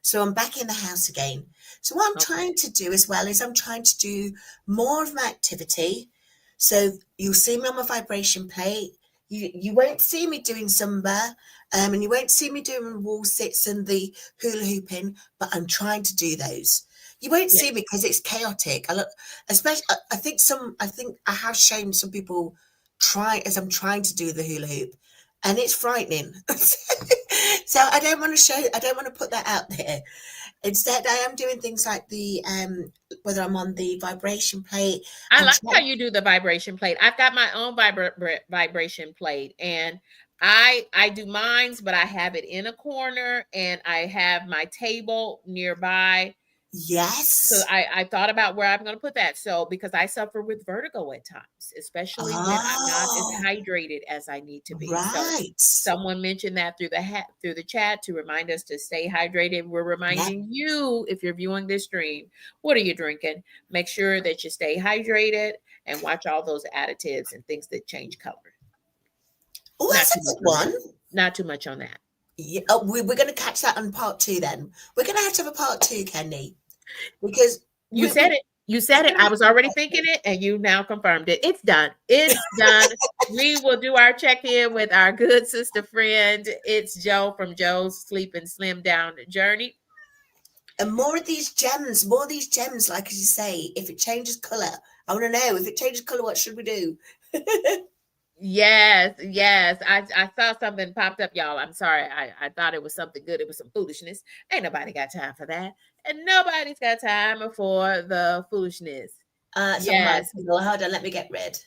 So I'm back in the house again. So what I'm Okay. trying to do as well is I'm trying to do more of my activity. So you'll see me on my vibration plate. You won't see me doing Zumba, and you won't see me doing wall sits and the hula hooping, but I'm trying to do those. You won't see me Yes. because it's chaotic. I look, especially. I think I have shown some people try as I'm trying to do the hula hoop, and it's frightening. So I don't want to show. I don't want to put that out there. Instead, I am doing things like the whether I'm on the vibration plate. I I'm like how trying. you do the vibration plate. I've got my own vibration plate, and I do mines, but I have it in a corner, and I have my table nearby. So Yes. I thought about where I'm going to put that. So because I suffer with vertigo at times, especially when I'm not as Oh, hydrated as I need to be. So right. someone mentioned that through the chat to remind us to stay hydrated. We're Yeah. reminding you, if you're viewing this stream, what are you drinking? Make sure that you stay hydrated and watch all those additives and things that change color. Oh, Not that's too a much good on that. one. Not too much on that. Yeah, oh, we're going to catch that on part two. Then we're going to have a part two, Kenny, because You said it. You we're said it. going to I have was to have a already part thinking two. it, and you now confirmed it. It's done. It's done. We will do our check in with our good sister friend. It's Joe from Joe's Sleep and Slim Down Journey. And more of these gems, like as you say, if it changes colour, I want to know if it changes colour, what should we do? Yes, yes. I saw something popped up, y'all. I'm sorry. I thought it was something good. It was some foolishness. Ain't nobody got time for that. And nobody's got time for the foolishness. It's on my Yes. signal. Hold on, let me get rid.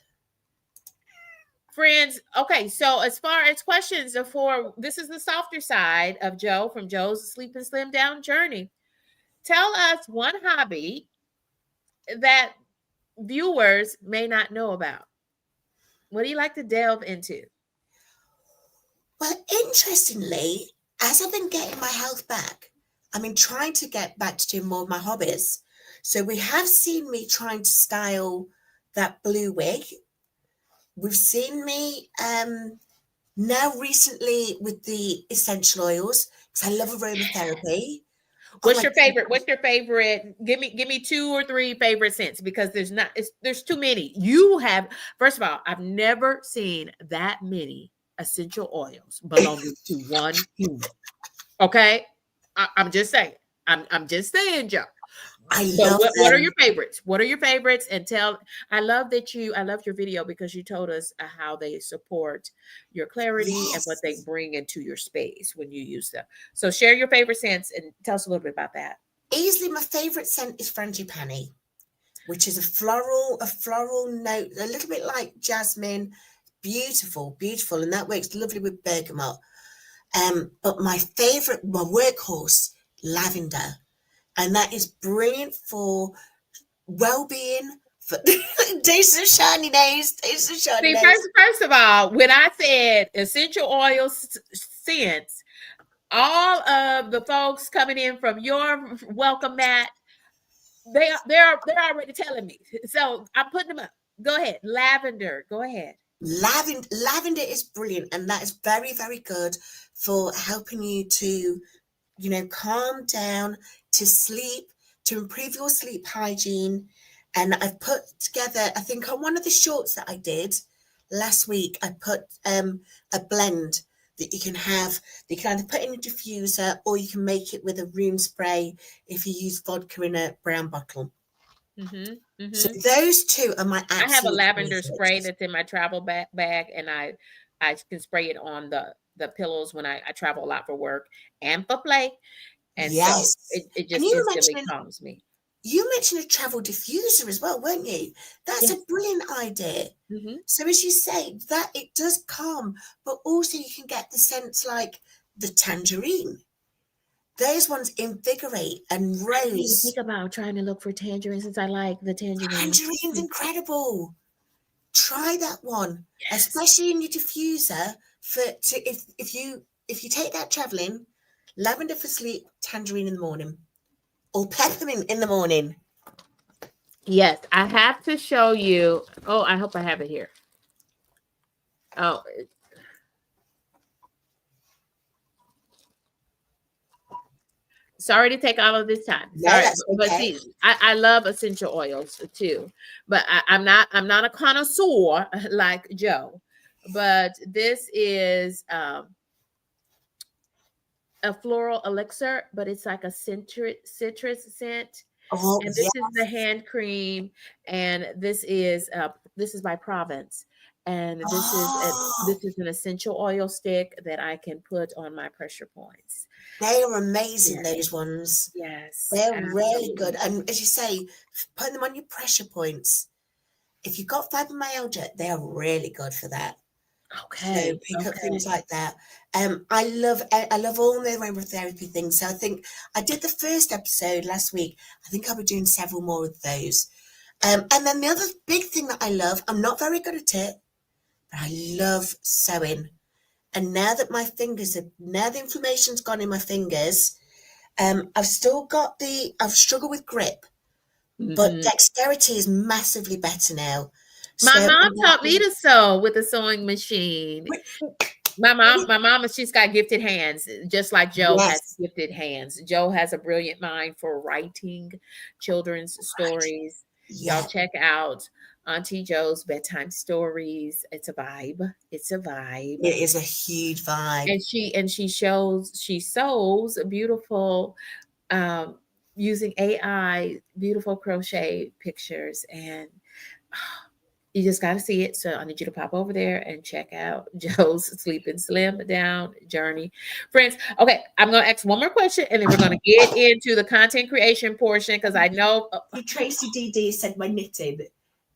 Friends, okay, so as far as questions for this is the softer side of Joe from Joe's Sleep and Slim Down Journey. Tell us one hobby that viewers may not know about. What do you like to delve into? Well, interestingly, as I've been getting my health back, I've been trying to get back to doing more of my hobbies. So we have seen me trying to style that blue wig. we've seen me now recently with the essential oils because I love aromatherapy. Oh What's my your God. favorite? What's your favorite? Give me two or three favorite scents because there's too many. You have first of all, I've never seen that many essential oils belonging to one human. Okay, I'm just saying. I'm just saying, Joe. I But love what are your favorites? What are your favorites? And tell. I loved your video because you told us how they support your clarity and what they yes. bring into your space when you use them. So share your favorite scents and tell us a little bit about that. Easily my favorite scent is frangipani, which is a floral note, a little bit like jasmine. Beautiful, beautiful, and that works lovely with bergamot. But my favorite, my workhorse, lavender, and that is brilliant for well-being. For days of shiny See, days. first of all, when I said essential oils scents, all of the folks coming in from your welcome mat, they're already telling me. So I'm putting them up. Go ahead, lavender. Go ahead. Lavender is brilliant, and that is very, very good for helping you to, calm down, to sleep, to improve your sleep hygiene. And I've put together, I think on one of the shorts that I did last week, I put a blend that you can have, that you can either put in a diffuser or you can make it with a room spray if you use vodka in a brown bottle. Mm-hmm. So Mm-hmm. those two are my I have a absolute lavender spray favorites. that's in my travel bag, and I can spray it on the pillows when I travel a lot for work and for play, and so Yes. it And just instantly calms me. you mentioned a travel diffuser as well, weren't you? That's a Yes. brilliant idea. Mm-hmm. So as you say, that it does calm, but also you can get the sense like the tangerine. Those ones invigorate and I didn't even rose. think about trying to look for tangerine since I like the tangerine. Tangerine's Mm, incredible. Try that one, yes. especially in your diffuser. If you take that traveling, lavender for sleep, tangerine in the morning, or peppermint in the morning. Yes, I have to show you. Oh, I hope I have it here. Oh, sorry to take all of this time. No, Sorry, that's but okay. see, I love essential oils too, but I'm not a connoisseur like Joe. But this is a floral elixir, but it's like a citrus scent. Oh And yeah. this is the hand cream, and this is by Provence, and Oh, this is an essential oil stick that I can put on my pressure points. they are amazing, Yes, those ones. yes, They're really good. absolutely. And as you say, putting them on your pressure points. If you've got fibromyalgia, they are really good for that. So Okay, pick up things okay. like that. I love all the aromatherapy things. So I think I did the first episode last week. I think I'll be doing several more of those. And then the other big thing that I love, I'm not very good at it, but I love sewing. And now the inflammation's gone in my fingers. I've struggled with grip, but Mhm. dexterity is massively better now. My So mom taught me to sew with a sewing machine. My mom, she's got gifted hands, just like Joe has yes, gifted hands. Joe has a brilliant mind for writing children's right, stories. Y'all yeah, check out Auntie Jo's bedtime stories. It's a vibe. It's a vibe. it is a huge vibe. And she sews beautiful um using AI, beautiful crochet pictures, and you just got to see it. So I need you to pop over there and check out Joe's Sleep and Slim Down Journey. Friends, okay, I'm going to ask one more question and then we're going to get into the content creation portion because I know. Tracy DD said my knitting.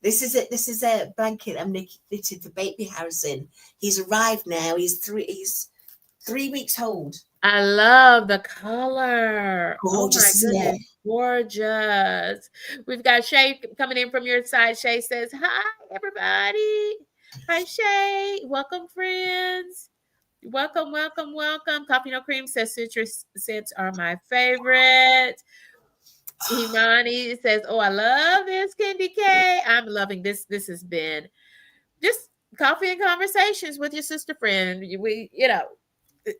This is a blanket I'm knitted for baby Harrison. He's arrived now. He's 3 weeks old. I love the color. Oh my Gorgeous, isn't goodness. it? Gorgeous. We've got Shay coming in from your side. Shay says, hi, everybody. Hi, Shay. Welcome, friends. Welcome, welcome, welcome. Coffee No Cream says citrus scents are my favorite. Imani says, oh, I love this KendyK. I'm loving this. This has been just Coffee and conversations with your sister friend. We,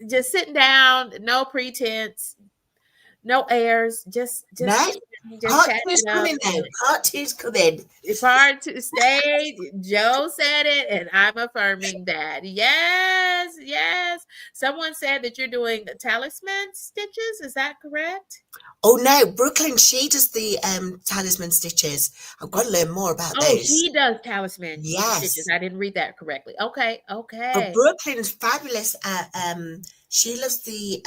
just sitting down, no pretense, no airs, just No, chilling, just part chatting two's it up. coming now. Part two's coming. Part to stay. Joe said it, and I'm affirming that. Yes, yes. Someone said that you're doing talisman stitches. Is that correct? Oh no, Brooklyn, she does the talisman stitches. I've got to learn more about Oh, those. she does talisman stitches. Yes. I didn't read that correctly. Okay, But okay. Brooklyn's fabulous at she loves the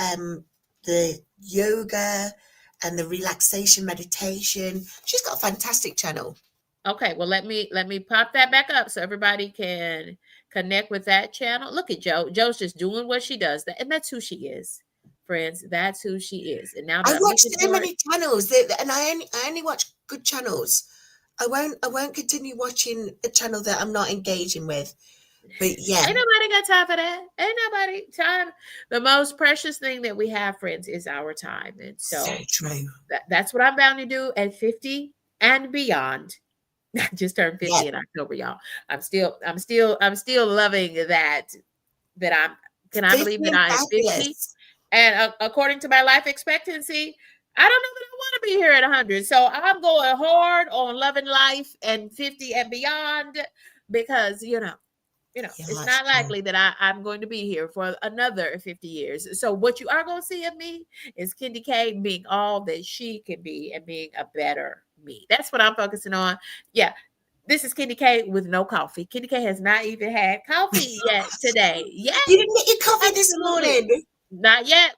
yoga and the relaxation meditation. She's got a fantastic channel. Okay, well let me pop that back up so everybody can connect with that channel. Look at Joe. Joe's just doing what she does. And that's who she is. Friends, that's who she is. And now I that I'm watch looking so for it, many channels and I only watch good channels. I won't continue watching a channel that I'm not engaging with. But yeah, ain't nobody got time for that. Ain't nobody time. The most precious thing that we have, friends, is our time. And so so true. that's what I'm bound to do at 50 and beyond. I just turned Yeah, 50 in October, y'all. I'm still loving that I'm can I 50 believe that and I am 50? fabulous. And according to my life expectancy, I don't know that I want to be here at 100. So I'm going hard on loving life and 50 and beyond because, Yeah, it's that's not true. likely that I'm going to be here for another 50 years. So what you are going to see of me is KendyK being all that she can be and being a better me. That's what I'm focusing on. Yeah. This is KendyK with no coffee. KendyK has not even had coffee yet today. Yet. You didn't get your coffee this Absolutely. morning. Not yet.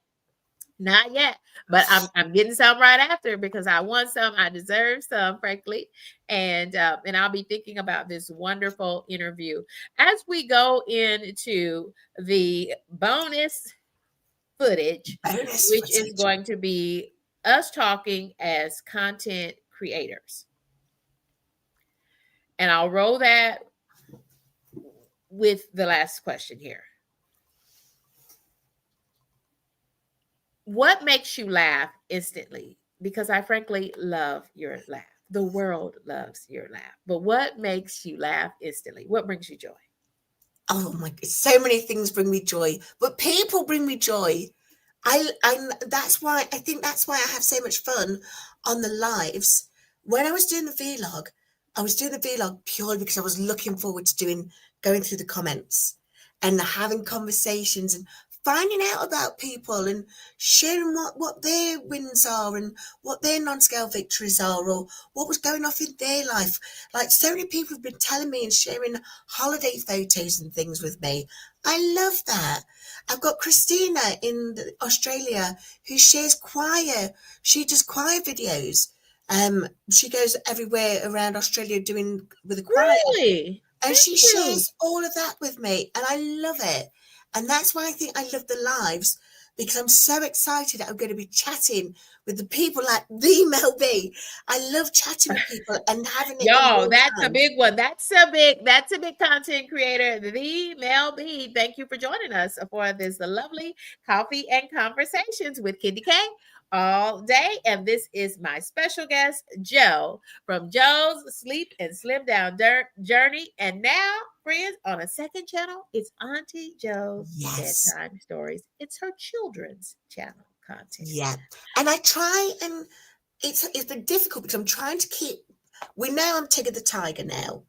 Not yet, but I'm getting some right after because I want some. I deserve some, frankly, and I'll be thinking about this wonderful interview as we go into the bonus footage, Bonus which is footage. going to be us talking as content creators, and I'll roll that with the last question here. What makes you laugh instantly? Because I frankly love your laugh. The world loves your laugh. But what makes you laugh instantly? What brings you joy? Oh my god, so many things bring me joy, but people bring me joy. That's why I think that's why I have so much fun on the lives. When I was doing the vlog, I was doing the vlog purely because I was looking forward to going through the comments and having conversations and finding out about people and sharing what their wins are and what their non-scale victories are or what was going off in their life. Like so many people have been telling me and sharing holiday photos and things with me. I love that. I've got Christina in Australia who shares choir. She does choir videos. She goes everywhere around Australia doing with a choir, Really? and Thank she you. shares all of that with me, and I love it. And that's why I think I love the lives because I'm so excited that I'm going to be chatting with the people like the Mel B. I love chatting with people and having it in Y'all, real that's a time. big one. That's a big content creator. The Mel B. Thank you for joining us for this lovely coffee and conversations with KendyK all day. And this is my special guest, Joe, from Joe's Sleep and Slim Down Journey. And now, friends, on a second channel, it's Auntie Joe's Yes. Bedtime Stories. It's her children's channel content. Yeah. And I try and it's been difficult because I'm trying to keep we know I'm Tigger the Tiger now,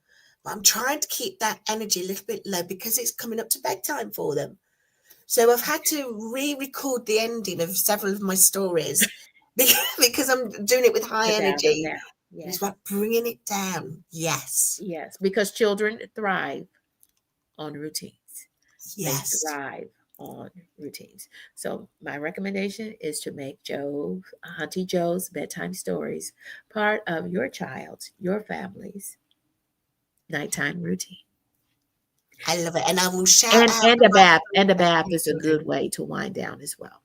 but I'm trying to keep that energy a little bit low because it's coming up to bedtime for them. So I've had to re-record the ending of several of my stories because I'm doing it with high To dial them energy. down. It's Yes. about bringing it down. Yes. Yes, because children thrive on routines. They Yes. thrive on routines. So my recommendation is to make Auntie Joe's bedtime stories part of your child's, your family's nighttime routine. I love it. And I will shout And out and a bath. And a my bath is a grandchildren. good way to wind down as well.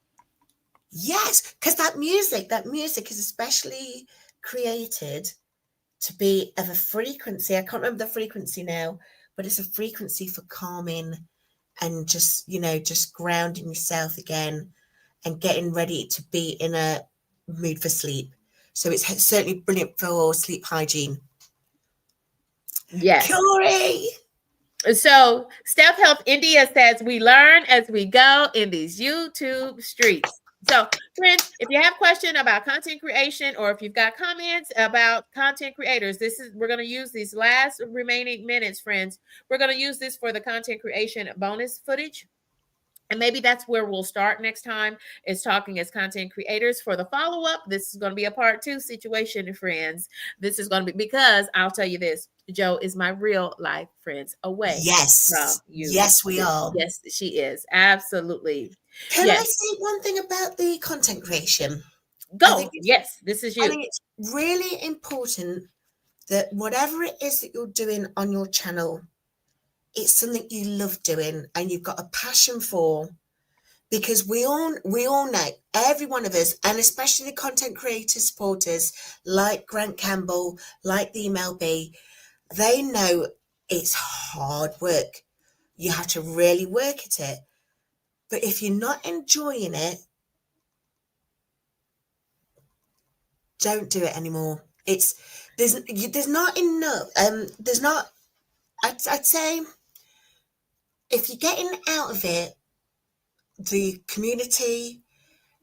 Yes, because that music is especially created to be of a frequency. I can't remember the frequency now, but it's a frequency for calming and just grounding yourself again and getting ready to be in a mood for sleep. So it's certainly brilliant for sleep hygiene. Yes. Corey! So, Steph Health India says we learn as we go in these YouTube streets. So, friends, if you have question about content creation or if you've got comments about content creators, we're going to use these last remaining minutes, friends. We're going to use this for the content creation bonus footage. And maybe that's where we'll start next time, is talking as content creators. For the follow-up, this is going to be a part 2 situation, friends. This is going to be, because I'll tell you this, Jo is my real life friends away from Yes, you. yes, we are. Yes, she is. Absolutely. Can I Yes. say one thing about the content creation? I think Go. it's, Yes, this is I you. think it's really important that whatever it is that you're doing on your channel, it's something you love doing and you've got a passion for. Because we all know, every one of us, and especially the content creator supporters like Grant Campbell, like the MLB, they know it's hard work. You have to really work at it. But if you're not enjoying it, don't do it anymore. There's not enough. There's not. I'd say if you're getting out of it the community,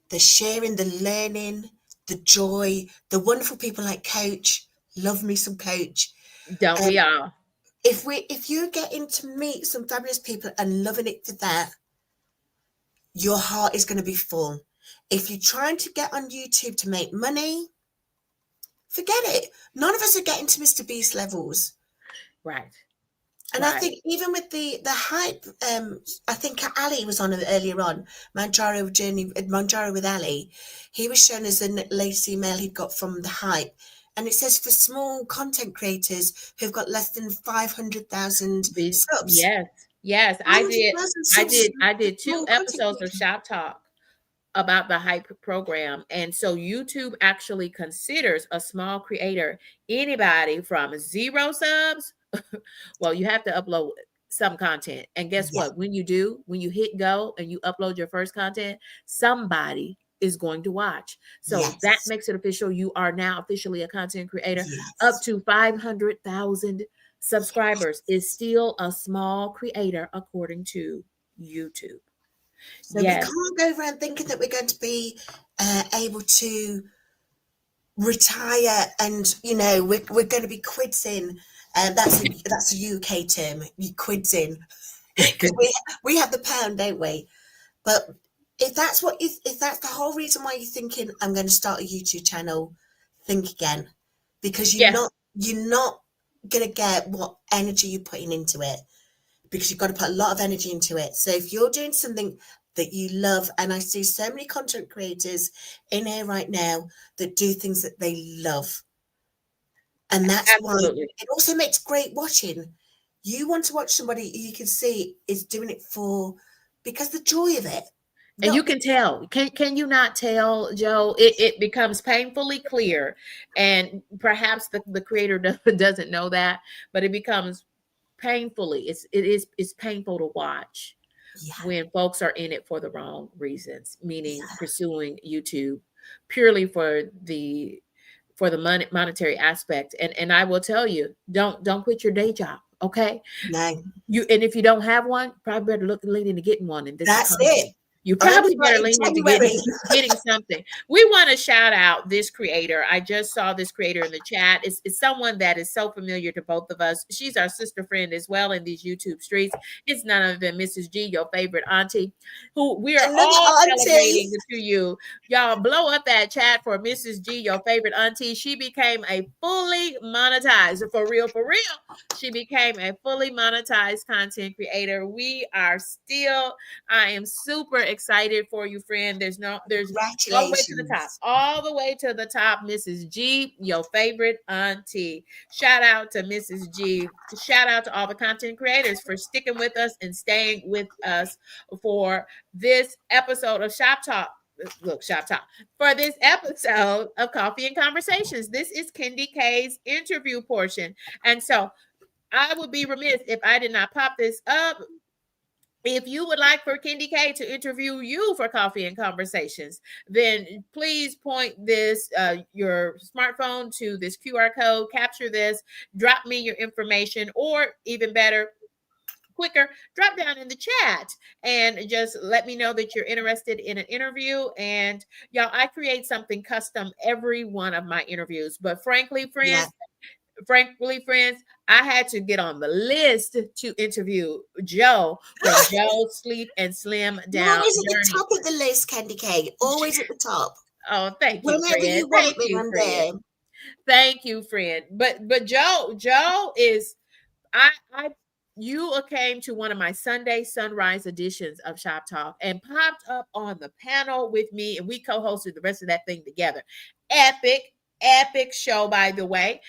the sharing, the learning, the joy, the wonderful people like Coach. Love me some Coach. Don't Um, we all? if you're getting to meet some fabulous people and loving it for that, your heart is going to be full. If you're trying to get on YouTube to make money, forget it. None of us are getting to Mr. Beast levels. Right. And I Right. think even with the hype, I think Ali was on earlier on Manjaro with Ali. He was shown as the latest email he'd got from the hype, and it says for small content creators who've got less than 500,000 subs. Yes. Yes, I did. 500,000 I subs did. is I a did 2 small content episodes of creator. Shop Talk about the hype program. And so YouTube actually considers a small creator anybody from 0 subs. Well, you have to upload some content. And guess Yeah, what? When you hit go and you upload your first content, somebody is going to watch. So that yes, makes it official. You are now officially a content creator. Up yes. to 500,000 subscribers is still a small creator according to YouTube. So we Yes. can't go around thinking that we're going to be able to retire and we're going to be quids in, and that's a UK term, quids in, because we have the pound, don't we? But if that's the whole reason why you're thinking I'm going to start a YouTube channel, think again, because Yeah. you're not going to get what energy you're putting into it, because you've got to put a lot of energy into it. So if you're doing something that you love, and I see so many content creators in here right now that do things that they love, and that's why Absolutely. it also makes great watching. You want to watch somebody you can see is doing it for, because the joy of it. And you Not can tell. Can you not tell, Jo? It becomes painfully clear. And perhaps the creator doesn't know that, but it becomes painfully, it's painful to watch Yeah, when folks are in it for the wrong reasons, meaning yeah, pursuing YouTube purely for the monetary aspect. And I will tell you, don't quit your day job, okay? no, You, and if you don't have one, probably better lean into getting one in this that's it. economy. You I'm probably better starting lean into January. getting something. We want to shout out this creator. I just saw this creator in the chat. It's someone that is so familiar to both of us. She's our sister friend as well in these YouTube streets. It's none other than Mrs. G, your favorite auntie, who we are Another all auntie. celebrating to you. Y'all blow up that chat for Mrs. G, your favorite auntie. She became a fully monetized, for real, for real. She became a fully monetized content creator. We are still, I am super excited for you, friend. There's all the way to the top, Congratulations. all the way to the top, Mrs. G, your favorite auntie. Shout out to Mrs. G. Shout out to all the content creators for sticking with us and staying with us for this episode of Shop Talk. Look, Shop Talk. For this episode of Coffee and Conversations. This is KendyK's interview portion. And so I would be remiss if I did not pop this up. If you would like for KendyK to interview you for Coffee and Conversations, then please point this your smartphone to this QR code, capture this, drop me your information, or even better, quicker, drop down in the chat and just let me know that you're interested in an interview. And y'all, I create something custom every one of my interviews. But Yeah. frankly, friends, I had to get on the list to interview Joe from Joe's Sleep and Slim You're Down always at the Journey. top of the list, KendyK. Always at the top. Oh, thank you, Whenever friend. you want Thank me, you, I'm friend. there. Thank you, friend. But Joe is I you came to one of my Sunday sunrise editions of Shop Talk and popped up on the panel with me, and we co-hosted the rest of that thing together. Epic, epic show, by the way.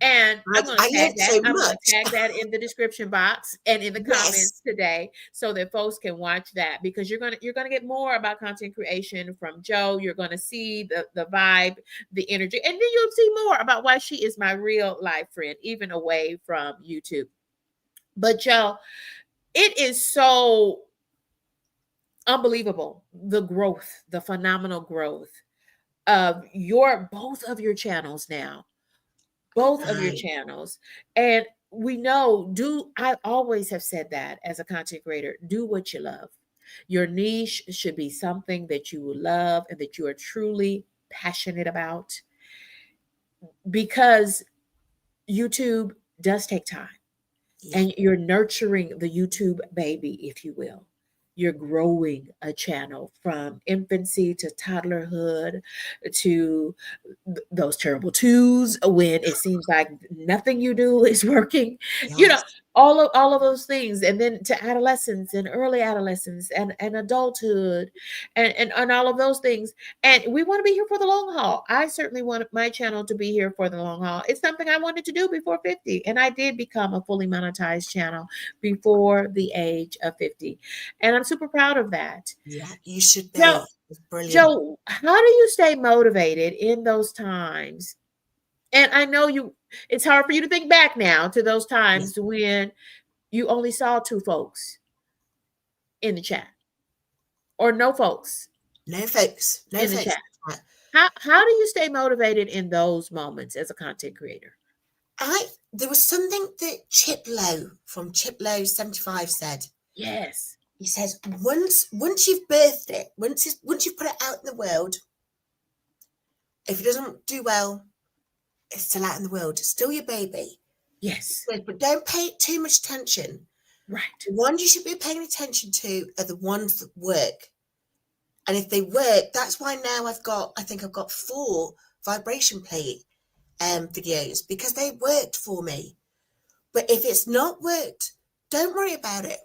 And I'm going to I tag learned that. so I'm going to much. tag that in the description box and in the Yes. comments today so that folks can watch that, because you're going to get more about content creation from Joe. You're going to see the vibe, the energy, and then you'll see more about why she is my real life friend, even away from YouTube. But Joe, it is so unbelievable, the growth, the phenomenal growth of your both of your channels now. Both of your Right. channels. And we know, I always have said that as a content creator, do what you love. Your niche should be something that you love and that you are truly passionate about, because YouTube does take time. Yeah. And you're nurturing the YouTube baby, if you will. You're growing a channel from infancy to toddlerhood to those terrible twos when it seems like nothing you do is working. You know, Yes. all of those things, and then to adolescence and early adolescence and adulthood and all of those things. And we want to be here for the long haul. I certainly want my channel to be here for the long haul. It's something I wanted to do before 50, and I did become a fully monetized channel before the age of 50, and I'm super proud of that. Yeah. You should Joe, be. It's brilliant. Joe, how do you stay motivated in those times? And I know it's hard for you to think back now to those Yeah. times when you only saw two folks in the chat, or no folks No folks. No in the folks. chat. How do you stay motivated in those moments as a content creator? There was something that Chip Lowe from Chip Lowe 75 said. Yes. He says, once you've birthed it, once you've put it out in the world, if it doesn't do well, it's still out in the world. It's still your baby. Yes. But don't pay it too much attention. Right. The ones you should be paying attention to are the ones that work. And if they work, that's why now I think I've got 4 vibration plate videos, because they worked for me. But if it's not worked, don't worry about it.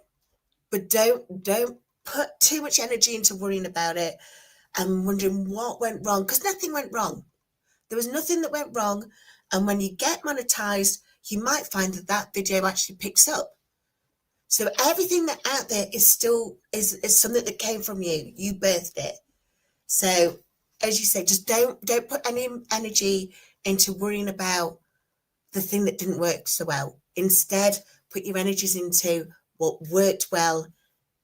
But don't put too much energy into worrying about it and wondering what went wrong, because nothing went wrong. There was nothing that went wrong. And when you get monetized, you might find that that video actually picks up. So everything that out there is still is something that came from you. You birthed it. So as you say, just don't put any energy into worrying about the thing that didn't work so well. Instead, put your energies into what worked well,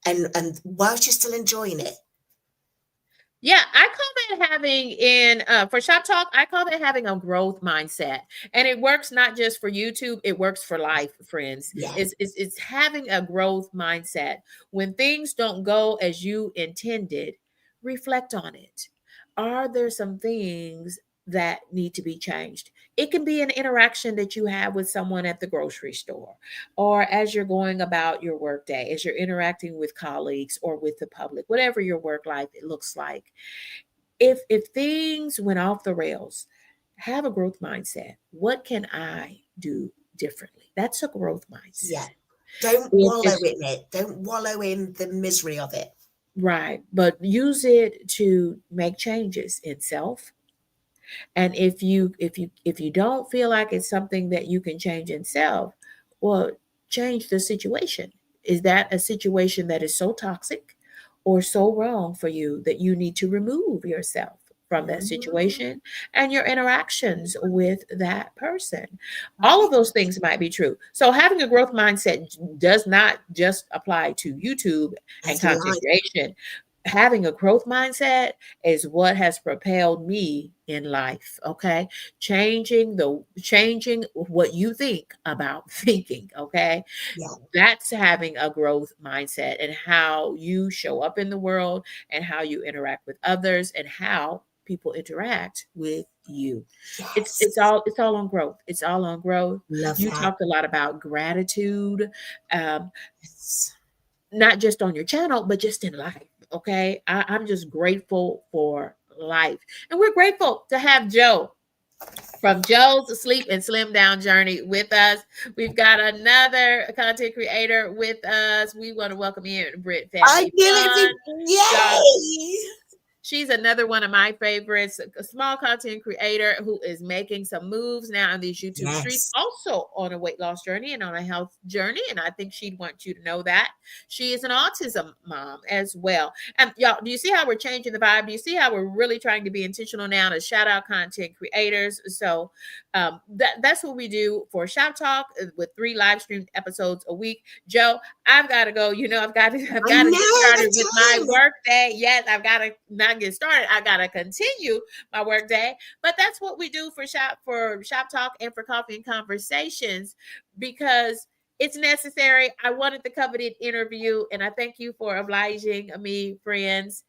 and whilst you're still enjoying it. Yeah, I call that having for Shop Talk, I call that having a growth mindset. And it works not just for YouTube, it works for life, friends. Yeah. It's having a growth mindset. When things don't go as you intended, reflect on it. Are there some things that need to be changed? It can be an interaction that you have with someone at the grocery store, or as you're going about your workday, as you're interacting with colleagues or with the public, whatever your work life it looks like. If things went off the rails, have a growth mindset. What can I do differently? That's a growth Yeah. mindset. Don't wallow If in it. Don't wallow in the misery of it. right, but use it to make changes in self. And if you don't feel like it's something that you can change in self, well, change the situation. Is that a situation that is so toxic or so wrong for you that you need to remove yourself from that Mm, situation and your interactions with that person? All right. of those things might be true. So having a growth mindset does not just apply to YouTube and As content life. creation. having a growth mindset is what has propelled me in life. Okay, changing what you think about thinking. Okay, Yeah. that's having a growth mindset, and how you show up in the world, and how you interact with others, and how people interact with you. it's Yes. it's all it's all on growth. It's all on growth. Love You that. talked a lot about gratitude, um, Yes. not just on your channel, but just in life. Okay, I'm just grateful for life, and we're grateful to have Joe from Joe's Sleep and Slim Down Journey with us. We've got another content creator with us. We want to welcome in Britt I Family feel Fun. it. Y'all, Yay! she's another one of my favorites, a small content creator who is making some moves now in these YouTube streets, Yes. also on a weight loss journey and on a health journey. And I think she'd want you to know that. She is an autism mom as well. And y'all, do you see how we're changing the vibe? Do you see how we're really trying to be intentional now to shout out content creators? So that's what we do for Shop Talk, with 3 live streamed episodes a week. Joe, I've got to go. I've I got to get know started with my the time. work day. Yes, I've got to not get started. I got to continue my work day. But that's what we do for Shop Talk and for Coffee and Conversations, because it's necessary. I wanted the coveted interview, and I thank you for obliging me, friends.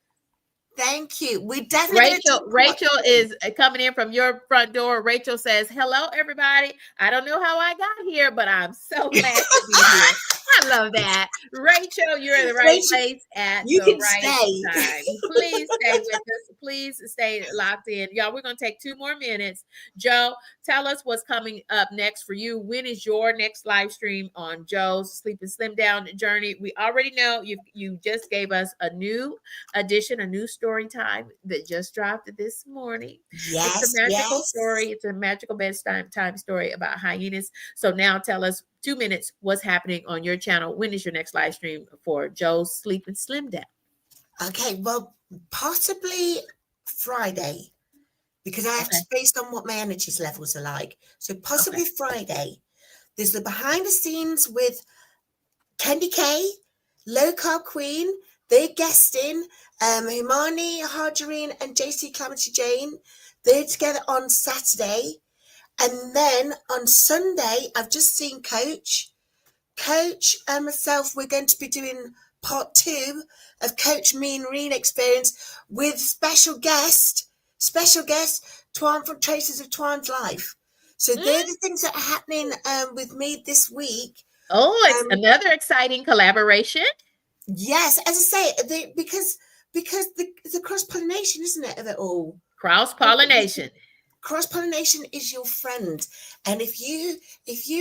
Thank you. We're definitely going to Rachel, talk about Rachel is coming in from your front door. Rachel says, "Hello, everybody. I don't know how I got here, but I'm so glad to be here." I love that. Rachel, you're in the right Rachel, place at you the can right stay. time. Please stay with us. Please stay locked in. Y'all, we're going to take 2 more minutes. Joe, tell us what's coming up next for you. When is your next live stream on Joe's Sleep and Slim Down Journey? We already know you just gave us a new addition, a new story time that just dropped this morning. It's a Yes, magical yes. story. It's a magical bedtime time story about hyenas. So now tell us, 2 minutes, what's happening on your channel. When is your next live stream for Joe's Sleep and Slim Down? Okay, well, possibly Friday, because I have Okay. to, based on what my energies levels are like. So Okay. possibly Friday. There's the behind the scenes with KendyK, Low Carb Queen. They're guesting. Himani Harjareen and JC Calamity Jane. They're together on Saturday. And then on Sunday, I've just seen Coach and myself, we're going to be doing part 2 of Coach Me and Reen Experience with special guest, Twan from Traces of Twan's Life. So they're Mm. the things that are happening with me this week. Oh, it's Um, another exciting collaboration. yes, as I say, because the cross pollination, isn't it, of it all? Cross pollination. Cross pollination is your friend, and if you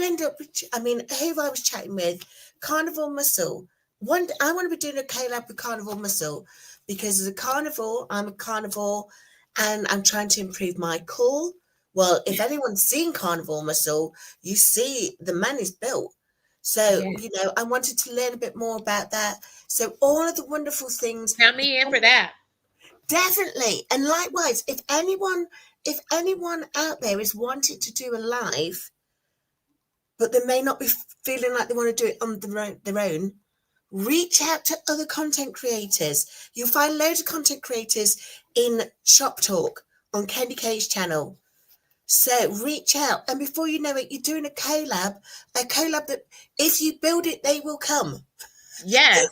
end up, I mean, who I was chatting with, Carnival Muscle. I want to be doing a collab with Carnival Muscle because as a carnivore, I'm a carnivore, and I'm trying to improve my core. Well, if anyone's seen Carnival Muscle, you see the man is built. So Yeah. I wanted to learn a bit more about that. So all of the wonderful things. Count me in for that. Definitely. And likewise, if anyone out there is wanting to do a live, but they may not be feeling like they want to do it on their own, reach out to other content creators. You'll find loads of content creators in Shop Talk on KendyK's channel. So reach out, and before you know it, you're doing a collab that if you build it, they will come. Yes.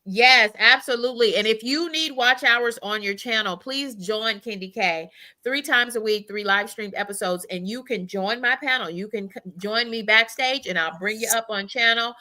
Yes, absolutely. And if you need watch hours on your channel, please join KendyK 3 times a week, 3 live streamed episodes, and you can join my panel. You can join me backstage, and I'll bring you up on channel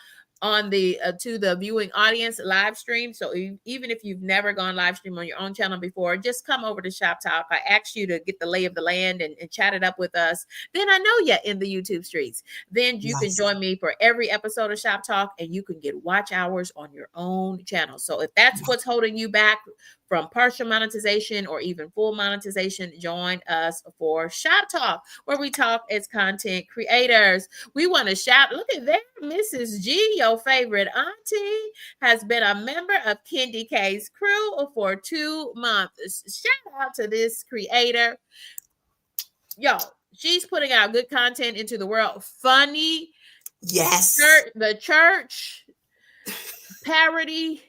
on the to the viewing audience live stream. So even if you've never gone live stream on your own channel before, just come over to Shop Talk. I asked you to get the lay of the land and chat it up with us. Then I know you in the YouTube streets. Then you can Yes. join me for every episode of Shop Talk, and you can get watch hours on your own channel. So if that's what's holding you back from partial monetization or even full monetization, join us for Shop Talk, where we talk as content creators. We want to shout, look at there, Mrs. G, your favorite auntie, has been a member of KendyK's crew for 2 months. Shout out to this creator. Y'all, she's putting out good content into the world. Funny, Yes. the church, parody.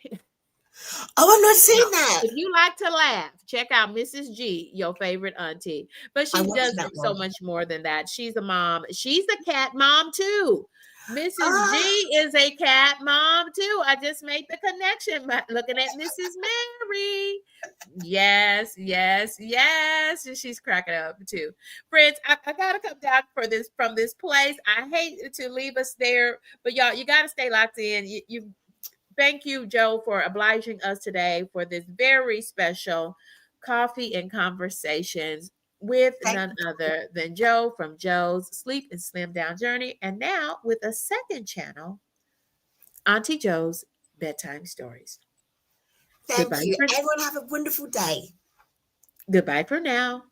Oh, I'm not Now, seeing that. if you like to laugh, check out Mrs. G, your favorite auntie. But I'm she watching does that so one. much more than that. She's a mom. She's a cat mom too. Mrs. G Ah, is a cat mom too. I just made the connection by looking at Mrs. Mary. Yes, yes, yes. And she's cracking up too. Friends, I gotta come down for this from this place. I hate to leave us there, but y'all, you gotta stay locked in. You thank you, Joe, for obliging us today for this very special coffee and conversations with thank none you. other than Joe from Joe's Sleep and Slim Down Journey. And now with a second channel, Auntie Joe's Bedtime Stories. Thank Goodbye you. for Everyone have a wonderful day. goodbye for now.